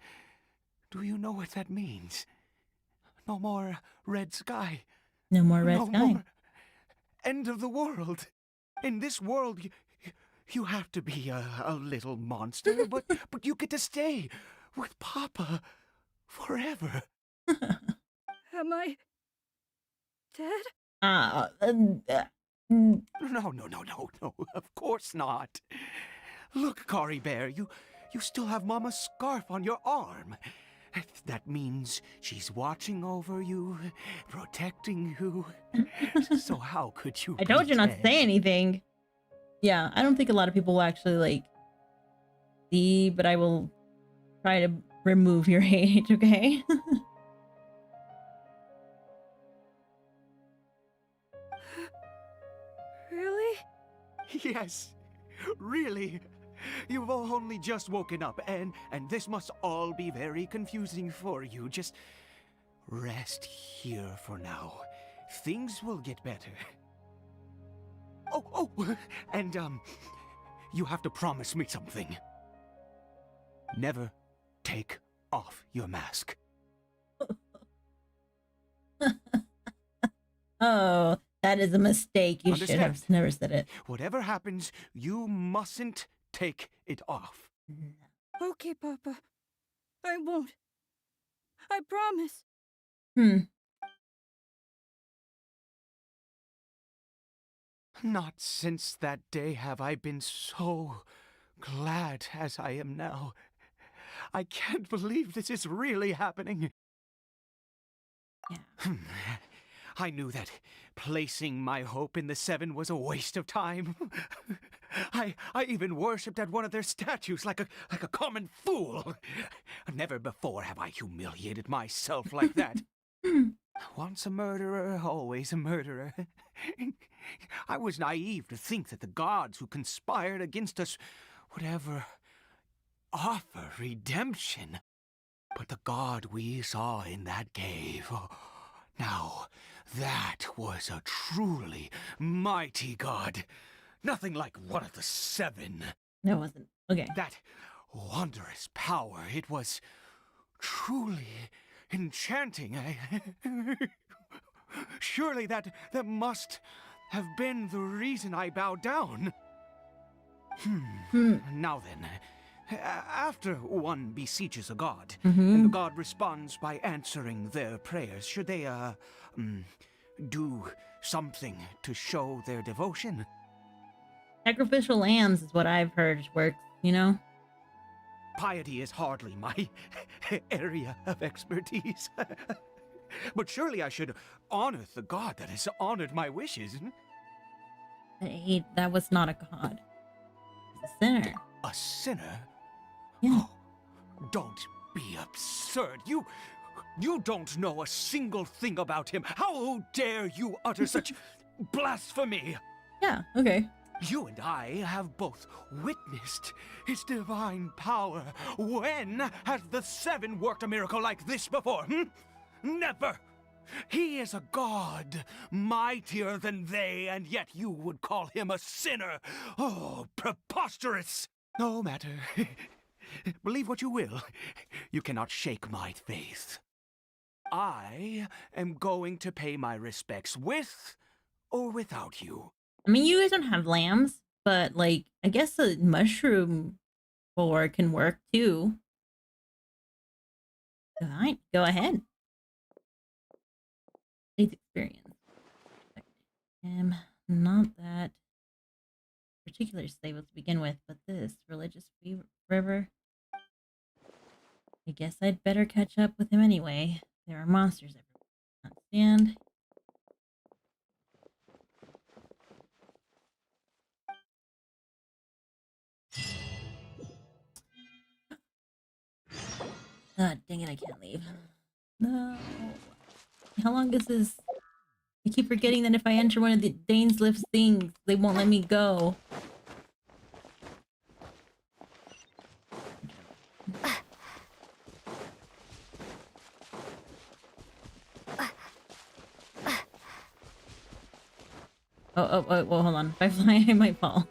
do you know what that means? No more red sky. No more red no sky. More end of the world. In this world, you have to be a little monster, but you get to stay with Papa forever. Am I dead? No, of course not. Look, Cory Bear, you still have Mama's scarf on your arm. That means she's watching over you, protecting you. So how could you I told you not to say anything. Yeah, I don't think a lot of people will actually like see, but I will try to remove your hate, okay? Really? Yes, really. You've only just woken up, and this must all be very confusing for you. Just rest here for now. Things will get better. Oh, and you have to promise me something. Never take off your mask. Oh, that is a mistake. You should have Understand? never said it. Whatever happens, you mustn't take it off. Okay, Papa. I won't. I promise. Not since that day have I been so glad as I am now. I can't believe this is really happening. Yeah. I knew that placing my hope in the Seven was a waste of time. I even worshipped at one of their statues like a common fool. Never before have I humiliated myself like that. Once a murderer, always a murderer. I was naive to think that the gods who conspired against us would ever offer redemption. But the god we saw in that cave, now that was a truly mighty god. Nothing like one of the Seven. No, it wasn't. Okay. That wondrous power, it was truly enchanting. Surely that must have been the reason I bowed down. Now then, after one beseeches a god, and the god responds by answering their prayers, should they, do something to show their devotion? Sacrificial lambs is what I've heard works, you know? Piety is hardly my area of expertise. But surely I should honor the god that has honored my wishes. That was not a god. It was a sinner. A sinner? Yeah. Oh, don't be absurd. You don't know a single thing about him. How dare you utter such blasphemy? Yeah, okay. You and I have both witnessed his divine power. When has the Seven worked a miracle like this before? Never! He is a god, mightier than they, and yet you would call him a sinner. Oh, preposterous! No matter. Believe what you will. You cannot shake my faith. I am going to pay my respects with or without you. I mean, you guys don't have lambs, but like, I guess a mushroom boar can work too. All right, go ahead. Faith experience. Not that particular stable to begin with, but this religious river. I guess I'd better catch up with him anyway. There are monsters everywhere. Not stand. God dang it, I can't leave. No. How long is this? I keep forgetting that if I enter one of the Dainslift's things, they won't let me go. Oh, well, hold on. If I fly, I might fall.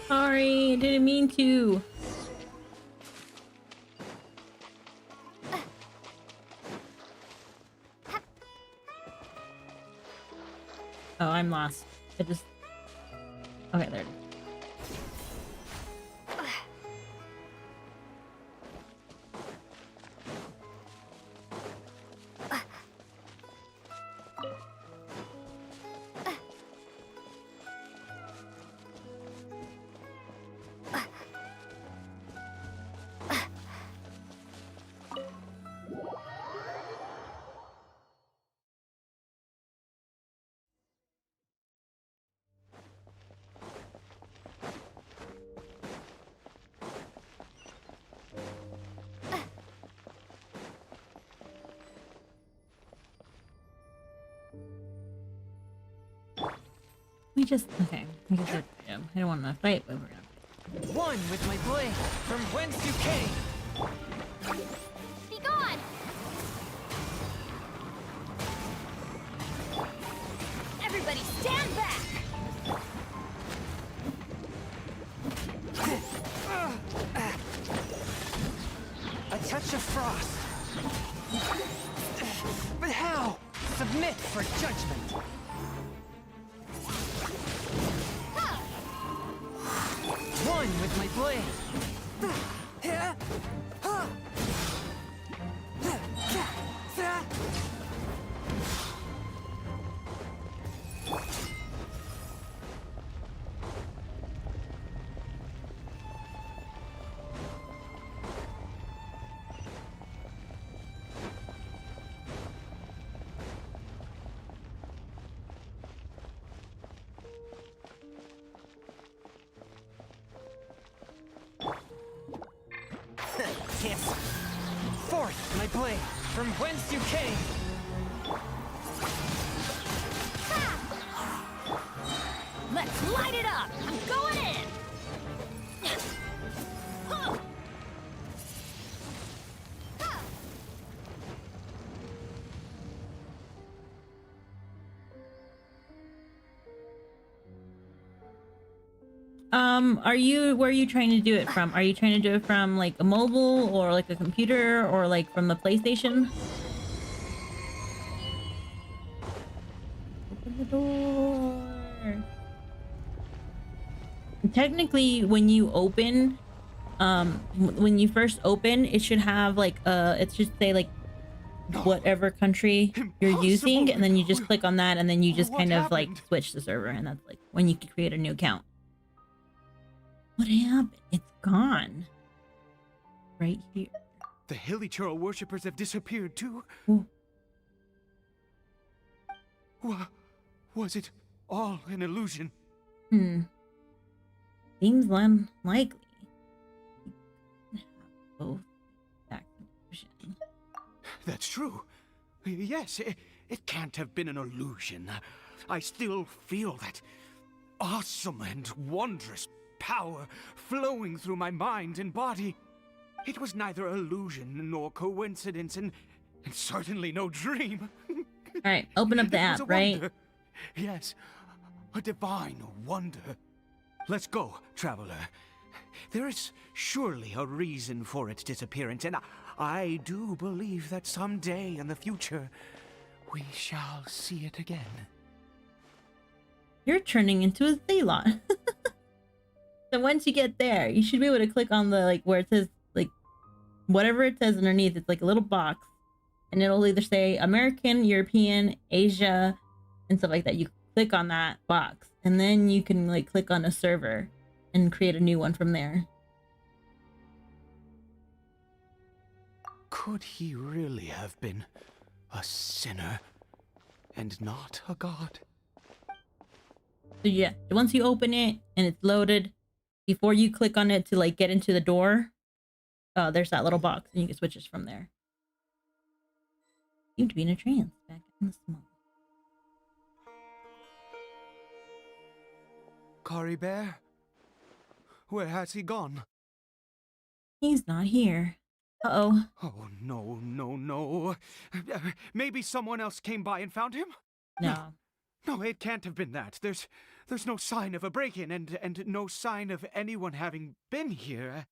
Sorry, I didn't mean to. Oh, I'm lost. I just... Okay, there it is. We just okay. I guess I don't want to fight, but we're gonna. One with my blade, from whence you came. Be gone! Everybody stand back! A touch of frost. But how? Submit for judgment. One with my blade. Cancel. Forth my blade, from whence you came. Let's light it up! I'm going in! Where are you trying to do it from? Are you trying to do it from like a mobile or like a computer or like from the PlayStation? Open the door. Technically, when you open, when you first open, it should have like it should say like whatever country you're using, and then you just click on that, and then you just kind of like switch the server, and that's like when you can create a new account. What happened? It's gone. Right here. The Hilichurl worshippers have disappeared too. Ooh. Was it all an illusion? Seems unlikely. Both back illusion. That's true. Yes, it can't have been an illusion. I still feel that awesome and wondrous power flowing through my mind and body. It was neither illusion nor coincidence, and certainly no dream. Alright, open up the app, right? Wonder. Yes, a divine wonder. Let's go, traveler. There is surely a reason for its disappearance, and I do believe that someday in the future, we shall see it again. You're turning into a Thelon. So once you get there, you should be able to click on the like where it says like whatever it says underneath. It's like a little box, and it'll either say American, European, Asia, and stuff like that. You click on that box, and then you can like click on a server and create a new one from there. Could he really have been a sinner and not a god? So yeah, once you open it and it's loaded, before you click on it to like get into the door, there's that little box, and you can switch it from there. Seem to be in a trance back in the smoke. Kari Bear? Where has he gone? He's not here. Uh-oh. Oh, no. Maybe someone else came by and found him? No. No, it can't have been that. There's no sign of a break-in and no sign of anyone having been here.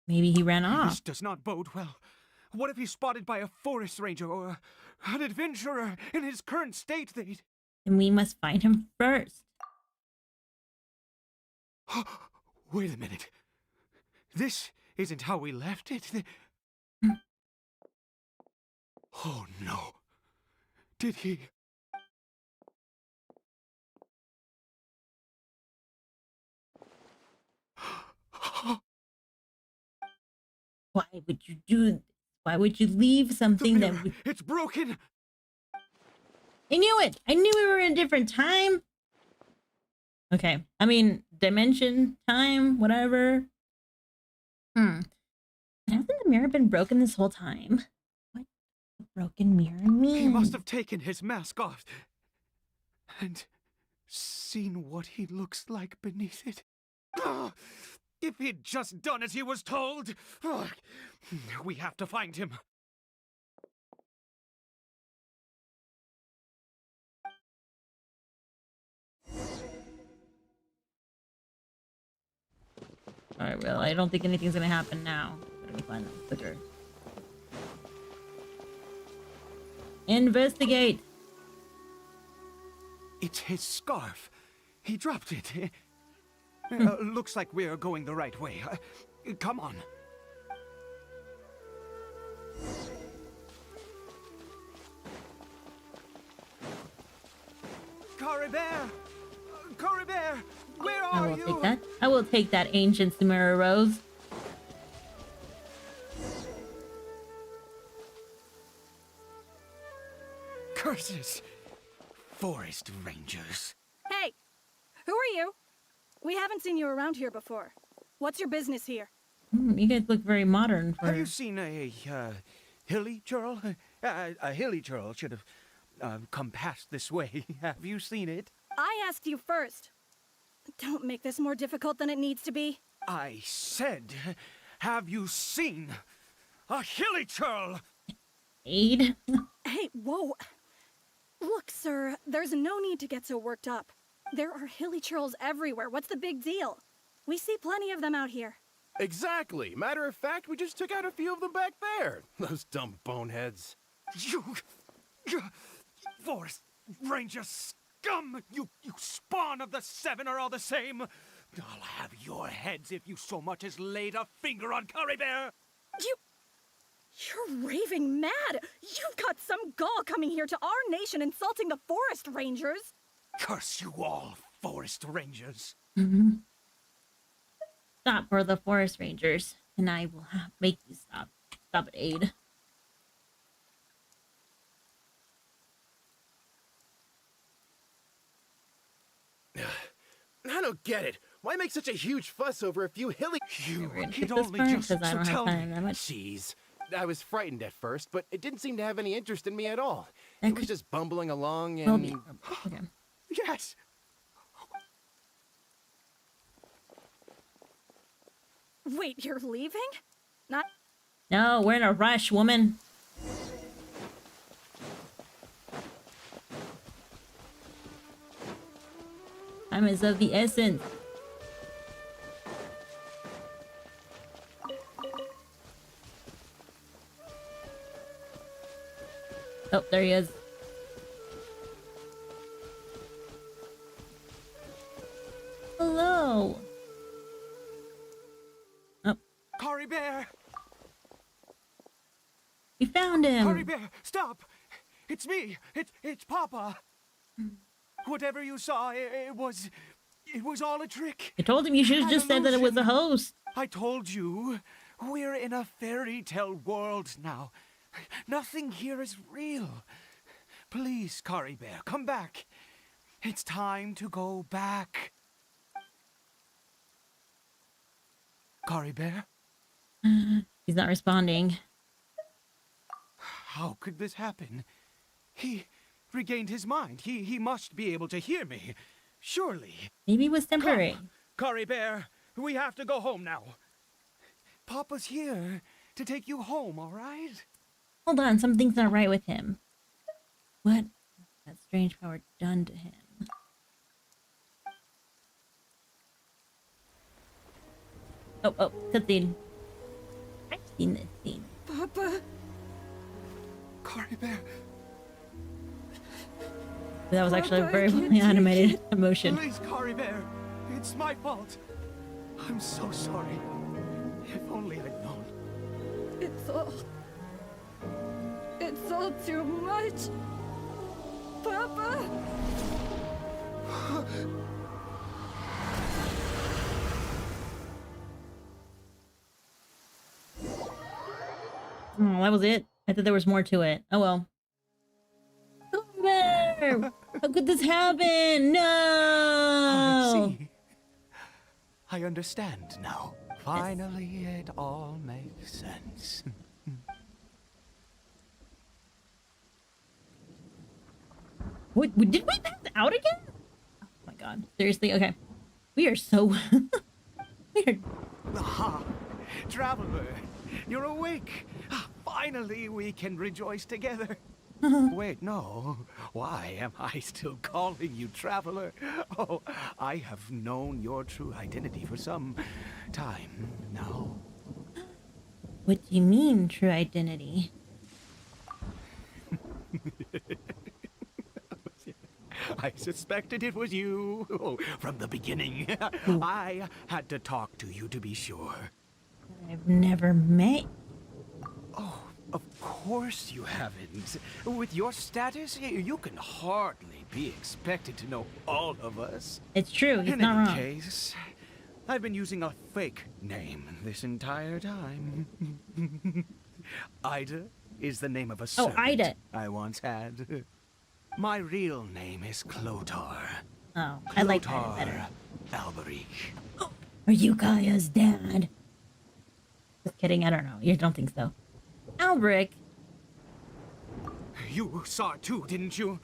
Maybe he ran off. This does not bode well. What if he's spotted by a forest ranger or an adventurer in his current state? And we must find him first. Wait a minute. This isn't how we left it. Oh no. Did he... Why would you do this? Why would you leave something that would... It's broken! I knew it! I knew we were in a different time! Okay. I mean, dimension, time, whatever. Hasn't the mirror been broken this whole time? What does a broken mirror mean? He must have taken his mask off. And seen what he looks like beneath it? If he'd just done as he was told! We have to find him. Alright, well, I don't think anything's gonna happen now. Let me find that quicker. Investigate! It's his scarf. He dropped it. Looks like we're going the right way. Come on. Caribert! Caribert! Where are you? I will take that. I will take that ancient Sumeru rose. Curses! Forest rangers. Hey! Who are you? We haven't seen you around here before. What's your business here? You guys look very modern for... Have you seen a hilly churl? A hilly churl should have come past this way. Have you seen it? I asked you first. Don't make this more difficult than it needs to be. I said, have you seen a hilly churl? Aid? Hey, whoa. Look, sir, there's no need to get so worked up. There are hilly churls everywhere. What's the big deal? We see plenty of them out here. Exactly. Matter of fact, we just took out a few of them back there. Those dumb boneheads. You Forest Ranger scum! You spawn of the Seven are all the same. I'll have your heads if you so much as laid a finger on Caribert. You're raving mad! You've got some gall coming here to our nation insulting the Forest Rangers! Curse you all, Forest Rangers! Stop for the Forest Rangers, and I will make you stop. Stop it, Aid. I don't get it. Why make such a huge fuss over a few hilly... You could only just... I don't have time that much. Jeez. I was frightened at first, but it didn't seem to have any interest in me at all. It was just bumbling along and... Okay. Yes! Wait, you're leaving? Not... No, we're in a rush, woman. Time is of the essence. Oh, there he is. Hello. Oh. Caribert! We found him. Caribert, stop! It's me! It's Papa! Whatever you saw, it was all a trick. I told him you should have just said that it was a host. I told you, we're in a fairy tale world now. Nothing here is real. Please, Caribert, come back. It's time to go back. Caribert? He's not responding. How could this happen? He regained his mind. He must be able to hear me. Surely. Maybe it was temporary. Caribert, we have to go home now. Papa's here to take you home, all right? Hold on, something's not right with him. What has that strange power done to him? Oh, cutscene. I've seen this scene. Papa! Caribert! That was actually a very well animated emotion. Please, Caribert! It's my fault. I'm so sorry. If only I'd known. It's all too much. Papa! Oh, that was it? I thought there was more to it. Oh well. How could this happen? No! I see. I understand now. Finally, it all makes sense. Wait, did we pass out again? god. Seriously? Okay. We are so weird. Aha! Traveler, you're awake! Finally, we can rejoice together. Wait, no. Why am I still calling you Traveler? Oh, I have known your true identity for some time now. What do you mean, true identity? I suspected it was you from the beginning. I had to talk to you to be sure. I've never met. Oh, of course you haven't. With your status, you can hardly be expected to know all of us. It's true, he's In not any wrong. case, I've been using a fake name this entire time. Ida is the name of a servant Ida. I once had. My real name is Clotar. Oh, I like Ida better. Alberic. Are you Kaya's dad? Just kidding, I don't know. You don't think so. Alberic. You saw it too, didn't you?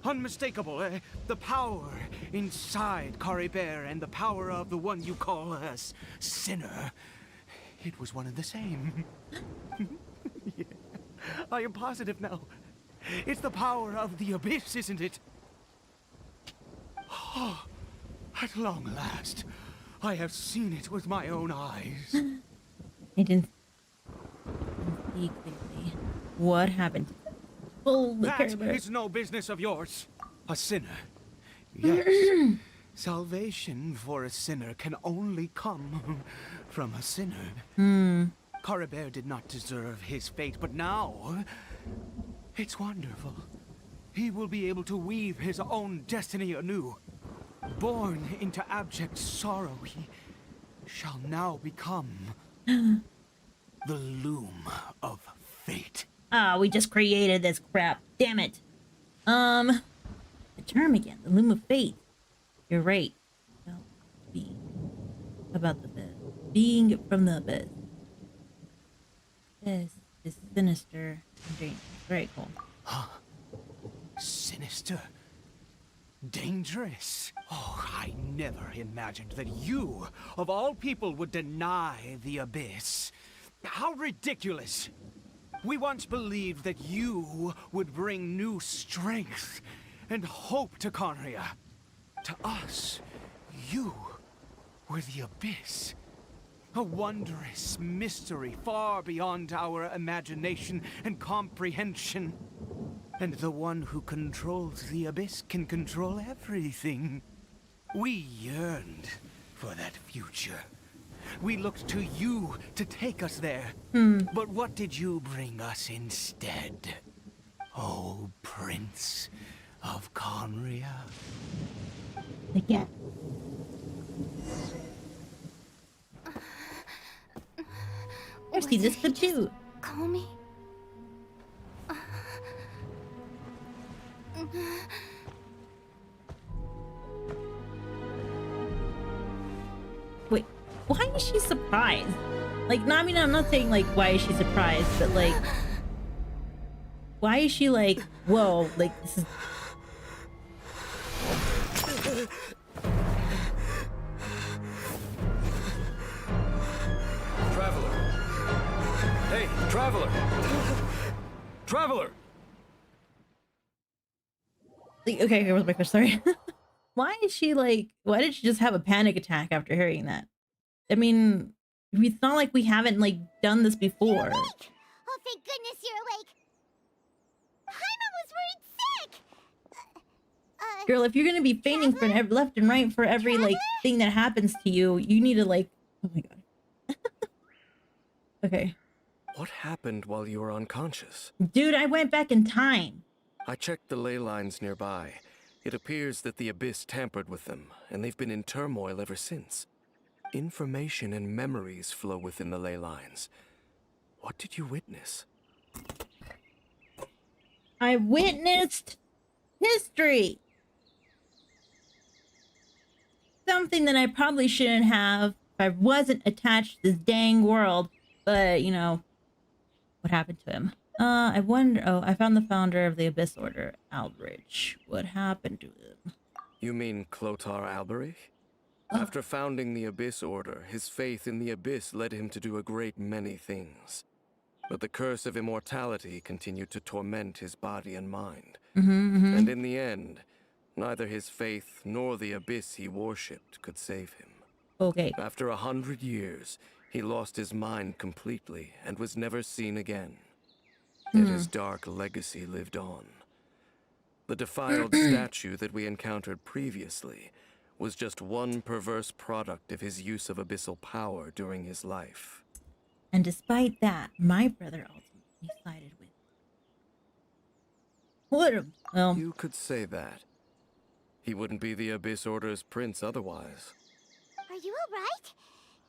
Unmistakable, the power inside Caribert and the power of the one you call a sinner. It was one and the same. Yeah. I am positive now. It's the power of the abyss, isn't it? Oh, at long last, I have seen it with my own eyes. I didn't see clearly. What happened? That is no business of yours. A sinner. Yes. Salvation for a sinner can only come from a sinner. Caribert did not deserve his fate, but now it's wonderful. He will be able to weave his own destiny anew. Born into abject sorrow, he shall now become the loom of fate. Ah, we just created this crap. Damn it. The term again. The loom of fate. You're right. Well, about the abyss. Being from the abyss. This is sinister and dangerous. Very cool. Huh? Sinister? Dangerous? Oh, I never imagined that you, of all people, would deny the abyss. How ridiculous! We once believed that you would bring new strength and hope to Conria. To us, you were the abyss. A wondrous mystery far beyond our imagination and comprehension. And the one who controls the abyss can control everything. We yearned for that future. We looked to you to take us there. But what did you bring us instead? Oh, Prince of Conria. Yeah. I've seen this clip too. Call me. Wait, why is she surprised? Like, no, I mean, I'm not saying, like, why is she surprised, but, like, why is she like, whoa, like, this is... Traveler! Hey, Traveler! Traveler! Like, okay, here was my question, sorry. Why is she like, why did she just have a panic attack after hearing that? I mean, it's not like we haven't, like, done this before. You're awake! Oh, thank goodness you're awake! Paimon was worried sick! Girl, if you're gonna be fainting for left and right for every, like, thing that happens to you, you need to, like, oh my god. Okay. What happened while you were unconscious? Dude, I went back in time. I checked the ley lines nearby. It appears that the Abyss tampered with them, and they've been in turmoil ever since. Information and memories flow within the ley lines. What did you witness? I witnessed history. Something that I probably shouldn't have if I wasn't attached to this dang world. But, you know, what happened to him? I wonder... Oh, I found the founder of the Abyss Order, Aldrich. What happened to him? You mean Clotar Alberich? After founding the Abyss Order, his faith in the Abyss led him to do a great many things. But the curse of immortality continued to torment his body and mind. And in the end, neither his faith nor the Abyss he worshipped could save him. Okay. After 100 years, he lost his mind completely and was never seen again. Yet his dark legacy lived on. The defiled statue that we encountered previously was just one perverse product of his use of abyssal power during his life. And despite that, my brother ultimately sided with. Well, you could say that. He wouldn't be the Abyss Order's prince otherwise. Are you alright?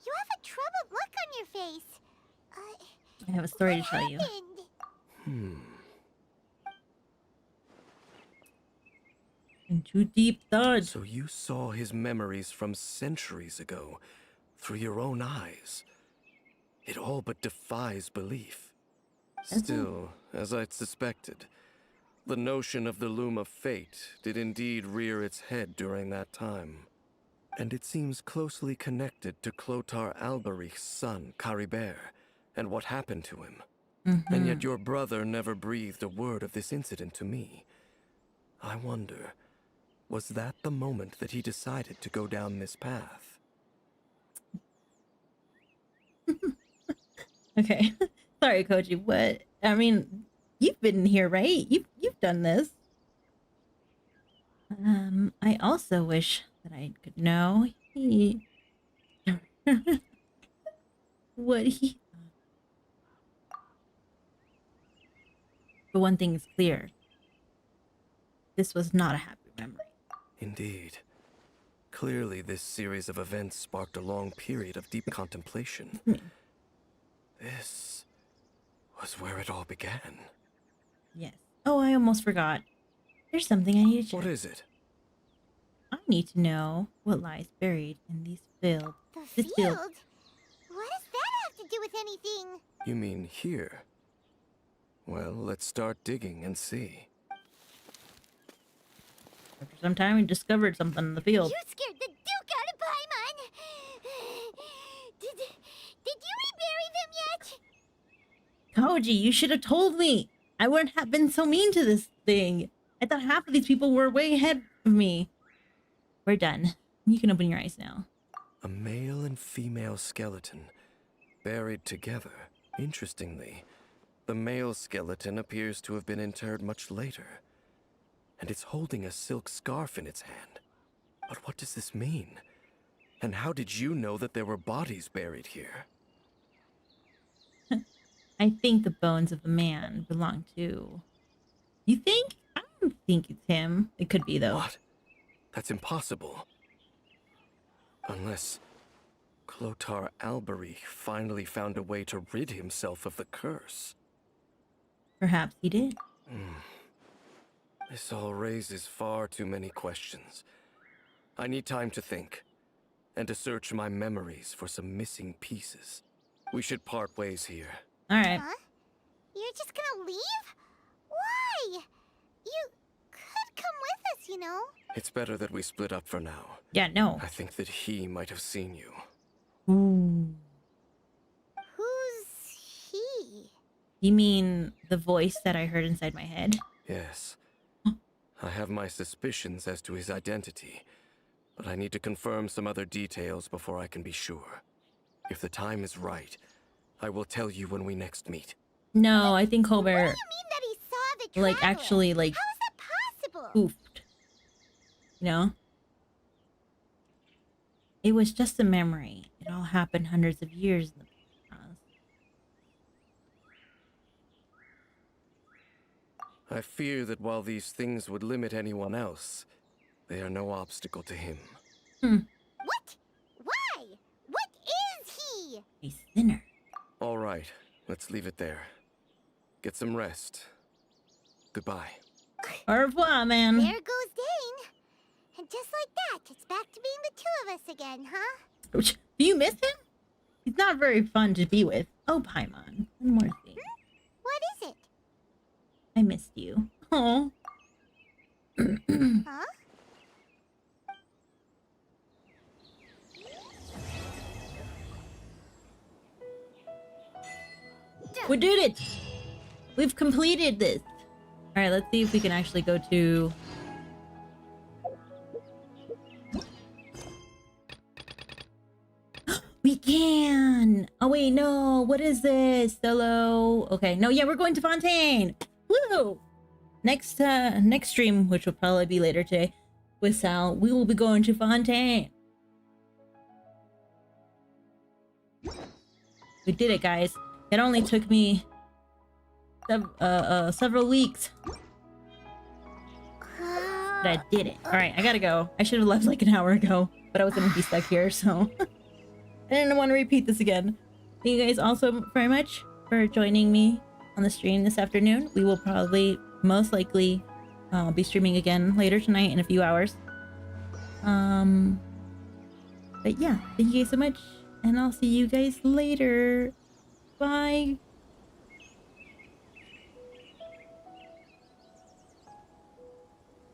You have a troubled look on your face. I have a story to tell you. Into deep thought. So you saw his memories from centuries ago through your own eyes. It all but defies belief. Still, as I'd suspected, the notion of the Loom of Fate did indeed rear its head during that time. And it seems closely connected to Clotar Alberich's son, Caribert, and what happened to him. And yet your brother never breathed a word of this incident to me. I wonder, was that the moment that he decided to go down this path? Okay. Sorry, Koji, but I mean, you've been here, right? You've done this. I also wish that I could know what he. But one thing is clear. This was not a happy memory. Indeed. Clearly, this series of events sparked a long period of deep contemplation. This was where it all began. Yes. Oh, I almost forgot. There's something I need to check. What is it? I need to know what lies buried in these fields. The field? What does that have to do with anything? You mean here? Well, let's start digging and see. After some time, we discovered something in the field. You scared the Duke out of Paimon! Did you rebury them yet? Koji, you should have told me. I wouldn't have been so mean to this thing. I thought half of these people were way ahead of me. We're done. You can open your eyes now. A male and female skeleton, buried together. Interestingly, the male skeleton appears to have been interred much later. And it's holding a silk scarf in its hand. But what does this mean? And how did you know that there were bodies buried here? I think the bones of the man belong to... You think? I don't think it's him. It could be, though. What? That's impossible. Unless Clotar Alberich finally found a way to rid himself of the curse. Perhaps he did. This all raises far too many questions. I need time to think, and to search my memories for some missing pieces. We should part ways here. Alright. Huh? You're just gonna leave? Why? You could come with us, you know? It's better that we split up for now. Yeah, no. I think that he might have seen you. Ooh. Who's he? You mean the voice that I heard inside my head? Yes. I have my suspicions as to his identity, but I need to confirm some other details before I can be sure. If the time is right, I will tell you when we next meet. No, I think Colbert... What do you mean that he saw the like, traveler? actually, like... How is that possible? Poofed. You know? It was just a memory. It all happened hundreds of years in the past. I fear that while these things would limit anyone else, they are no obstacle to him. What? Why? What is he? A sinner. All right, let's leave it there. Get some rest. Goodbye. Au revoir, man. There goes Dane. And just like that, it's back to being the two of us again, huh? Do you miss him? He's not very fun to be with. Oh, Paimon. One more thing. What is it? I missed you. Oh. Huh? did it! We've completed this. All right, let's see if we can actually go to... We can! Oh wait, no, what is this? Solo. Okay, no, yeah, we're going to Fontaine! Woo! Next stream, which will probably be later today, with Sal, we will be going to Fontaine. We did it, guys. It only took me several weeks. But I did it. Alright, I gotta go. I should have left like an hour ago, but I was gonna be stuck here, so... I didn't want to repeat this again. Thank you guys also very much for joining me on the stream this afternoon. We will probably, most likely, be streaming again later tonight in a few hours. But yeah, thank you guys so much, and I'll see you guys later. Bye.